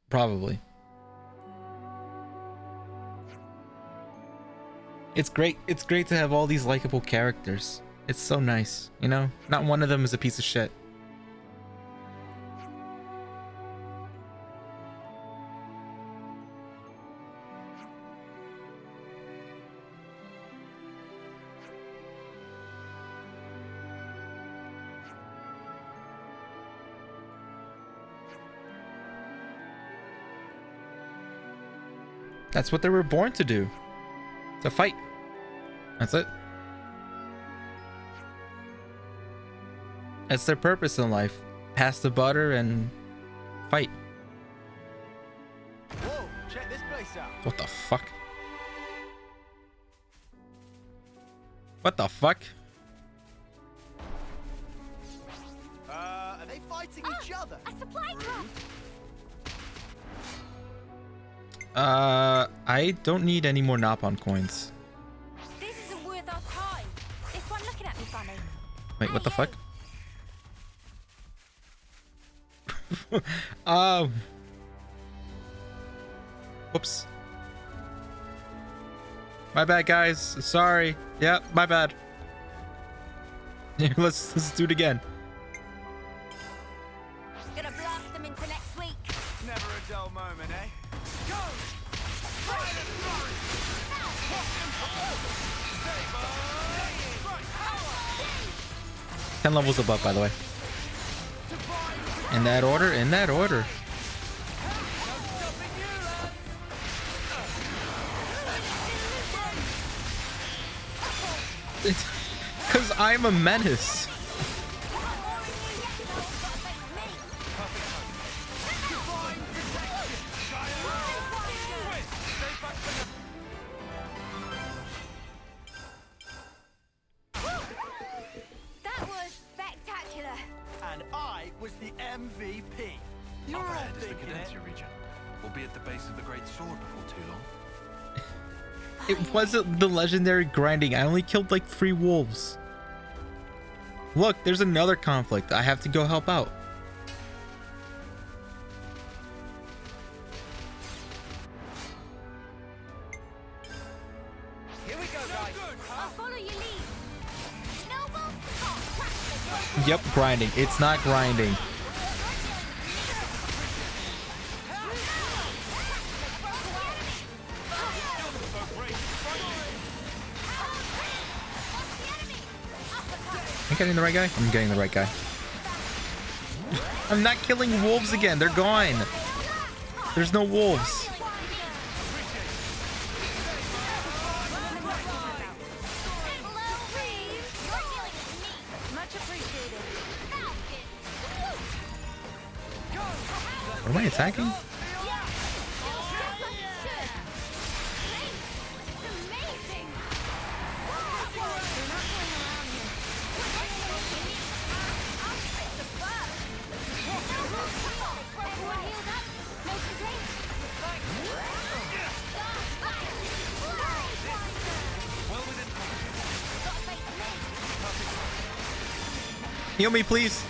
Probably. It's great. It's great to have all these likable characters. It's so nice, you know? Not one of them is a piece of shit. That's what they were born to do. To fight. That's it. That's their purpose in life. Pass the butter and fight. Whoa, check this place out. What the fuck? What the fuck? Are they fighting each other? A supply drop. I don't need any more Napon coins. This isn't worth our time. This one looking at me funny. Wait, what the fuck? Whoops. My bad, guys. Sorry. Yeah, my bad. Let's do it again. Gonna blast them into next week. Never a dull moment, eh? Go! 10 levels above, by the way. In that order, in that order. It's because I'm a menace. That was spectacular. And I was the MVP. You're Up all ahead is the thinking it. Cadencia region. We'll be at the base of the Great Sword before too long. It wasn't the legendary grinding. I only killed like 3 wolves. Look, there's another conflict. I have to go help out. Here we go, guys. I'll follow your lead. Noble. Yep, grinding. It's not grinding. Am I getting the right guy? I'm getting the right guy. I'm not killing wolves again. They're gone. There's no wolves. Much appreciated. What am I attacking? Heal me, please.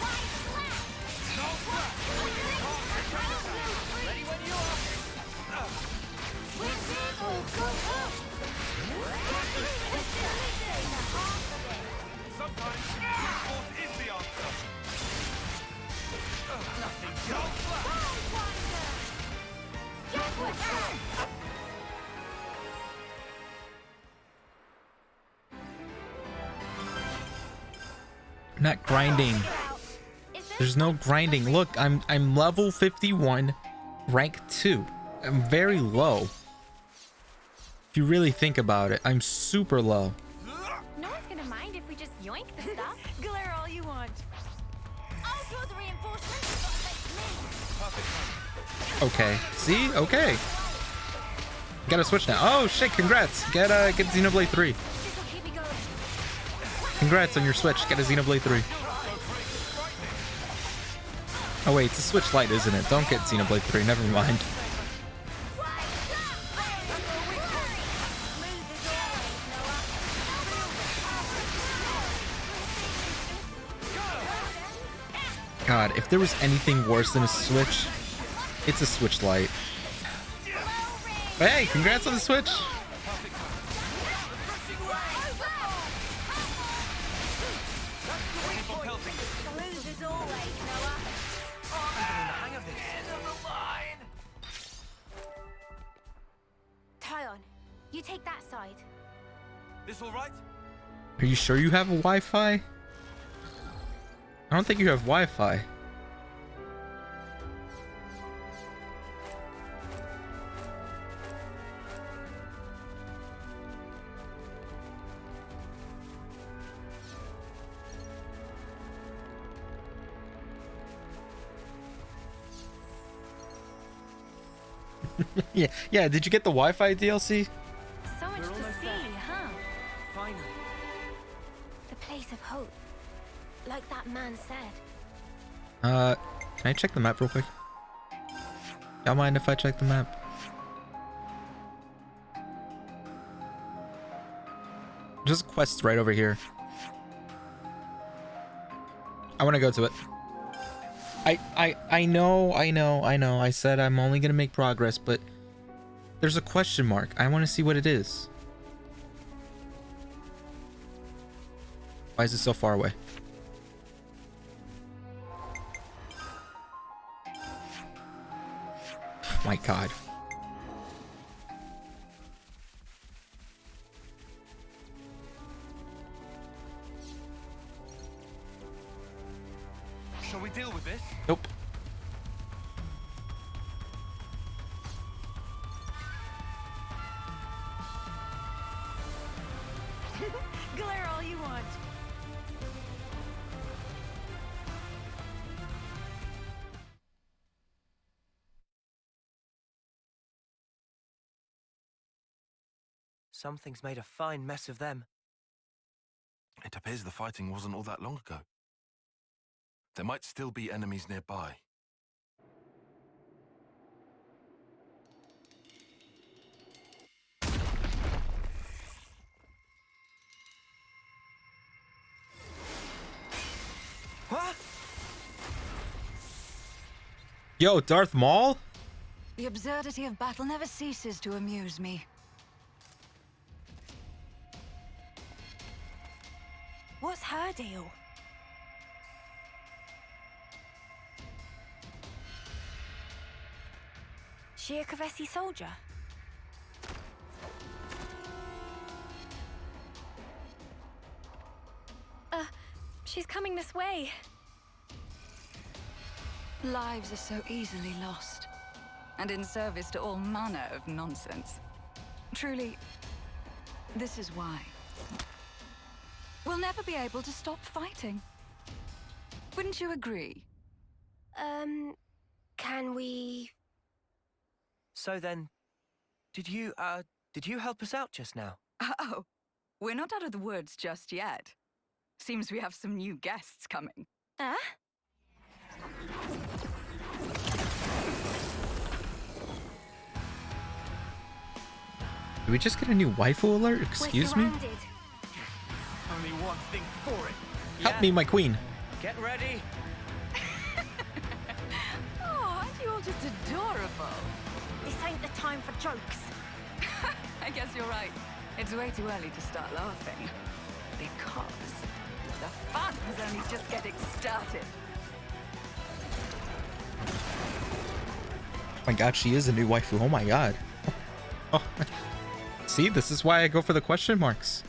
Not grinding. There's no grinding. Look, I'm level 51, rank 2. I'm very low. If you really think about it, I'm super low. No one's gonna mind if we just yoink the stuff. Glare all you want. I'll throw the reinforcements. Okay. See? Okay. Gotta switch now. Oh shit, congrats. Get Xenoblade 3. Congrats on your switch. Get a Xenoblade 3. Oh wait, it's a Switch Lite, isn't it? Don't get Xenoblade 3. Never mind. God, if there was anything worse than a Switch, it's a Switch Lite. Hey, congrats on the Switch. Tyon, you take that side. This all right? Are you sure you have a Wi-Fi? I don't think you have Wi-Fi. Yeah. Did you get the Wi-Fi DLC? So much to see, huh? Finally. The place of hope. Like that man said. Can I check the map real quick? Y'all mind if I check the map? There's a quest right over here. I want to go to it. I know. I said I'm only gonna make progress, but there's a question mark. I want to see what it is. Why is it so far away? Oh my god. Shall we deal with this? Nope. Glare all you want. Something's made a fine mess of them. It appears the fighting wasn't all that long ago. There might still be enemies nearby. What? Yo, Darth Maul? The absurdity of battle never ceases to amuse me. What's her deal? She a Kavesi soldier? She's coming this way. Lives are so easily lost, and in service to all manner of nonsense. Truly, this is why. We'll never be able to stop fighting. Wouldn't you agree? Can we... So then, did you help us out just now? Oh, we're not out of the woods just yet. Seems we have some new guests coming. Did we just get a new waifu alert? Excuse me? Only one thing for it. Help me, my queen. Get ready. Oh, aren't you all just adorable? This ain't the time for jokes. I guess you're right. It's way too early to start laughing. Because the fun's only just getting started. Oh my god, she is a new waifu. Oh my god. Oh. See, this is why I go for the question marks.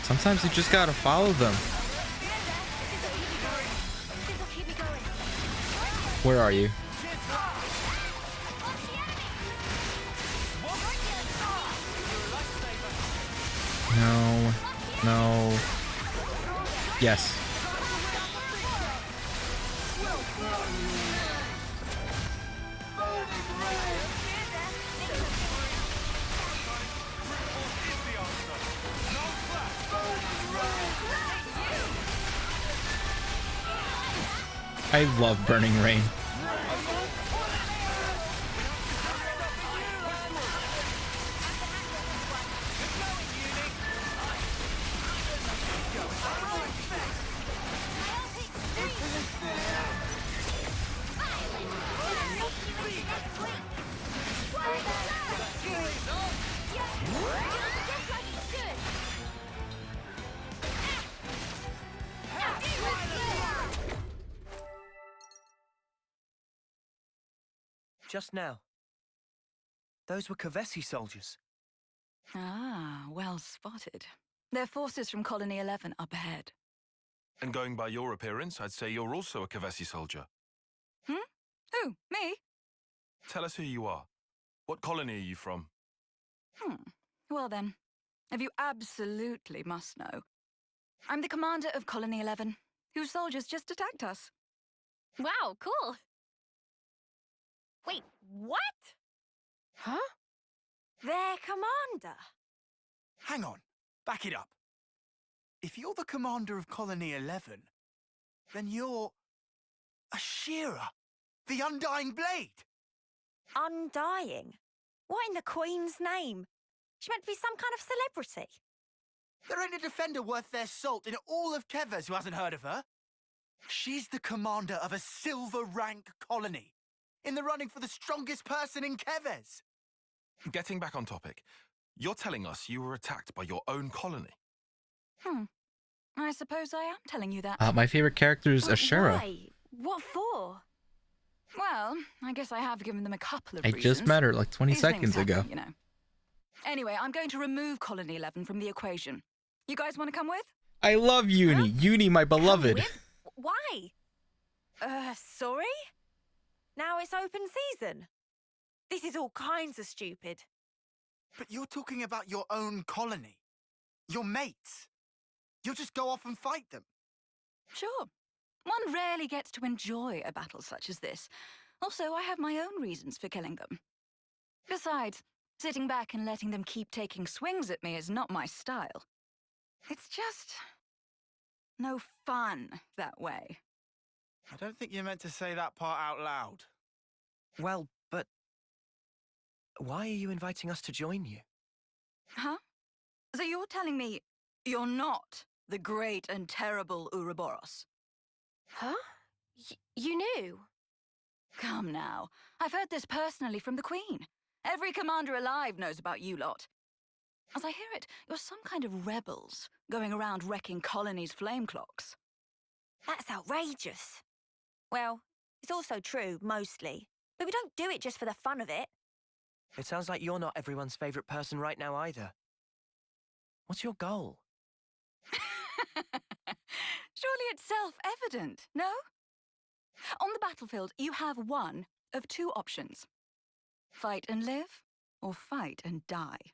Sometimes you just gotta follow them. Where are you? No. No. Yes. I love Burning Rain. just now. Those were Kavesi soldiers. Ah, well spotted. They're forces from Colony 11 up ahead. And going by your appearance, I'd say you're also a Kavesi soldier. Hmm? Who? Me? Tell us who you are. What colony are you from? Well then, if you absolutely must know, I'm the commander of Colony 11, whose soldiers just attacked us. Wow, cool. Wait, what? Huh? Their commander? Hang on. Back it up. If you're the commander of Colony 11, then you're Ashira, the Undying Blade. Undying? What in the Queen's name? She meant to be some kind of celebrity. There ain't a defender worth their salt in all of Kevers who hasn't heard of her. She's the commander of a silver rank colony, in the running for the strongest person in Kevers. Getting back on topic, you're telling us you were attacked by your own colony. I suppose I am telling you that. My favorite character is Ashura. Why? What for? Well, I guess I have given them a couple of I reasons. just met her like 20 These things seconds happen, ago. you know. Anyway, I'm going to remove Colony 11 from the equation. You guys want to come with? I love Uni. Uni, my beloved. Why? Sorry? Now it's open season. This is all kinds of stupid. But you're talking about your own colony. Your mates. You'll just go off and fight them. Sure. One rarely gets to enjoy a battle such as this. Also, I have my own reasons for killing them. Besides, sitting back and letting them keep taking swings at me is not my style. It's just no fun that way. I don't think you're meant to say that part out loud. Well, but why are you inviting us to join you? Huh? So you're telling me you're not the great and terrible Ouroboros? Huh? You knew? Come now. I've heard this personally from the Queen. Every commander alive knows about you lot. As I hear it, you're some kind of rebels going around wrecking colonies' flame clocks. That's outrageous. Well, it's also true, mostly. But we don't do it just for the fun of it. It sounds like you're not everyone's favorite person right now either. What's your goal? Surely it's self-evident, no? On the battlefield, you have one of two options. Fight and live, or fight and die.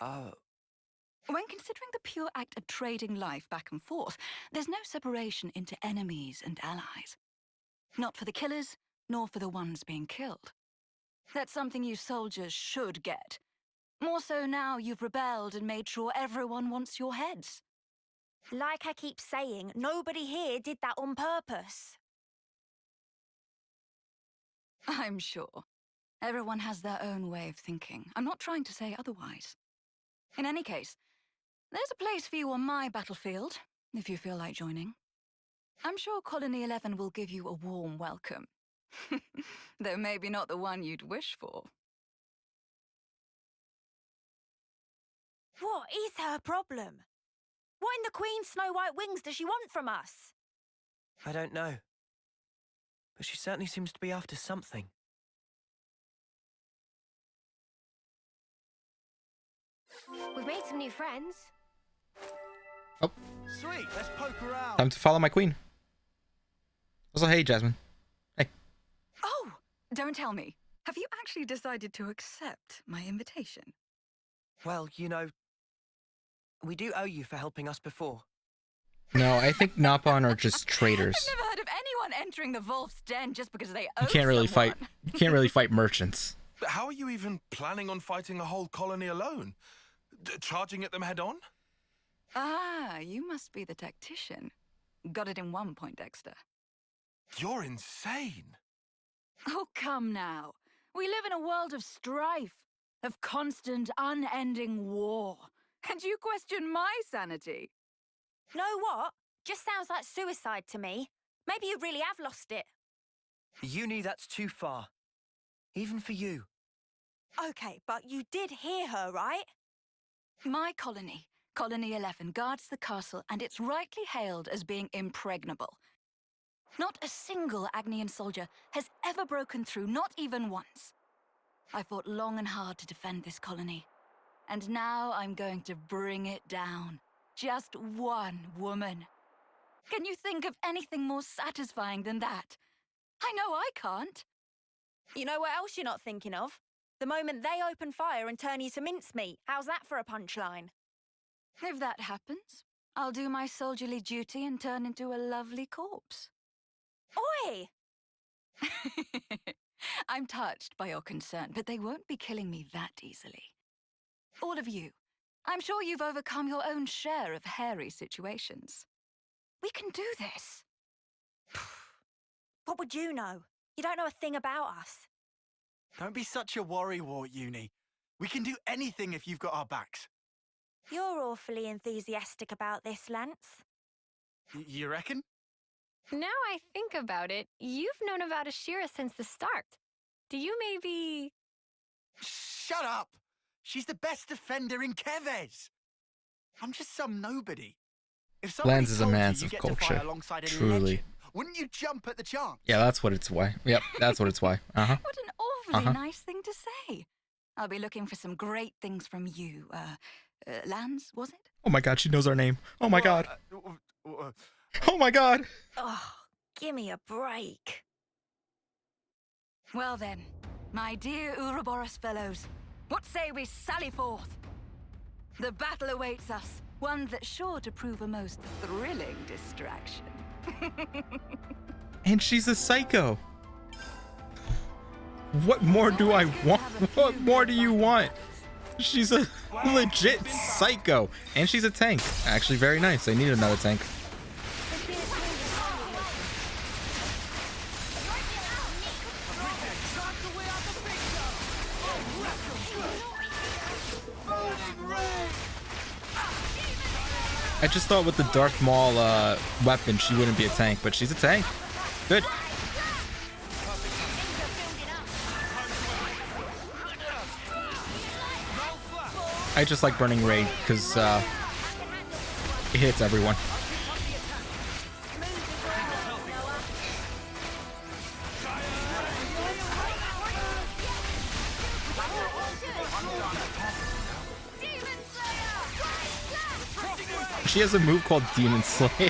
Oh. When considering the pure act of trading life back and forth, there's no separation into enemies and allies. Not for the killers, nor for the ones being killed. That's something you soldiers should get. More so now you've rebelled and made sure everyone wants your heads. Like I keep saying, nobody here did that on purpose. I'm sure. Everyone has their own way of thinking. I'm not trying to say otherwise. In any case, there's a place for you on my battlefield, if you feel like joining. I'm sure Colony 11 will give you a warm welcome. Though maybe not the one you'd wish for. What is her problem? What in the Queen's Snow White wings does she want from us? I don't know. But she certainly seems to be after something. We've made some new friends. Oh. Sweet, let's poke around. Time to follow my queen. Also, hey, Jasmine. Hey. Oh, don't tell me. Have you actually decided to accept my invitation? Well, you know, we do owe you for helping us before. No, I think Napon are just traitors. I've never heard of anyone entering the Wolf's Den just because they owe You can't really someone. fight. You can't really fight merchants. But how are you even planning on fighting a whole colony alone? Charging at them head on? Ah, you must be the tactician. Got it in one point, Dexter. You're insane. Oh, come now. We live in a world of strife, of constant, unending war. And you question my sanity? Know what? Just sounds like suicide to me. Maybe you really have lost it. Uni, that's too far. Even for you. Okay, but you did hear her, right? My colony, Colony 11, guards the castle, and it's rightly hailed as being impregnable. Not a single Agnian soldier has ever broken through, not even once. I fought long and hard to defend this colony. And now I'm going to bring it down. Just one woman. Can you think of anything more satisfying than that? I know I can't. You know what else you're not thinking of? The moment they open fire and turn you to mincemeat. How's that for a punchline? If that happens, I'll do my soldierly duty and turn into a lovely corpse. Oi! I'm touched by your concern, but they won't be killing me that easily. All of you, I'm sure you've overcome your own share of hairy situations. We can do this. What would you know? You don't know a thing about us. Don't be such a worrywart, Uni. We can do anything if you've got our backs. You're awfully enthusiastic about this, Lance. You reckon? Now I think about it, you've known about Ashira since the start. Do you maybe... Shut up! She's the best defender in Keves! I'm just some nobody. If somebody Lance is a told man you of get to culture. fight alongside a Truly. legend, wouldn't you jump at the chance? Yeah, that's what it's why. Yep, that's what it's why. Uh-huh. What an awfully nice thing to say. I'll be looking for some great things from you. Lance, was it? Oh my god, she knows our name. Oh my god. Oh my god. Oh, give me a break. Well then, my dear Ouroboros fellows, what say we sally forth? The battle awaits us, one that's sure to prove a most thrilling distraction. And she's a psycho. What more do I want? What more do you want? She's a legit psycho. And she's a tank. Actually, very nice. I need another tank. I just thought with the Darth Maul weapon, she wouldn't be a tank, but she's a tank. Good. I just like burning rain because it hits everyone. She has a move called Demon Slayer.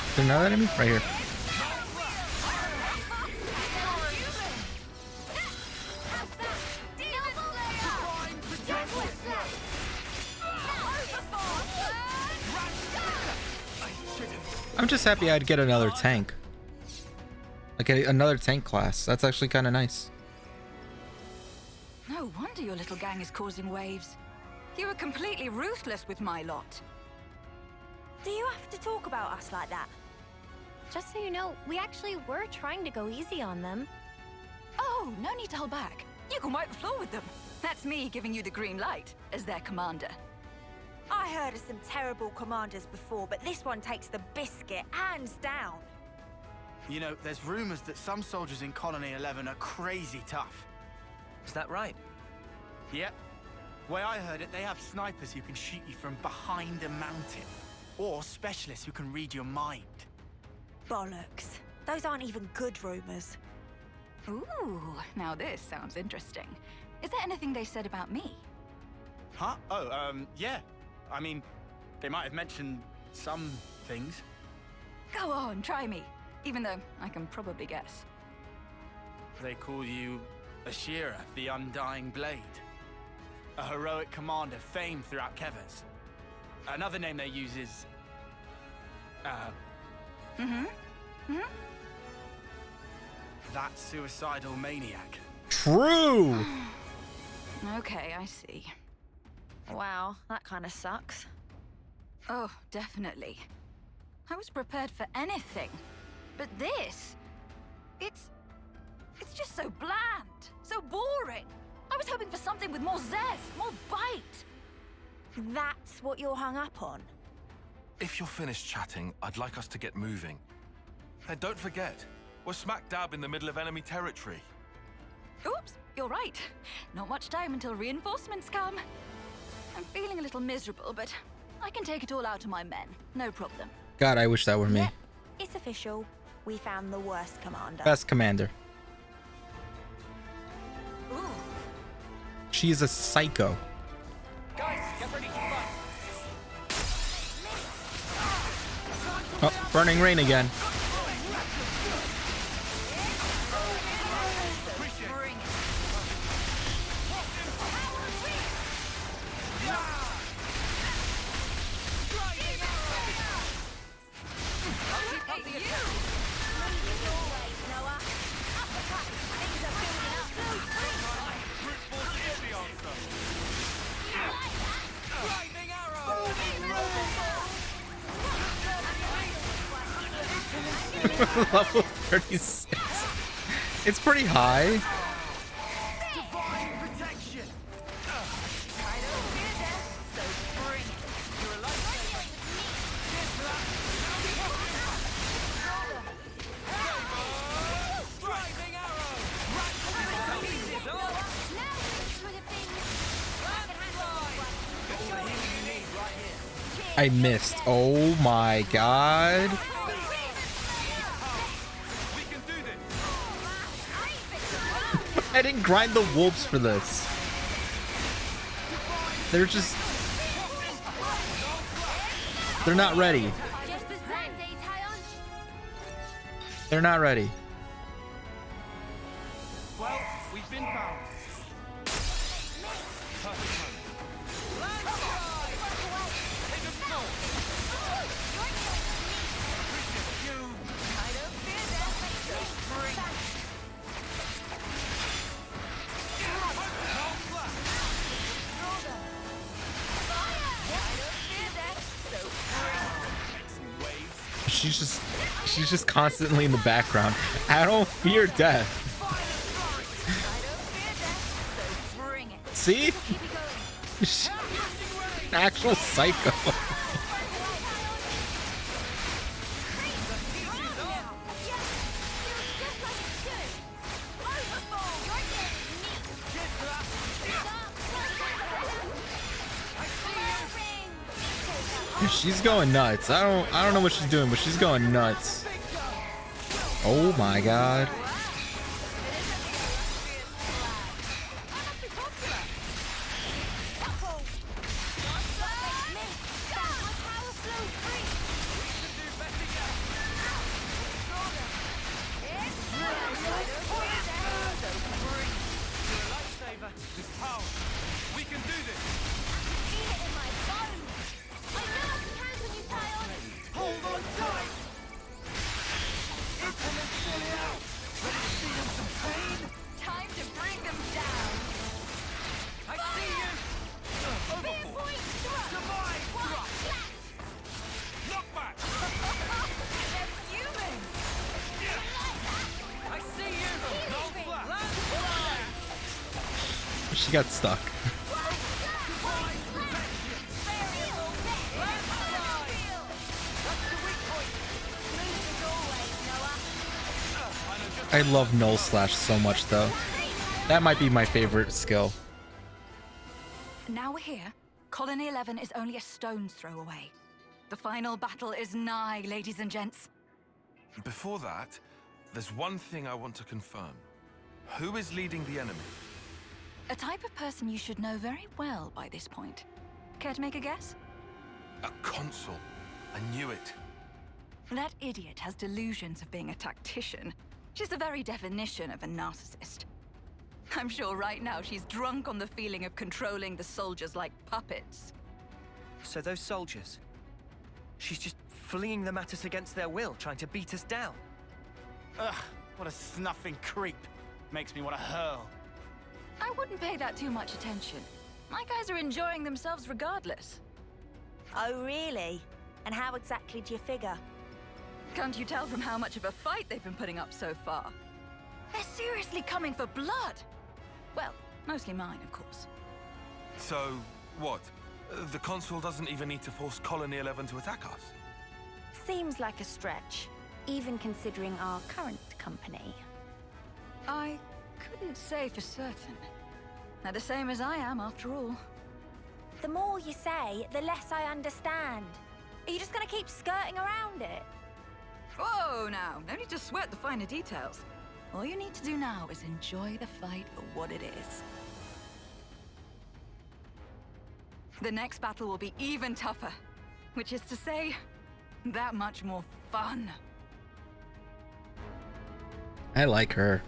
Is there another enemy? Right here. I'm just happy I'd get another tank. Like another tank class. That's actually kind of nice. No wonder your little gang is causing waves. You were completely ruthless with my lot. Do you have to talk about us like that? Just so you know, we actually were trying to go easy on them. Oh, no need to hold back. You can wipe the floor with them. That's me giving you the green light as their commander. I heard of some terrible commanders before, but this one takes the biscuit, hands down. You know, there's rumors that some soldiers in Colony 11 are crazy tough. Is that right? Yep. Way I heard it, they have snipers who can shoot you from behind a mountain. Or specialists who can read your mind. Bollocks. Those aren't even good rumors. Ooh, now this sounds interesting. Is there anything they said about me? Huh? Oh, yeah. I mean, they might have mentioned some things. Go on, try me. Even though I can probably guess. They call you Ashira, the Undying Blade. A heroic commander famed throughout Keves. Another name they use is... that suicidal maniac. True! Okay, I see. Wow, that kind of sucks. Oh, definitely. I was prepared for anything. But this... It's just so bland, so boring. I was hoping for something with more zest, more bite. That's what you're hung up on? If you're finished chatting, I'd like us to get moving. And don't forget, we're smack dab in the middle of enemy territory. Oops, you're right. Not much time until reinforcements come. I'm feeling a little miserable, but I can take it all out to my men. No problem. God, I wish that were me. Yep, it's official. We found the worst commander. Best commander. Ooh. She's a psycho. Guys, get ready to fight. Oh, burning rain again. Level 36. It's pretty high. I missed. Oh my god. I didn't grind the wolves for this. They're just... They're not ready. They're not ready. Well, we've been found. She's just constantly in the background. I don't fear death. See? She's an actual psycho. She's going nuts. I don't know what she's doing, but she's going nuts. Oh my god. She got stuck. I love Null Slash so much though. That might be my favorite skill. Now we're here. Colony 11 is only a stone's throw away. The final battle is nigh, ladies and gents. Before that, there's one thing I want to confirm. Who is leading the enemy? A type of person you should know very well by this point. Care to make a guess? A consul. I knew it. That idiot has delusions of being a tactician. She's the very definition of a narcissist. I'm sure right now she's drunk on the feeling of controlling the soldiers like puppets. So those soldiers, she's just flinging them at us against their will, trying to beat us down. Ugh, what a snuffing creep. Makes me want to hurl. I wouldn't pay that too much attention. My guys are enjoying themselves regardless. Oh, really? And how exactly do you figure? Can't you tell from how much of a fight they've been putting up so far? They're seriously coming for blood. Well, Mostly mine, of course. So, what? The Consul doesn't even need to force Colony 11 to attack us? Seems like a stretch, even considering our current company. I couldn't say for certain. They're the same as I am, after all. The more you say, the less I understand. Are you just gonna keep skirting around it? Whoa, now. No need to sweat the finer details. All you need to do now is enjoy the fight for what it is. The next battle will be even tougher. Which is to say, that much more fun. I like her.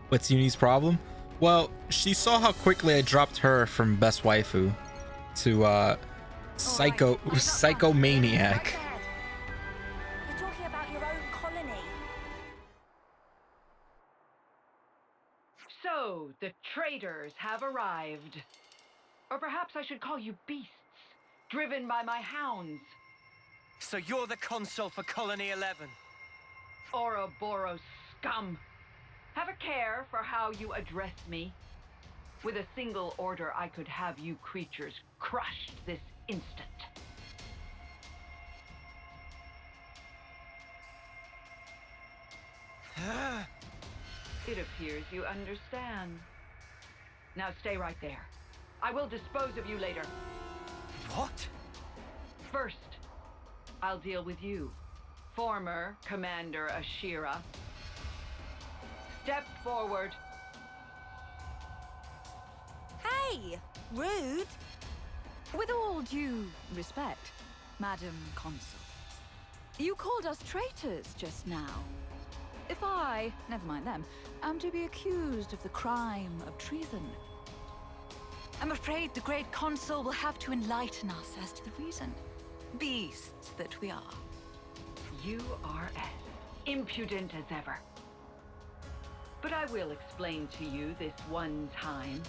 What's Uni's problem? Well, she saw how quickly I dropped her from best waifu to psychomaniac. You're talking about your own colony. So, the traitors have arrived. Or perhaps I should call you beasts, driven by my hounds. So you're the Consul for Colony 11? Ouroboros scum. Have a care for how you address me. With a single order, I could have you creatures crushed this instant. It appears you understand. Now stay right there. I will dispose of you later. What? First, I'll deal with you, former Commander Ashira. Step forward. Hey, rude. With all due respect, Madam Consul, you called us traitors just now. If I, never mind them, am to be accused of the crime of treason, I'm afraid the great Consul will have to enlighten us as to the reason. Beasts that we are. You are as impudent as ever. But I will explain to you this one time.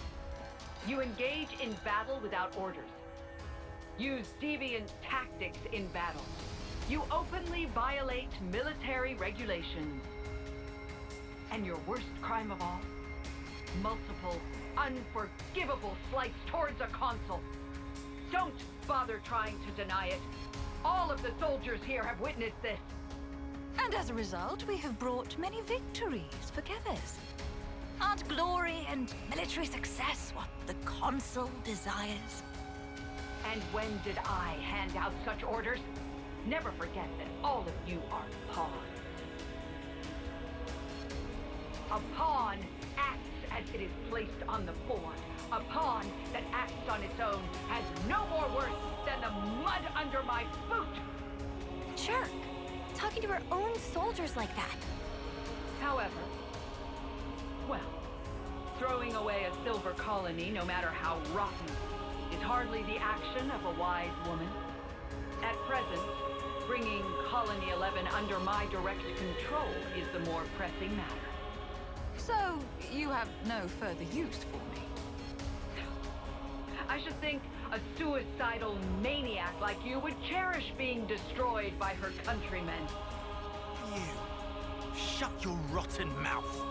You engage in battle without orders. Use deviant tactics in battle. You openly violate military regulations. And your worst crime of all? Multiple, unforgivable slights towards a consul. Don't bother trying to deny it. All of the soldiers here have witnessed this. And as a result, we have brought many victories for Keves. Aren't glory and military success what the Consul desires? And when did I hand out such orders? Never forget that all of you are pawns. A pawn acts as it is placed on the board. A pawn that acts on its own has no more worth than the mud under my boot. Jerk. Talking to her own soldiers like that. However, well, throwing away a silver colony, no matter how rotten, is hardly the action of a wise woman. At present, bringing Colony 11 under my direct control is the more pressing matter. So, you have no further use for me? I should think a suicidal maniac like you would cherish being destroyed by her countrymen. You. Shut your rotten mouth.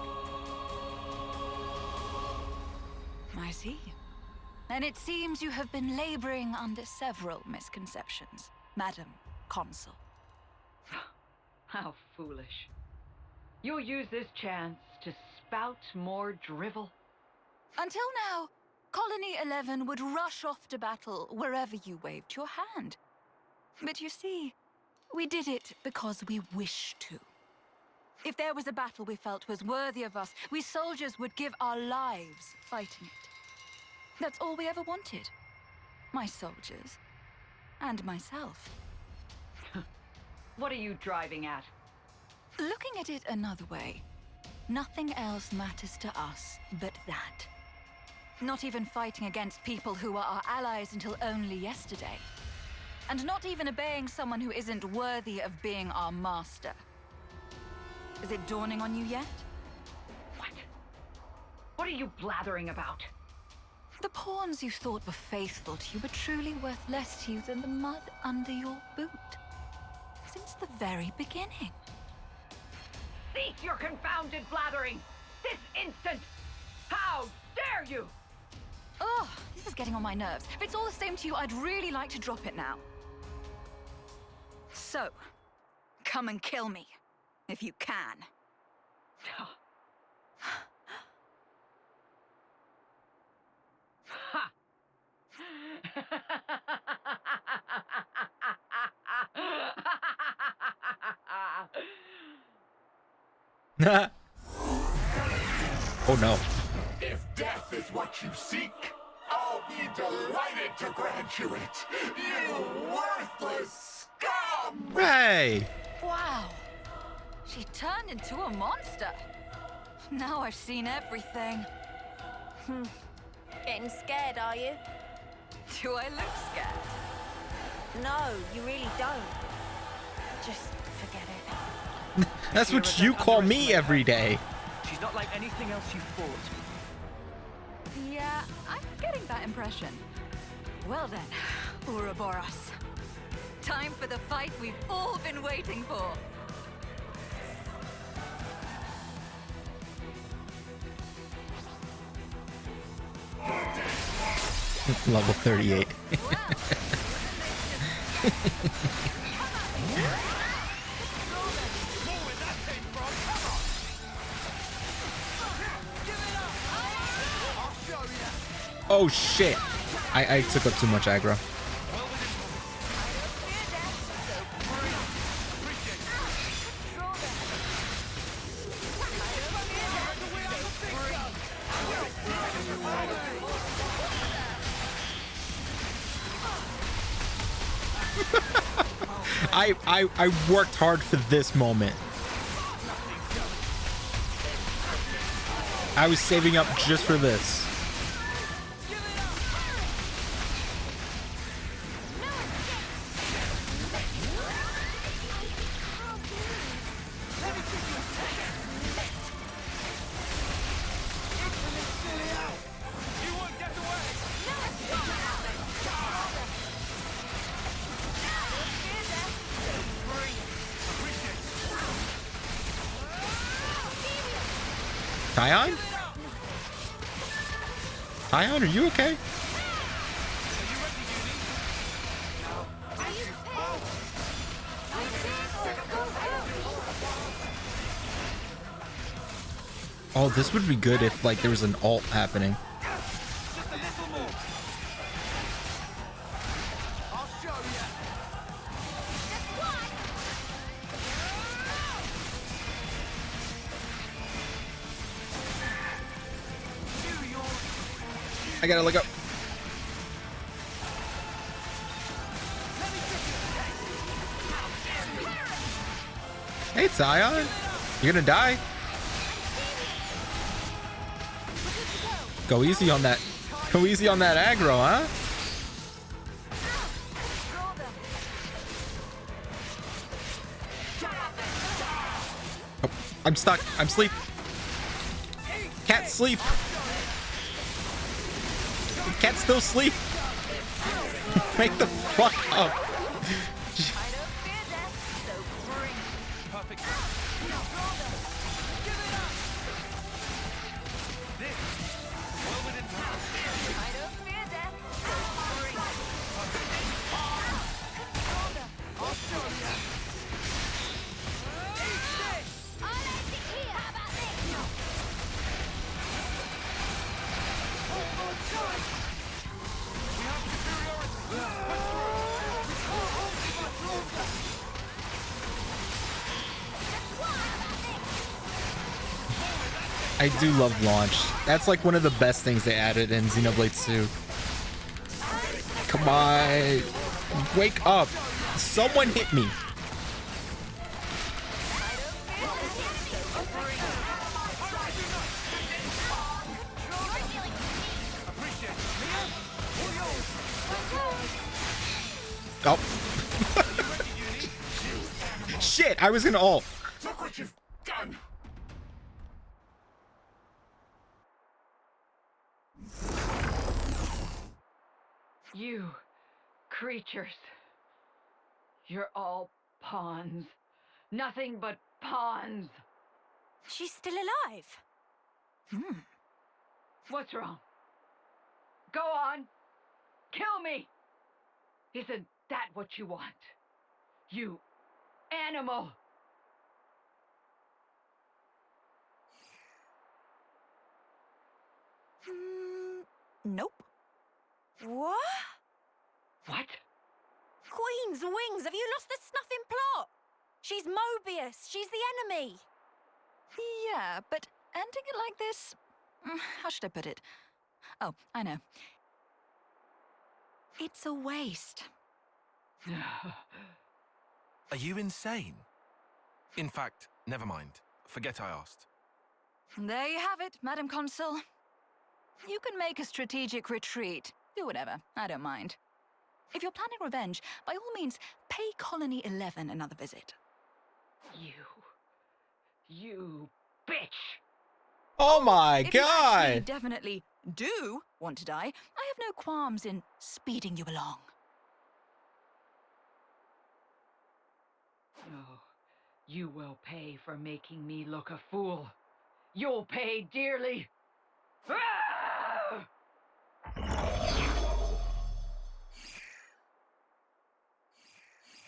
I see. And it seems you have been laboring under several misconceptions, Madam Consul. How foolish. You'll use this chance to spout more drivel. Until now, Colony 11 would rush off to battle wherever you waved your hand. But you see, we did it because we wished to. If there was a battle we felt was worthy of us, we soldiers would give our lives fighting it. That's all we ever wanted. My soldiers. And myself. What are you driving at? Looking at it another way, nothing else matters to us but that. Not even fighting against people who were our allies until only yesterday. And not even obeying someone who isn't worthy of being our master. Is it dawning on you yet? What are you blathering about? The pawns you thought were faithful to you were truly worth less to you than the mud under your boot. Since the very beginning. Cease your confounded blathering! This instant! How dare you! Oh, this is getting on my nerves. If it's all the same to you, I'd really like to drop it now. So, come and kill me, if you can. Ha! Oh no. If death is what you seek, I'll be delighted to grant you it, you worthless scum! Hey! Wow. She turned into a monster. Now I've seen everything. Getting scared, are you? Do I look scared? No, you really don't. Just forget it. That's what you call me every day. She's not like anything else you fought. Yeah, I'm getting that impression. Well then, Ouroboros. Time for the fight we've all been waiting for. Level 38. Oh shit! I took up too much aggro. I worked hard for this moment. I was saving up just for this. Tyon? Tyon, are you okay? Oh, this would be good if like there was an ult happening. I gotta look up. Hey, Tyon. You're gonna die. Go easy on that. Go easy on that aggro, huh? Oh, I'm stuck. I'm sleep. Can't sleep. Can't still sleep. Wake the fuck up. I do love launch. That's like one of the best things they added in Xenoblade 2. Come on. Wake up. Someone hit me. Oh. Shit, I was gonna ult. Look what you've done. You creatures. You're all pawns. Nothing but pawns. She's still alive. What's wrong? Go on! Kill me! Isn't that what you want? You animal! Nope. What? What? Queen's wings! Have you lost the snuffing plot? She's Mobius. She's the enemy. Yeah, but ending it like this... how should I put it? Oh, I know. It's a waste. Are you insane? In fact, never mind. Forget I asked. There you have it, Madam Consul. You can make a strategic retreat. Do whatever, I don't mind. If you're planning revenge, by all means, pay Colony 11 another visit. You bitch! Oh my If you actually god! definitely do want to die, I have no qualms in speeding you along. Oh, you will pay for making me look a fool. You'll pay dearly. Ah!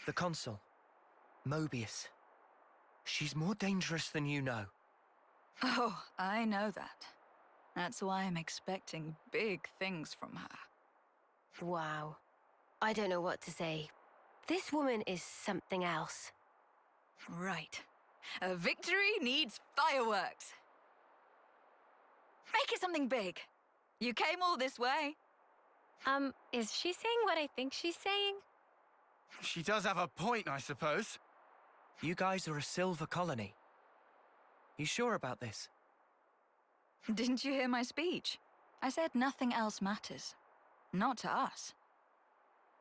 The consul, Mobius. She's more dangerous than you know. Oh, I know that. That's why I'm expecting big things from her. Wow. I don't know what to say. This woman is something else. Right. A victory needs fireworks. Make it something big. You came all this way. Is she saying what I think she's saying? She does have a point, I suppose. You guys are a silver colony. You sure about this? Didn't you hear my speech? I said nothing else matters. Not to us.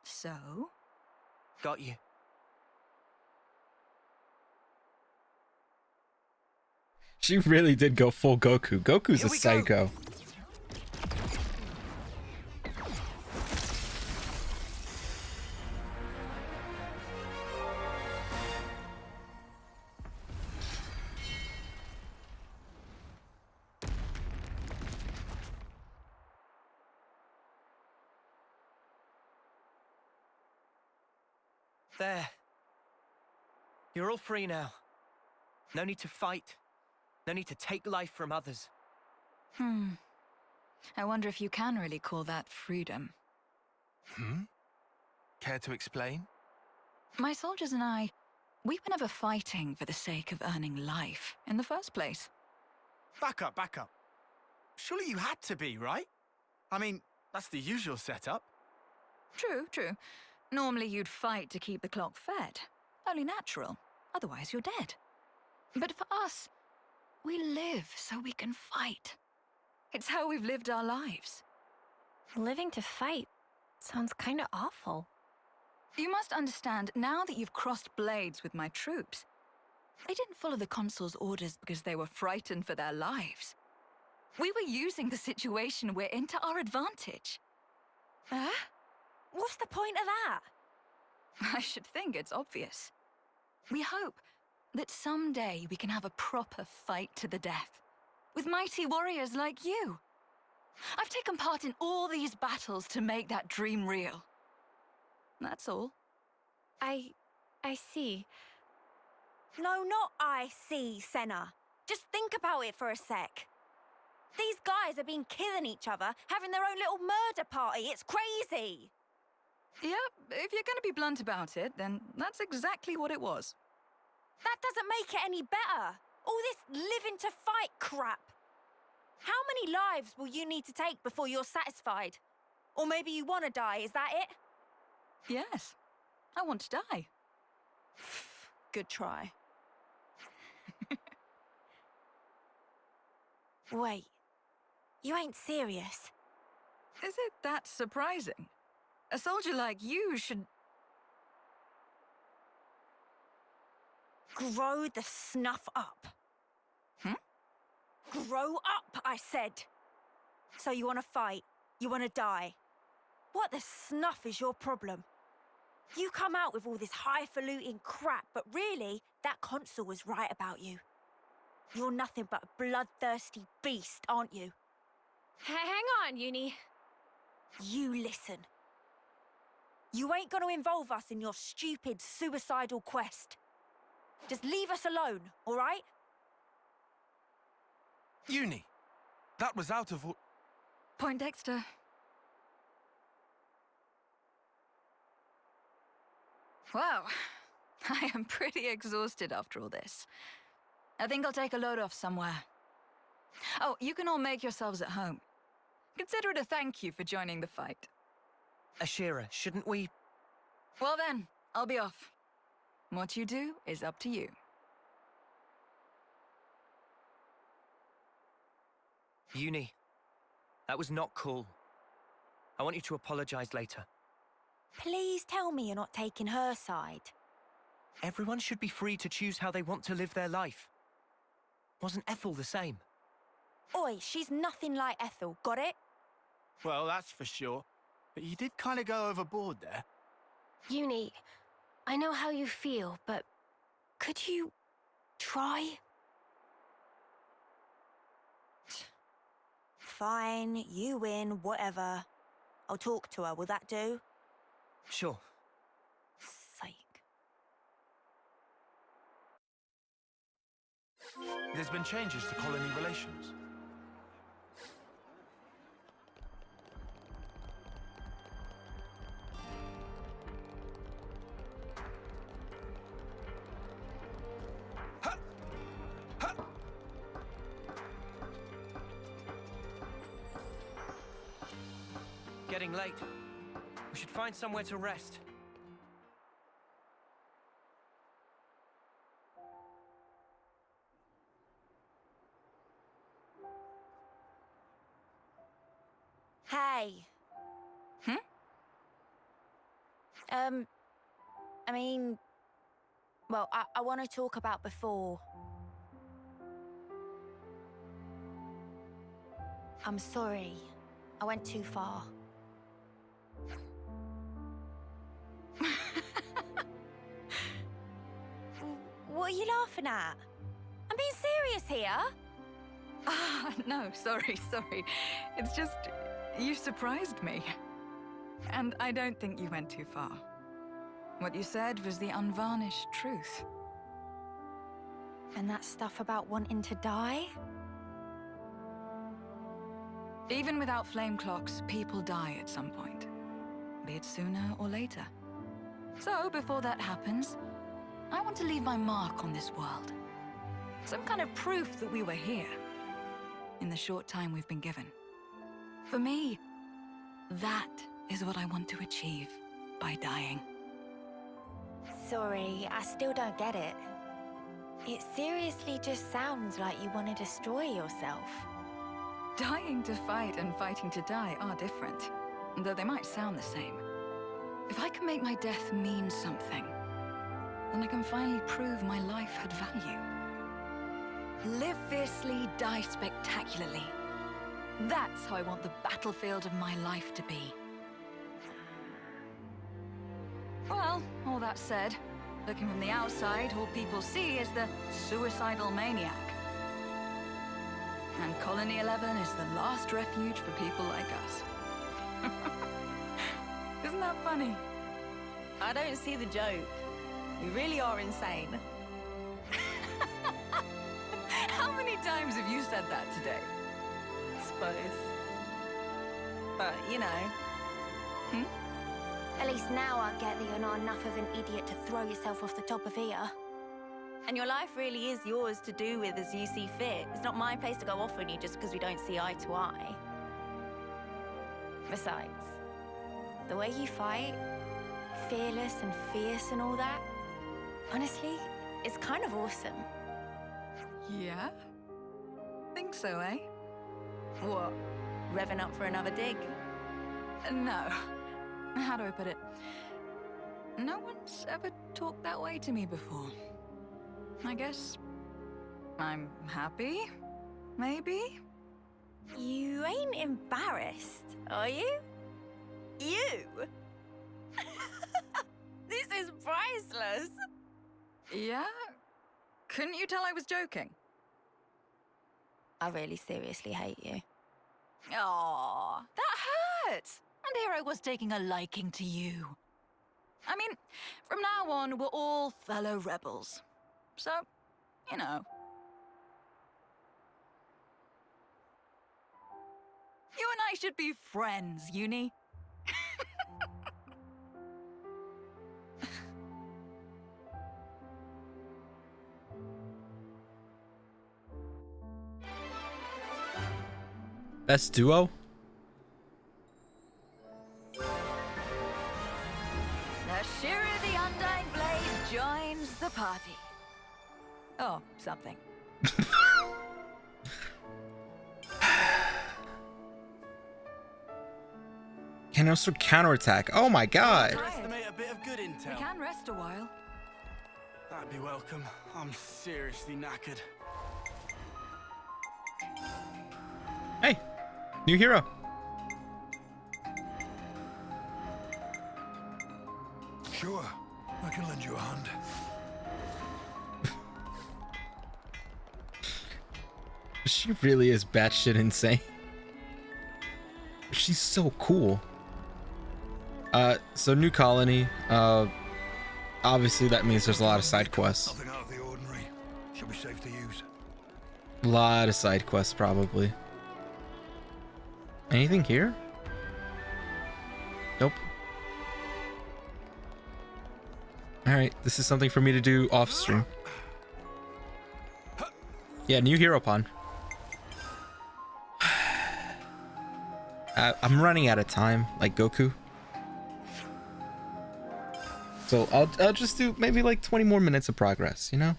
So? Got you. She really did go full Goku. Goku's a psycho. There. You're all free now. No need to fight. No need to take life from others. I wonder if you can really call that freedom. Care to explain? My soldiers and I, we were never fighting for the sake of earning life in the first place. Back up, back up. Surely you had to be, right? I mean, that's the usual setup. True, true. Normally you'd fight to keep the clock fed. Only natural. Otherwise you're dead. But for us, we live so we can fight. It's how we've lived our lives. Living to fight sounds kind of awful. You must understand, now that you've crossed blades with my troops, they didn't follow the consul's orders because they were frightened for their lives. We were using the situation we're in to our advantage. Huh? What's the point of that? I should think it's obvious. We hope that someday we can have a proper fight to the death, with mighty warriors like you. I've taken part in all these battles to make that dream real. That's all. I see. No, not I see, Senna. Just think about it for a sec. These guys have been killing each other, having their own little murder party. It's crazy. Yep, if you're going to be blunt about it, then that's exactly what it was. That doesn't make it any better. All this living to fight crap. How many lives will you need to take before you're satisfied? Or maybe you want to die, is that it? Yes, I want to die. Good try. Wait, you ain't serious? Is it that surprising? A soldier like you should... Grow the snuff up. Grow up, I said. So you want to fight? You want to die? What the snuff is your problem? You come out with all this highfalutin crap, but really, that consul was right about you. You're nothing but a bloodthirsty beast, aren't you? Hang on, Uni. You listen. You ain't gonna involve us in your stupid suicidal quest. Just leave us alone, all right? Uni, that was out of... Point Dexter. Wow, I am pretty exhausted after all this. I think I'll take a load off somewhere. Oh, you can all make yourselves at home. Consider it a thank you for joining the fight. Ashira, shouldn't we... Well then, I'll be off. What you do is up to you. Uni, that was not cool. I want you to apologize later. Please tell me you're not taking her side. Everyone should be free to choose how they want to live their life. Wasn't Ethel the same? Oi, she's nothing like Ethel, got it? Well, that's for sure. But you did kind of go overboard there. Uni, I know how you feel, but could you try? Fine, you win, whatever. I'll talk to her, will that do? Sure. Sake. There's been changes to colony relations. Getting late. We should find somewhere to rest. Hey. I mean... Well, I want to talk about before. I'm sorry. I went too far. What are you laughing at? I'm being serious here. Ah, no, sorry. It's just, you surprised me. And I don't think you went too far. What you said was the unvarnished truth. And that stuff about wanting to die? Even without flame clocks, people die at some point. Be it sooner or later. So, before that happens, I want to leave my mark on this world. Some kind of proof that we were here. In the short time we've been given. For me, that is what I want to achieve by dying. Sorry, I still don't get it. It seriously just sounds like you want to destroy yourself. Dying to fight and fighting to die are different, though they might sound the same. If I can make my death mean something, then I can finally prove my life had value. Live fiercely, die spectacularly. That's how I want the battlefield of my life to be. Well, all that said, looking from the outside, all people see is the suicidal maniac. And Colony 11 is the last refuge for people like us. Isn't that funny? I don't see the joke. You really are insane. How many times have you said that today? Suppose. But, you know. At least now I get that you're not enough of an idiot to throw yourself off the top of here. And your life really is yours to do with as you see fit. It's not my place to go off on you just because we don't see eye to eye. Besides, the way you fight, fearless and fierce and all that, honestly, it's kind of awesome. Yeah? Think so, eh? What? Revving up for another dig? No. How do I put it? No one's ever talked that way to me before. I guess I'm happy, maybe? You ain't embarrassed, are you? You? This is priceless. Yeah? Couldn't you tell I was joking? I really seriously hate you. Aww, that hurts. And here I was taking a liking to you. I mean, from now on, we're all fellow rebels. So, you know. You and I should be friends, Uni. Best duo? Nashira the Undying Blade joins the party. Oh, something. Can also counterattack. Oh my god. Estimate a bit of good intel. We can rest a while. That'd be welcome. I'm seriously knackered. Hey, new hero. Sure, I can lend you a hand. She really is batshit insane. She's so cool. So new colony. Obviously that means there's a lot of side quests. Nothing out of the ordinary. Should be safe to use. A lot of side quests probably. Anything here? Nope. Alright, this is something for me to do off stream. Yeah, new hero pawn. I'm running out of time, like Goku. So I'll just do maybe like 20 more minutes of progress, you know?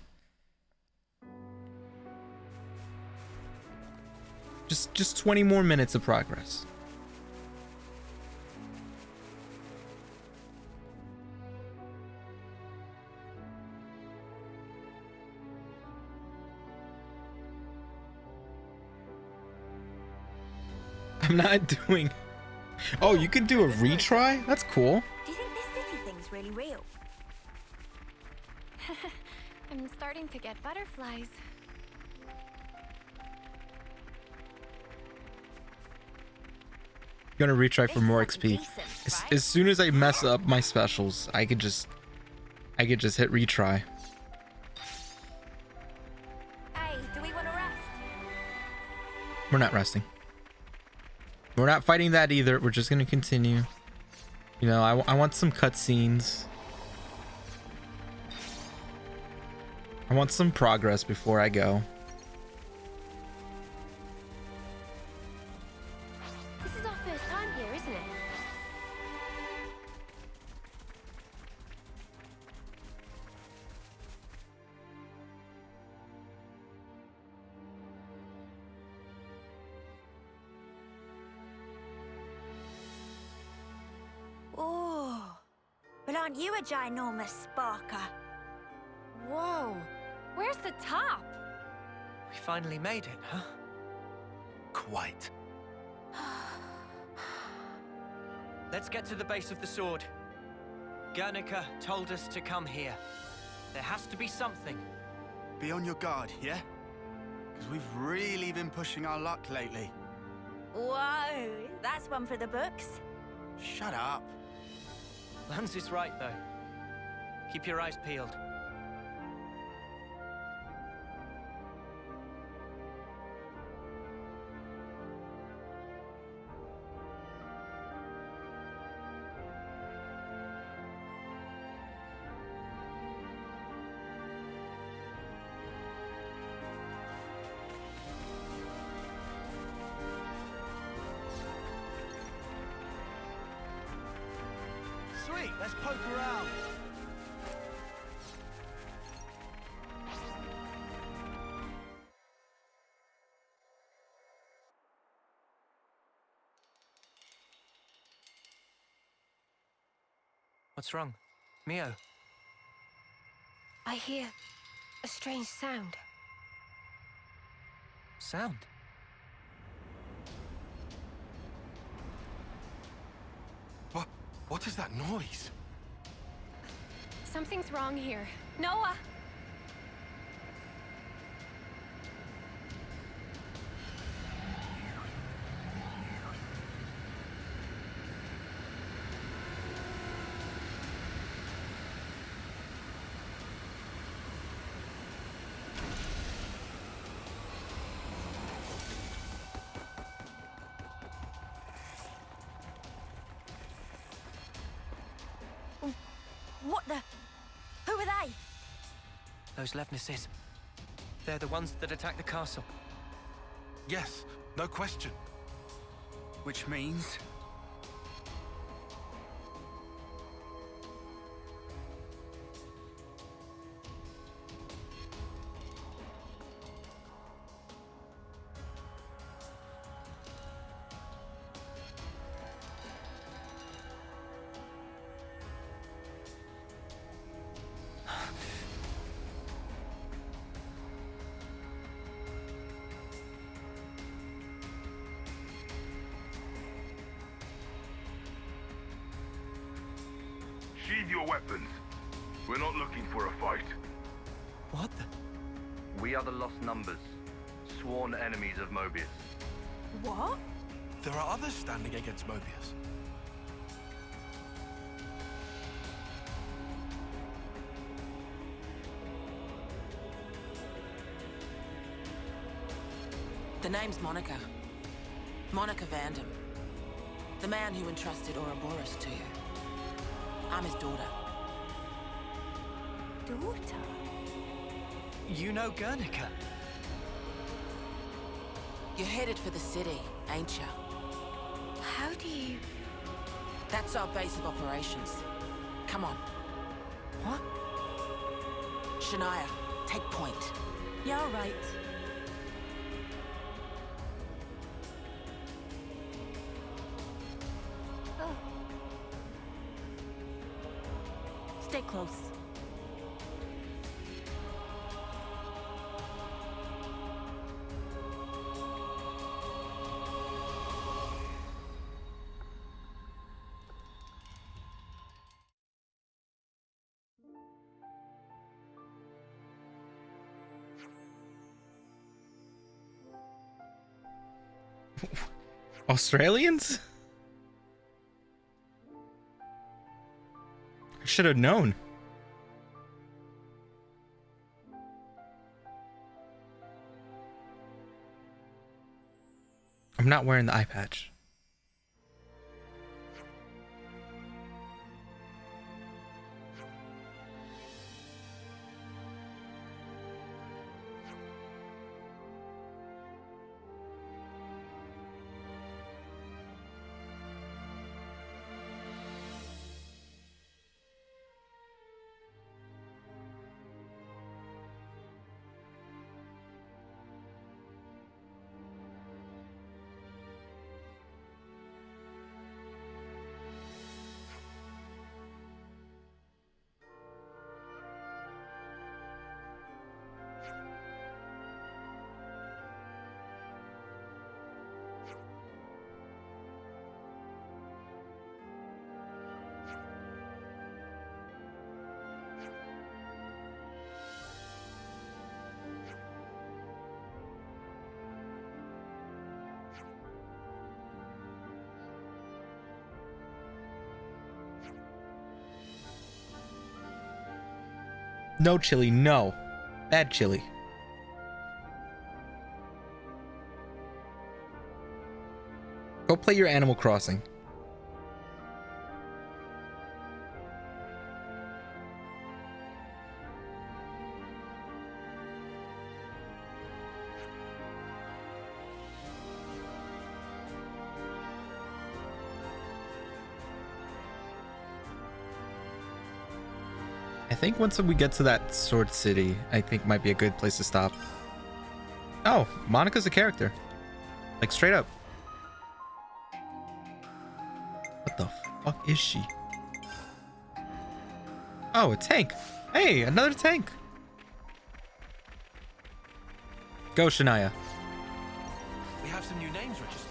Just 20 more minutes of progress. I'm not doing... Oh, you could do a retry? That's cool. Do you think this city thing's really real? I'm starting to get butterflies. Gonna retry for more XP. As soon as I mess up my specials, I could just hit retry. Hey, do we want to rest? We're not resting. We're not fighting that either. We're just gonna continue. You know, I want some cutscenes. I want some progress before I go. This is our first time here, isn't it? Oh, but aren't you a ginormous sparker? Whoa, where's the top? We finally made it, huh? Quite. Let's get to the base of the sword. Guernica told us to come here. There has to be something. Be on your guard, yeah? Because we've really been pushing our luck lately. Whoa, that's one for the books. Shut up. Lance is right, though. Keep your eyes peeled. Sweet, let's poke around. What's wrong? Mio? I hear a strange sound. Sound? What is that noise? Something's wrong here. Noah! those Levnesses. They're the ones that attacked the castle. Yes, no question. Which means... Sheathe your weapons. We're not looking for a fight. What the? We are the Lost Numbers, sworn enemies of Mobius. What? There are others standing against Mobius. The name's Monica. Monica Vandam. The man who entrusted Ouroboros to you. I'm his daughter. Daughter? You know Guernica? You're headed for the city, ain't ya? How do you... That's our base of operations. Come on. What? Shania, take point. Yeah, all right. Oh. Stay close. Australians? I should have known. I'm not wearing the eye patch. No chili, no. Bad chili. Go play your Animal Crossing. I think once we get to that Sword City, I think might be a good place to stop. Oh, Monica's a character. Like, straight up. What the fuck is she? Oh, a tank. Hey, another tank. Go, Shania. We have some new names registered.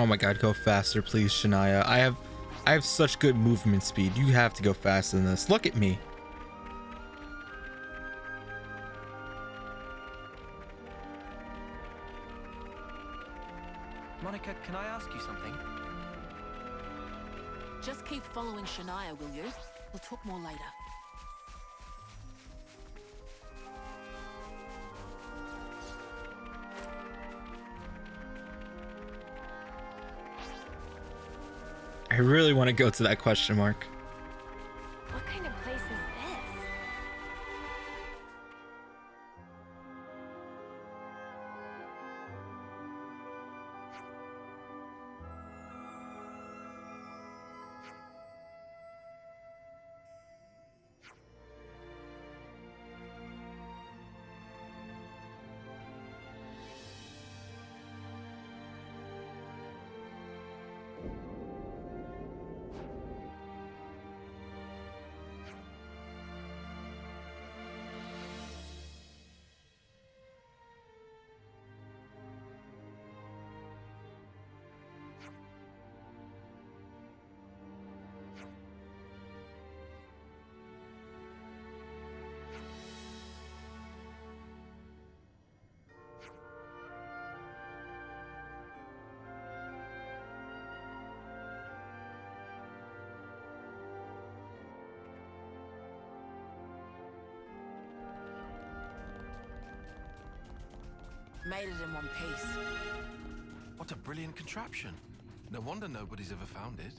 Oh my god, go faster, please, Shania. I have such good movement speed. You have to go faster than this. Look at me. Monica, can I ask you something? Just keep following Shania, will you? We'll talk more later. I really want to go to that question mark. What kind of place is this? Made it in one piece. What a brilliant contraption. No wonder nobody's ever found it.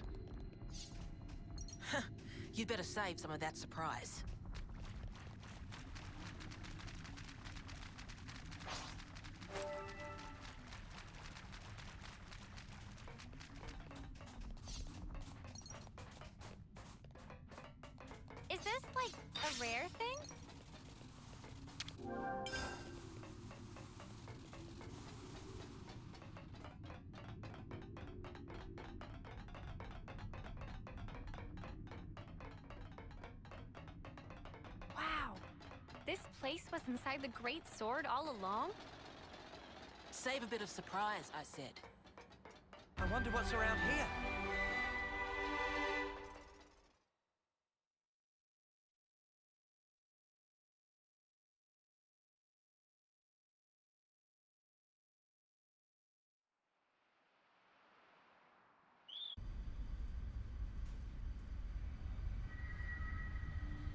You'd better save some of that surprise. Is this like a rare thing? Wow. This place was inside the Great Sword all along? Save a bit of surprise, I said. I wonder what's around here.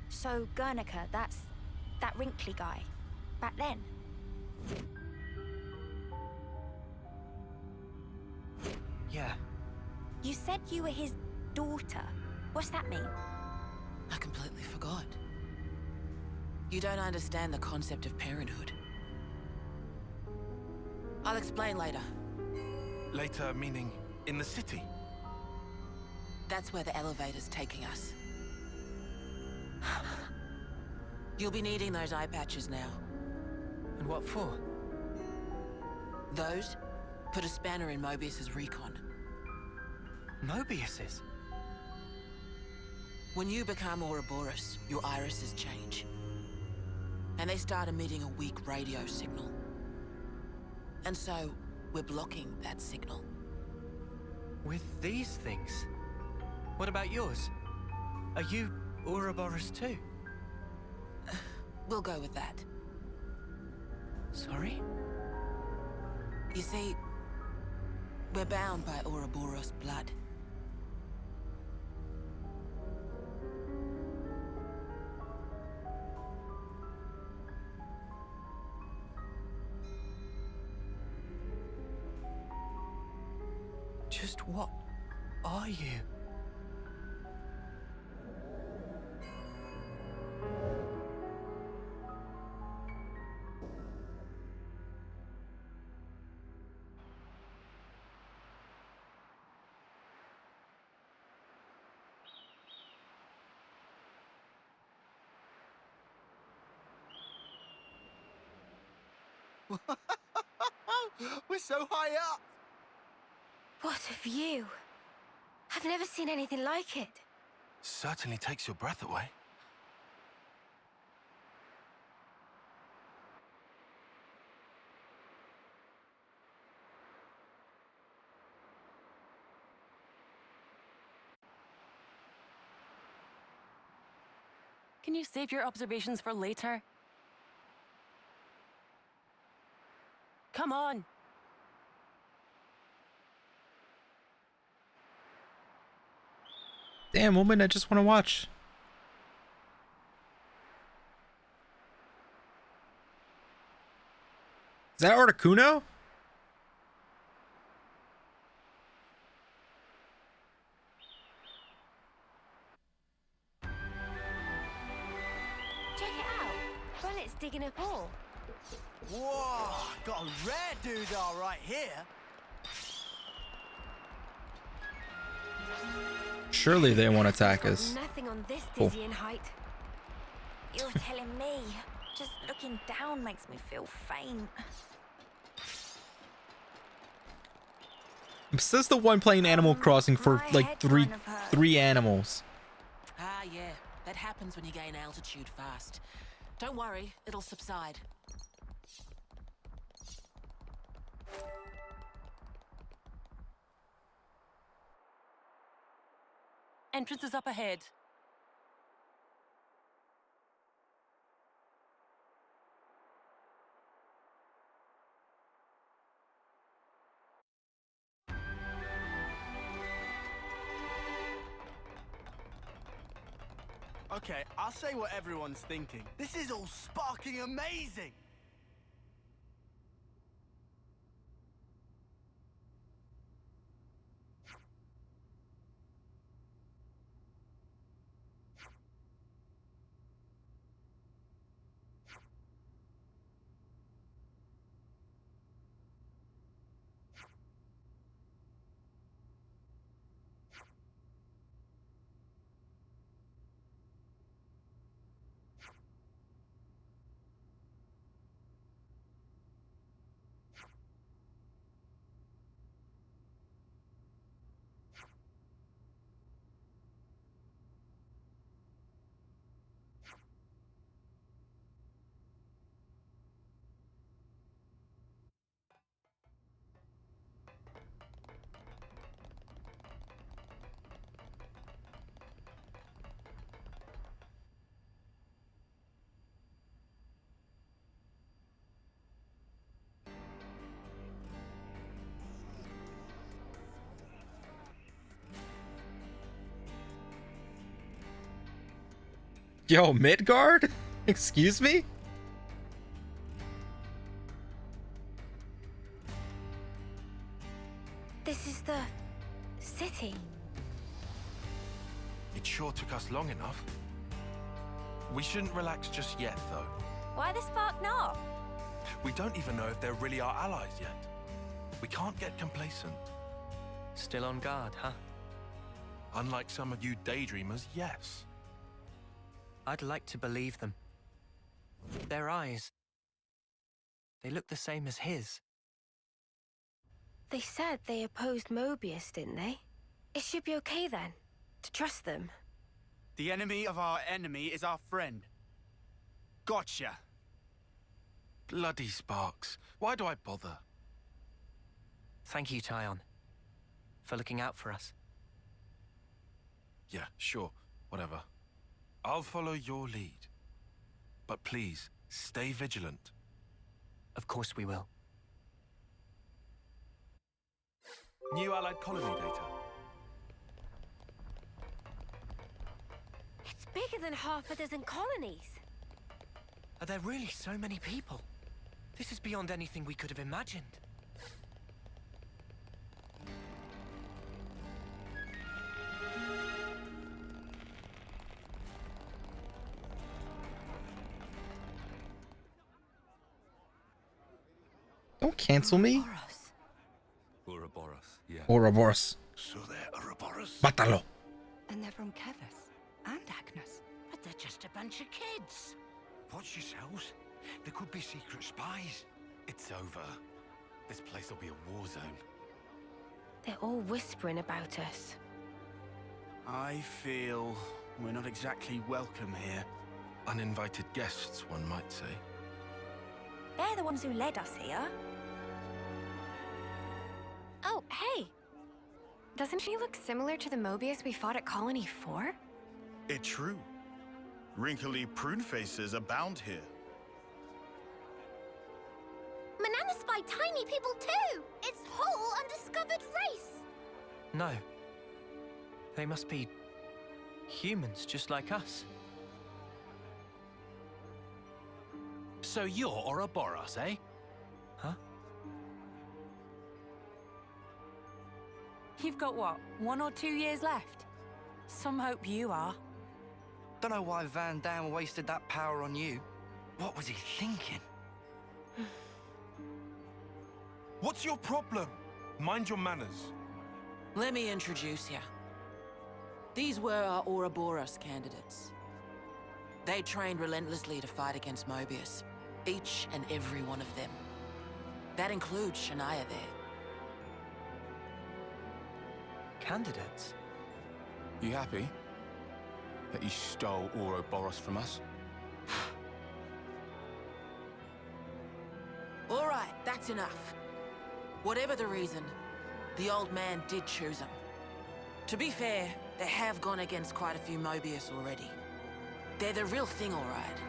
So, Guernica, that's that wrinkly guy. Back then. Yeah. You said you were his daughter. What's that mean? I completely forgot. You don't understand the concept of parenthood. I'll explain later. Later, meaning in the city? That's where the elevator's taking us. You'll be needing those eye patches now. And what for? Those put a spanner in Mobius's recon. Mobius's? When you become Ouroboros, your irises change. And they start emitting a weak radio signal. And so, we're blocking that signal. With these things? What about yours? Are you Ouroboros too? We'll go with that. Sorry? You see, we're bound by Ouroboros blood. Just what are you? We're so high up! What a view! I've never seen anything like it. Certainly takes your breath away. Can you save your observations for later? Come on! Damn, woman, I just want to watch. Is that Articuno? Check it out. Well, it's digging up ore. Whoa, got a rare doodah right here. Surely they won't attack us. Nothing on this Cool. dizzying height. You're telling me. Just looking down makes me feel faint. Says the one playing Animal Crossing for like three animals. Ah, yeah. That happens when you gain altitude fast. Don't worry, it'll subside. Entrance is up ahead. Okay, I'll say what everyone's thinking. This is all sparking amazing! Yo, Midgard? Excuse me? This is the city. It sure took us long enough. We shouldn't relax just yet, though. Why the spark not? We don't even know if they're really our allies yet. We can't get complacent. Still on guard, huh? Unlike some of you daydreamers, yes. I'd like to believe them. Their eyes, they look the same as his. They said they opposed Mobius, didn't they? It should be okay then, to trust them. The enemy of our enemy is our friend. Gotcha. Bloody Sparks. Why do I bother? Thank you, Tyon, for looking out for us. Yeah, sure. Whatever. I'll follow your lead. But please, stay vigilant. Of course we will. New Allied colony data. It's bigger than half a dozen colonies. Are there really so many people? This is beyond anything we could have imagined. Don't cancel me. Ouroboros, yeah. Ouroboros. So they're Ouroboros? Mátalo. And they're from Kevis and Agnes. But they're just a bunch of kids. Watch yourselves. There could be secret spies. It's over. This place will be a war zone. They're all whispering about us. I feel we're not exactly welcome here. Uninvited guests, one might say. They're the ones who led us here. Oh, hey! Doesn't she look similar to the Mobius we fought at Colony 4? It's true. Wrinkly prune faces abound here. Manana spy tiny people too! It's whole undiscovered race! No. They must be Humans just like us. So you're Ouroboros, eh? Huh? You've got what, 1 or 2 years left? Some hope you are. Don't know why Van Dam wasted that power on you. What was he thinking? What's your problem? Mind your manners. Let me introduce you. These were our Ouroboros candidates. They trained relentlessly to fight against Mobius. Each and every one of them. That includes Shania there. Candidates? You happy that you stole Ouroboros from us? All right, that's enough. Whatever the reason, the old man did choose them. To be fair, they have gone against quite a few Mobius already. They're the real thing, all right.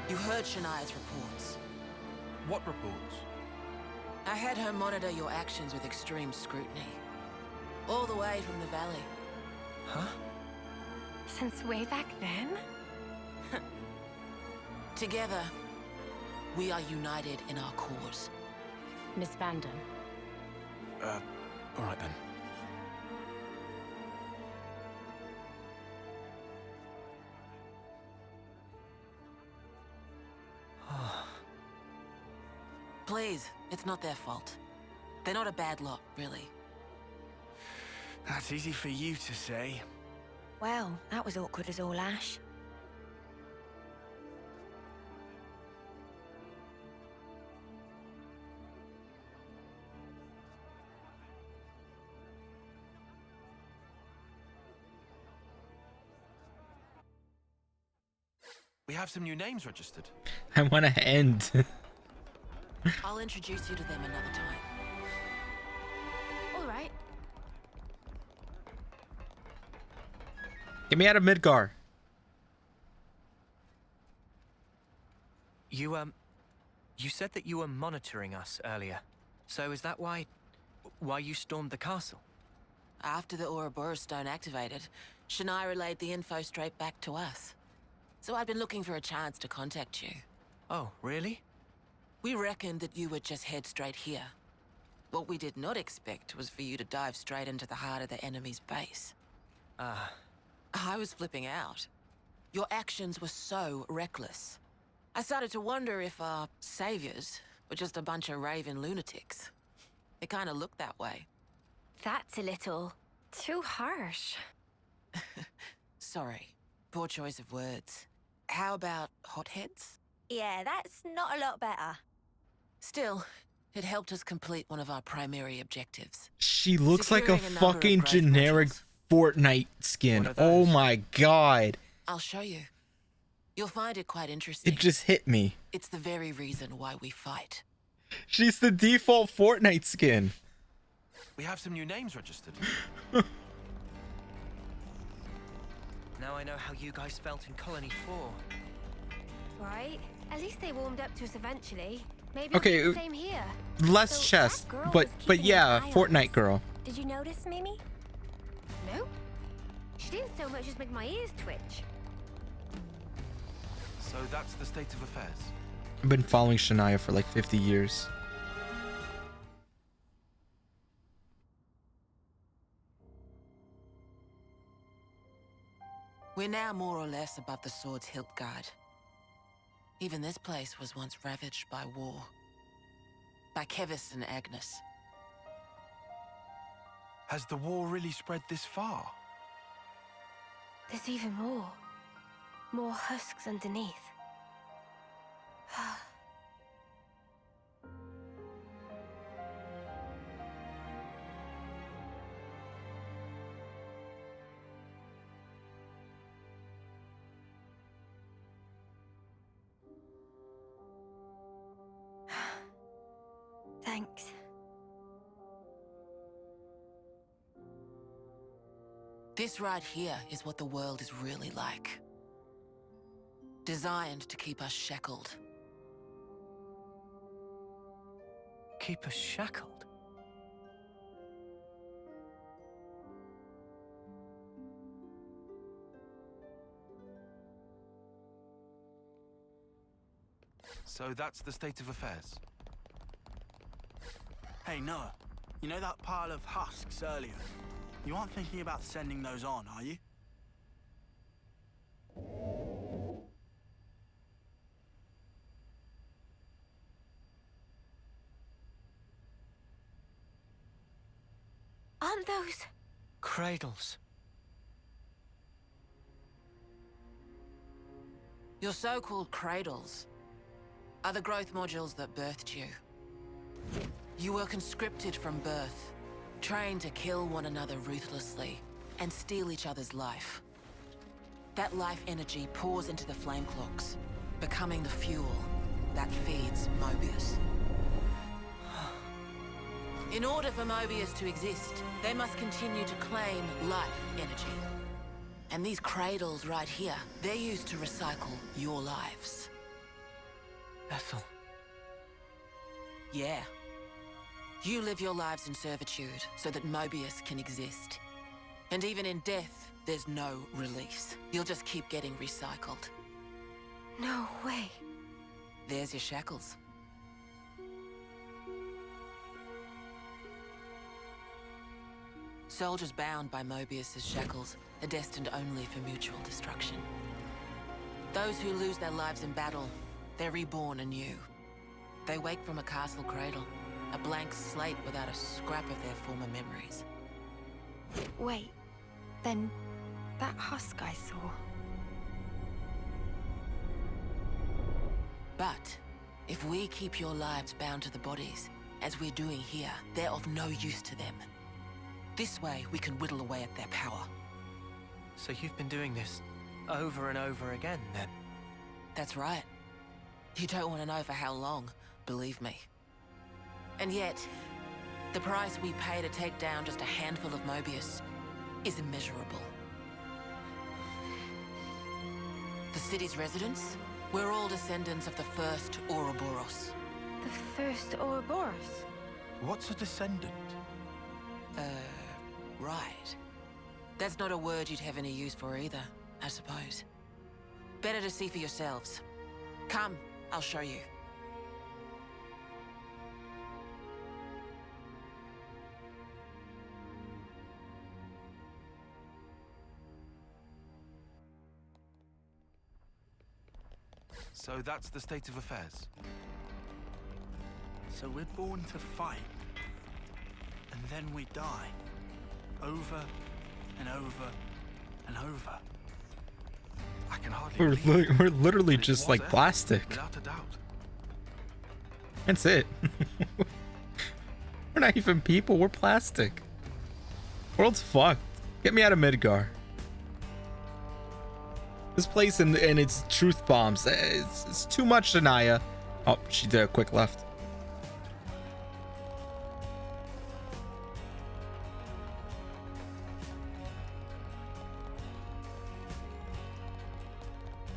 You heard Shania's reports. What reports? I had her monitor your actions with extreme scrutiny. All the way from the valley. Huh? Since way back then? Together, we are united in our cause. Miss Vandam. All right then. Please, it's not their fault. They're not a bad lot, really. That's easy for you to say. Well, that was awkward as all ash. We have some new names registered. I want to end. I'll introduce you to them another time. All right. Get me out of Midgar. You said that you were monitoring us earlier. So is that why you stormed the castle? After the Ouroboros stone activated, Shania relayed the info straight back to us. So I'd been looking for a chance to contact you. Oh, really? We reckoned that you would just head straight here. What we did not expect was for you to dive straight into the heart of the enemy's base. I was flipping out. Your actions were so reckless. I started to wonder if our saviors were just a bunch of raving lunatics. It kind of looked that way. That's a little too harsh. Sorry. Poor choice of words. How about hotheads? Yeah, that's not a lot better. Still, it helped us complete one of our primary objectives. She looks like a Securing a number of fucking grave generic Fortnite skin. Oh my god. I'll show you. You'll find it quite interesting. It just hit me. It's the very reason why we fight. She's the default Fortnite skin. We have some new names registered. Now I know how you guys felt in Colony 4. Right. At least they warmed up to us eventually. Maybe Okay, it'll be the same here. Less So chest, that girl but was keeping yeah, an eye on Fortnite us. girl. Did you notice, Mimi? No. She didn't so much as make my ears twitch. So that's the state of affairs. I've been following Shania for like 50 years. We're now more or less above the sword's hilt guard. Even this place was once ravaged by war. By Kevis and Agnes. Has the war really spread this far? There's even more. More husks underneath. Thanks. This right here is what the world is really like. Designed to keep us shackled. Keep us shackled? So that's the state of affairs. Hey, Noah. You know that pile of husks earlier? You aren't thinking about sending those on, are you? Aren't those... Cradles. Your so-called cradles are the growth modules that birthed you. You were conscripted from birth, trained to kill one another ruthlessly and steal each other's life. That life energy pours into the flame clocks, becoming the fuel that feeds Mobius. In order for Mobius to exist, they must continue to claim life energy. And these cradles right here, they're used to recycle your lives. Ethel. Yeah. You live your lives in servitude so that Mobius can exist. And even in death, there's no release. You'll just keep getting recycled. No way. There's your shackles. Soldiers bound by Mobius's shackles are destined only for mutual destruction. Those who lose their lives in battle, they're reborn anew. They wake from a castle cradle, a blank slate without a scrap of their former memories. Wait, then that husk I saw... But if we keep your lives bound to the bodies, as we're doing here, they're of no use to them. This way, we can whittle away at their power. So you've been doing this over and over again, then? That's right. You don't want to know for how long, believe me. And yet, the price we pay to take down just a handful of Mobius is immeasurable. The city's residents, we're all descendants of the first Ouroboros. The first Ouroboros? What's a descendant? Right. That's not a word you'd have any use for either, I suppose. Better to see for yourselves. Come, I'll show you. So that's the state of affairs. So we're born to fight, and then we die. Over and over and over. I can hardly We're literally just like plastic. Without a doubt. That's it. We're not even people, we're plastic. World's fucked. Get me out of Midgar. This place and its truth bombs. It's too much, Shania. Oh, she did a quick left.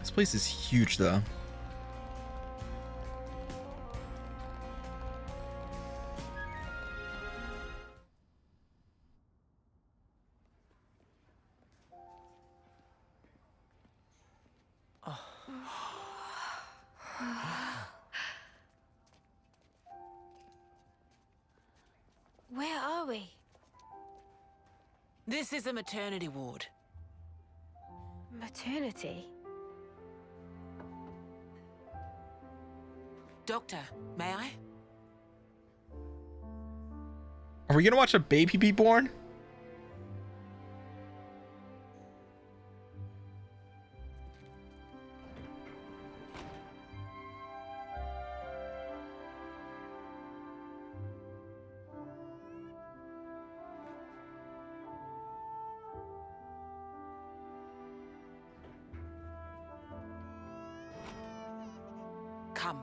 This place is huge, though. Where are we? This is a maternity ward. Maternity? Doctor, may I? Are we gonna watch a baby be born? Come.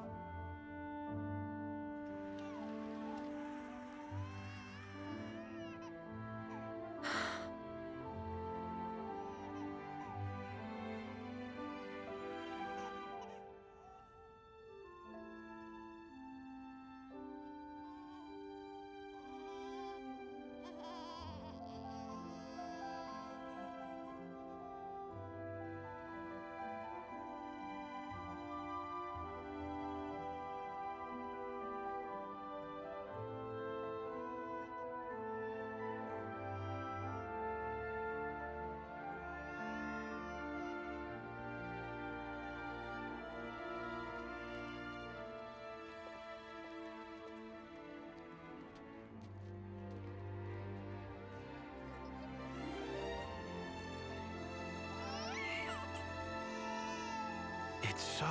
It's so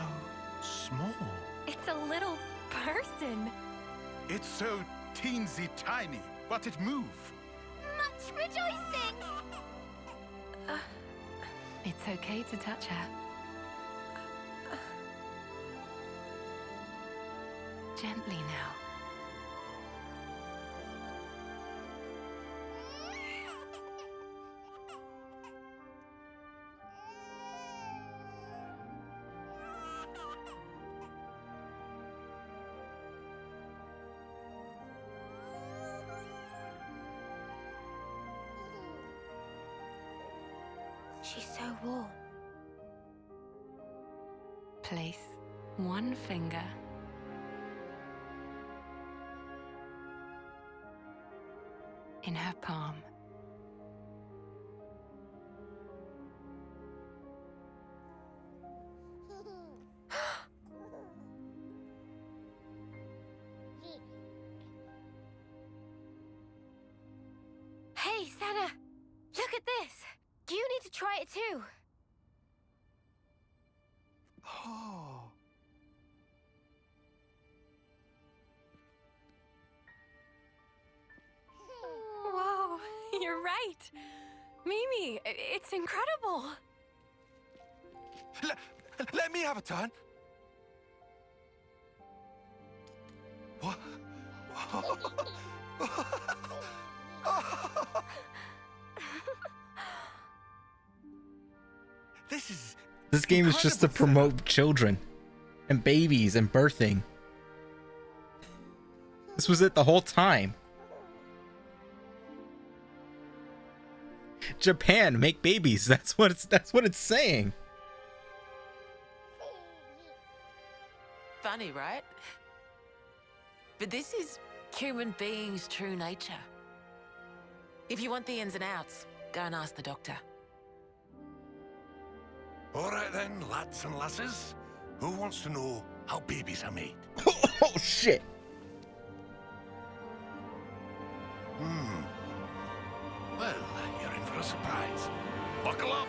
small. It's a little person. It's so teensy tiny, but it moves. Much rejoicing! It's okay to touch her. Gently now. She's so warm. Place one finger in her palm. Hey, Sana! Look at this! You need to try it too! Oh. Whoa, you're right. Mimi, it's incredible. Let me have a turn. What? This game is just to promote children and babies and birthing. This was it the whole time. Japan, make babies. That's what it's saying. Funny, right? But this is human beings' true nature. If you want the ins and outs, go and ask the doctor. All right then, lads and lasses. Who wants to know how babies are made? Oh shit. Well, you're in for a surprise. Buckle up.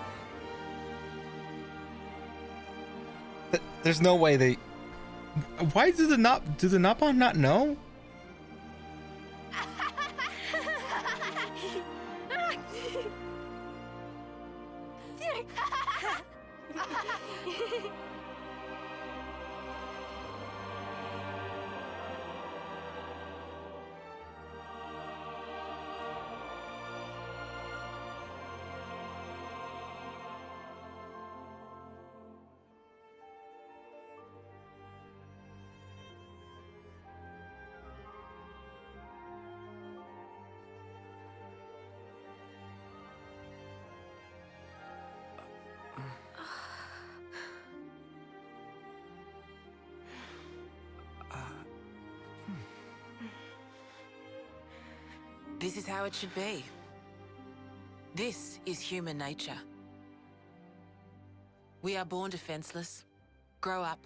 There's no way they. Why do the Napon not know? This is how it should be. This is human nature. We are born defenseless, grow up.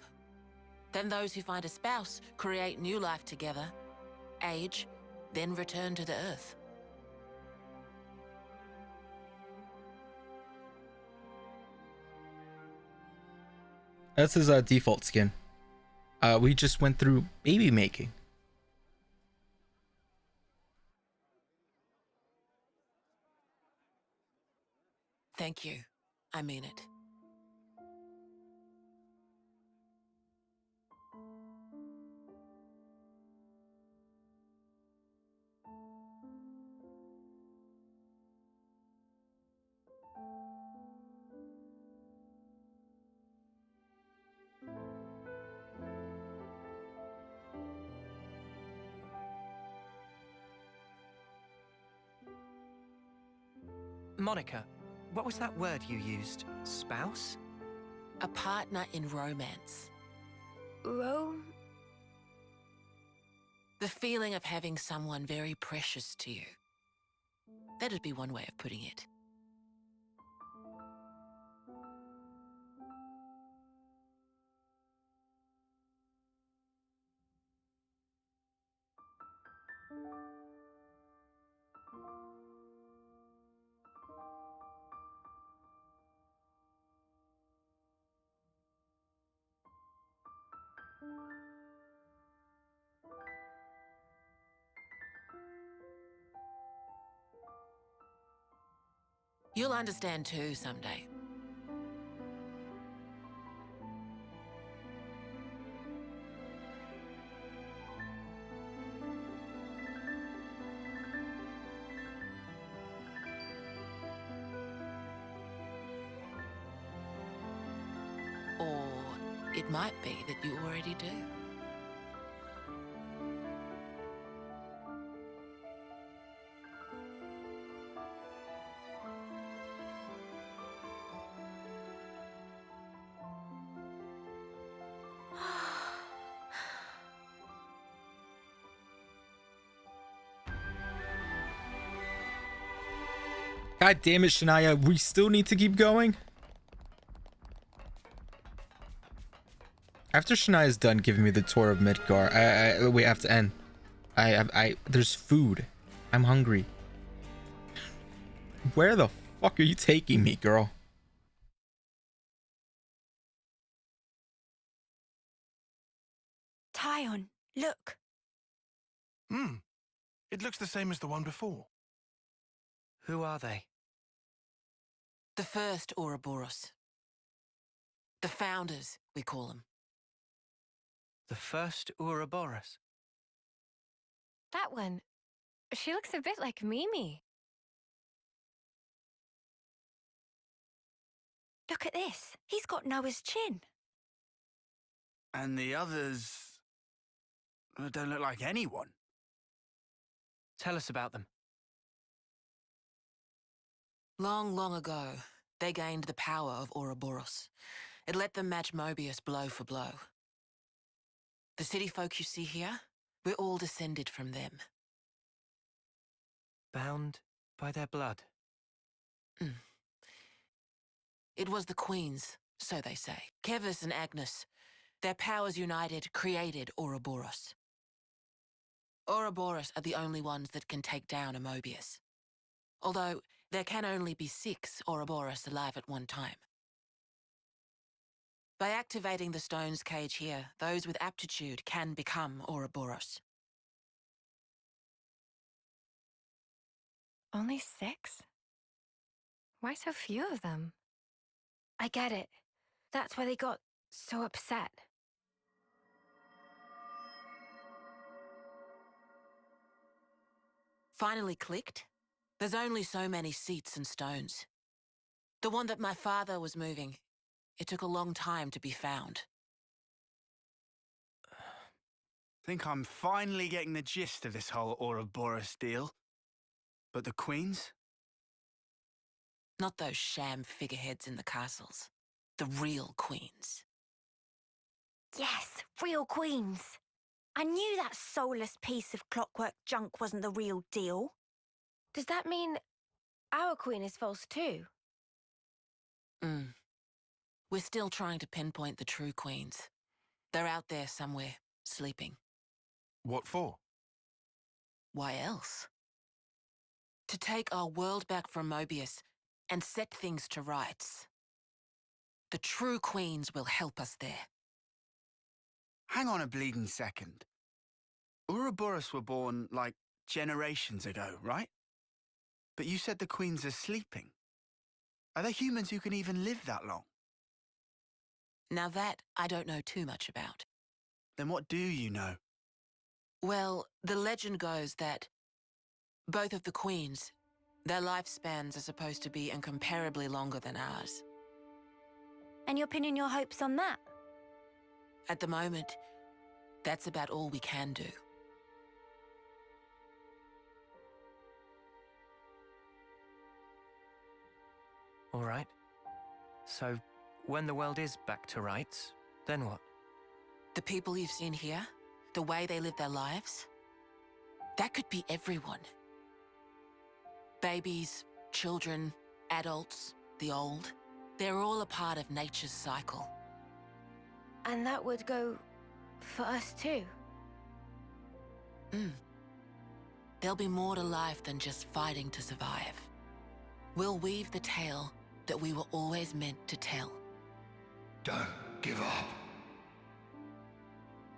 Then those who find a spouse create new life together, age, then return to the earth. That's his default skin. We just went through baby making. Thank you. I mean it. Monica, what was that word you used? Spouse? A partner in romance. The feeling of having someone very precious to you. That'd be one way of putting it. You'll understand too someday. Or it might be that you already do. God damn it, Shania. We still need to keep going? After Shania's done giving me the tour of Midgar, we have to end. There's food. I'm hungry. Where the fuck are you taking me, girl? Tyon, look. It looks the same as the one before. Who are they? The first Ouroboros. The founders, we call them. The first Ouroboros? That one. She looks a bit like Mimi. Look at this. He's got Noah's chin. And the others don't look like anyone. Tell us about them. Long, long ago, they gained the power of Ouroboros. It let them match Mobius blow for blow. The city folk you see here, we're all descended from them. Bound by their blood? It was the queens, so they say. Kevis and Agnes. Their powers united created Ouroboros. Ouroboros are the only ones that can take down a Mobius. Although, there can only be 6 Ouroboros alive at one time. By activating the stone's cage here, those with aptitude can become Ouroboros. Only 6? Why so few of them? I get it. That's why they got so upset. Finally clicked? There's only so many seats and stones. The one that my father was moving, it took a long time to be found. Think I'm finally getting the gist of this whole Ouroboros deal. But the queens? Not those sham figureheads in the castles. The real queens. Yes, real queens. I knew that soulless piece of clockwork junk wasn't the real deal. Does that mean our queen is false too? We're still trying to pinpoint the true queens. They're out there somewhere, sleeping. What for? Why else? To take our world back from Mobius and set things to rights. The true queens will help us there. Hang on a bleeding second. Ouroboros were born, like, generations ago, right? But you said the queens are sleeping. Are there humans who can even live that long? Now that I don't know too much about. Then what do you know? Well, the legend goes that both of the queens, their lifespans are supposed to be incomparably longer than ours. And you're pinning your hopes on that? At the moment, that's about all we can do. All right. So, when the world is back to rights, then what? The people you've seen here, the way they live their lives, that could be everyone. Babies, children, adults, the old, they're all a part of nature's cycle. And that would go for us too? There'll be more to life than just fighting to survive. We'll weave the tale that we were always meant to tell. Don't give up.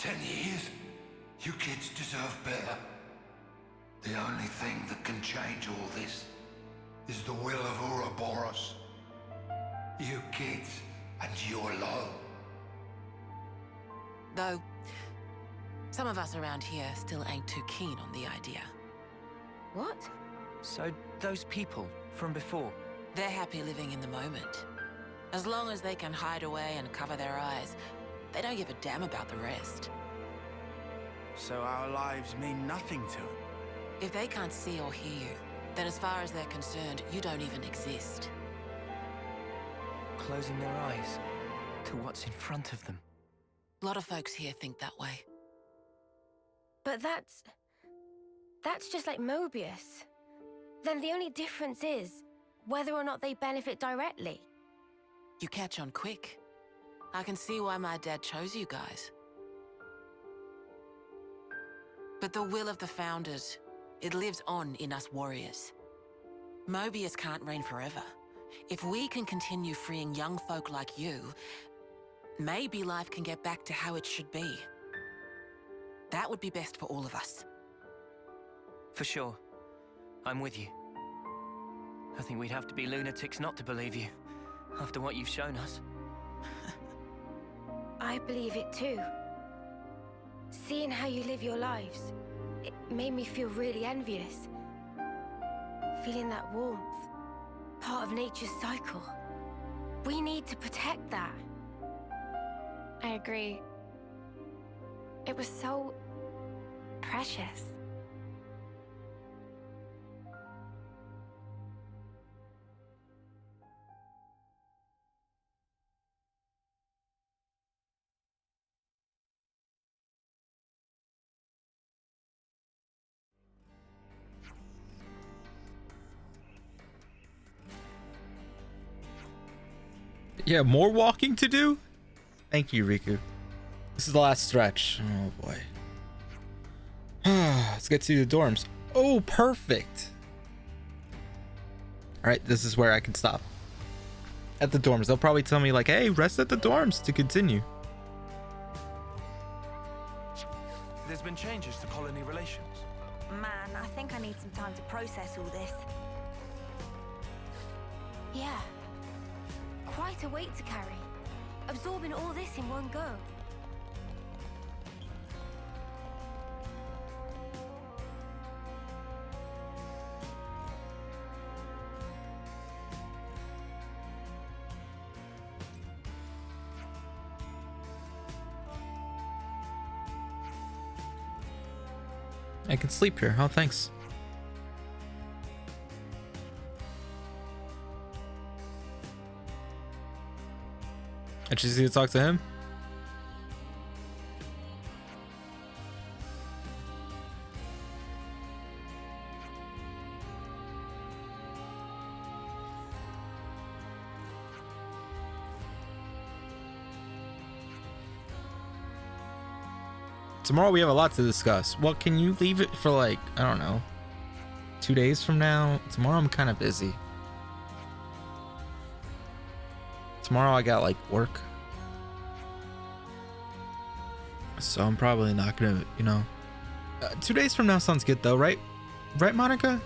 10 years? You kids deserve better. The only thing that can change all this is the will of Ouroboros. You kids and your low. Though, some of us around here still ain't too keen on the idea. What? So, those people from before? They're happy living in the moment. As long as they can hide away and cover their eyes, they don't give a damn about the rest. So our lives mean nothing to them? If they can't see or hear you, then as far as they're concerned, you don't even exist. Closing their eyes to what's in front of them. A lot of folks here think that way. But that's just like Mobius. Then the only difference is whether or not they benefit directly. You catch on quick. I can see why my dad chose you guys. But the will of the Founders, it lives on in us warriors. Mobius can't reign forever. If we can continue freeing young folk like you, maybe life can get back to how it should be. That would be best for all of us. For sure. I'm with you. I think we'd have to be lunatics not to believe you, after what you've shown us. I believe it too. Seeing how you live your lives, it made me feel really envious. Feeling that warmth, part of nature's cycle. We need to protect that. I agree. It was so precious. Yeah, more walking to do? Thank you, Riku. This is the last stretch. Oh boy. Let's get to the dorms. Oh, perfect. Alright, this is where I can stop. At the dorms. They'll probably tell me like, hey, rest at the dorms to continue. There's been changes to colony relations. Man, I think I need some time to process all this. Yeah. Quite a weight to carry. Absorbing all this in one go. I can sleep here. Oh, thanks. I just need to talk to him. Tomorrow we have a lot to discuss. Well, can you leave it for like, I don't know, 2 days from now? Tomorrow I'm kind of busy. Tomorrow I got like work. So I'm probably not gonna, 2 days from now sounds good though, right? Right, Monica?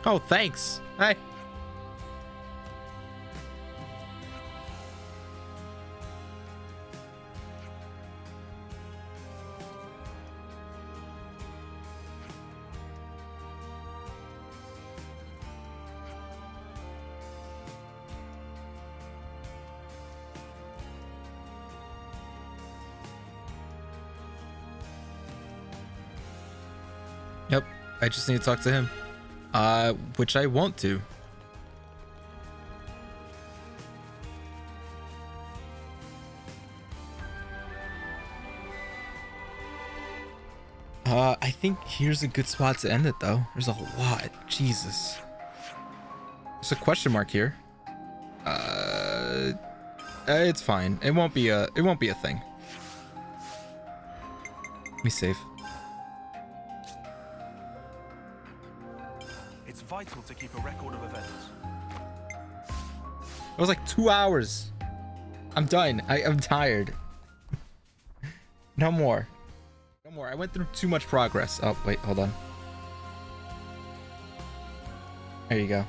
Oh, thanks. Hi. Yep, I just need to talk to him. Which I won't do. I think here's a good spot to end it though. There's a lot. Jesus. There's a question mark here. It's fine. It won't be a thing. Let me save. It's vital to keep a record of events. It was like 2 hours. I'm done. I'm tired. No more. No more. I went through too much progress. Oh, wait, hold on. There you go.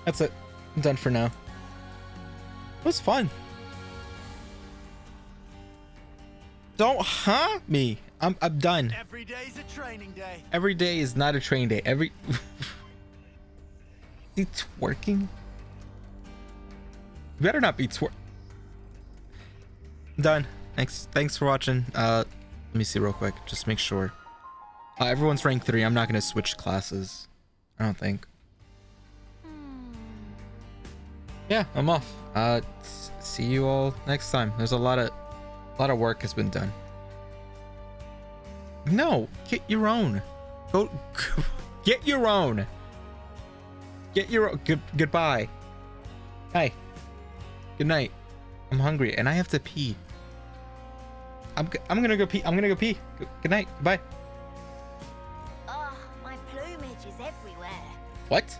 That's it. I'm done for now. It was fun. Don't haunt me. I'm done. Every day's a training day. Every day is not a train day. Is he twerking? You better not be done. Thanks for watching. Let me see real quick. Just make sure. Everyone's rank 3. I'm not gonna switch classes. I don't think. Yeah, I'm off. See you all next time. There's a lot of work has been done. No, get your own. Go get your own. Get your own. Goodbye. Hey. Good night. I'm hungry and I have to pee. I'm gonna go pee. I'm gonna go pee. Good night. Bye. Oh, my plumage is everywhere. What?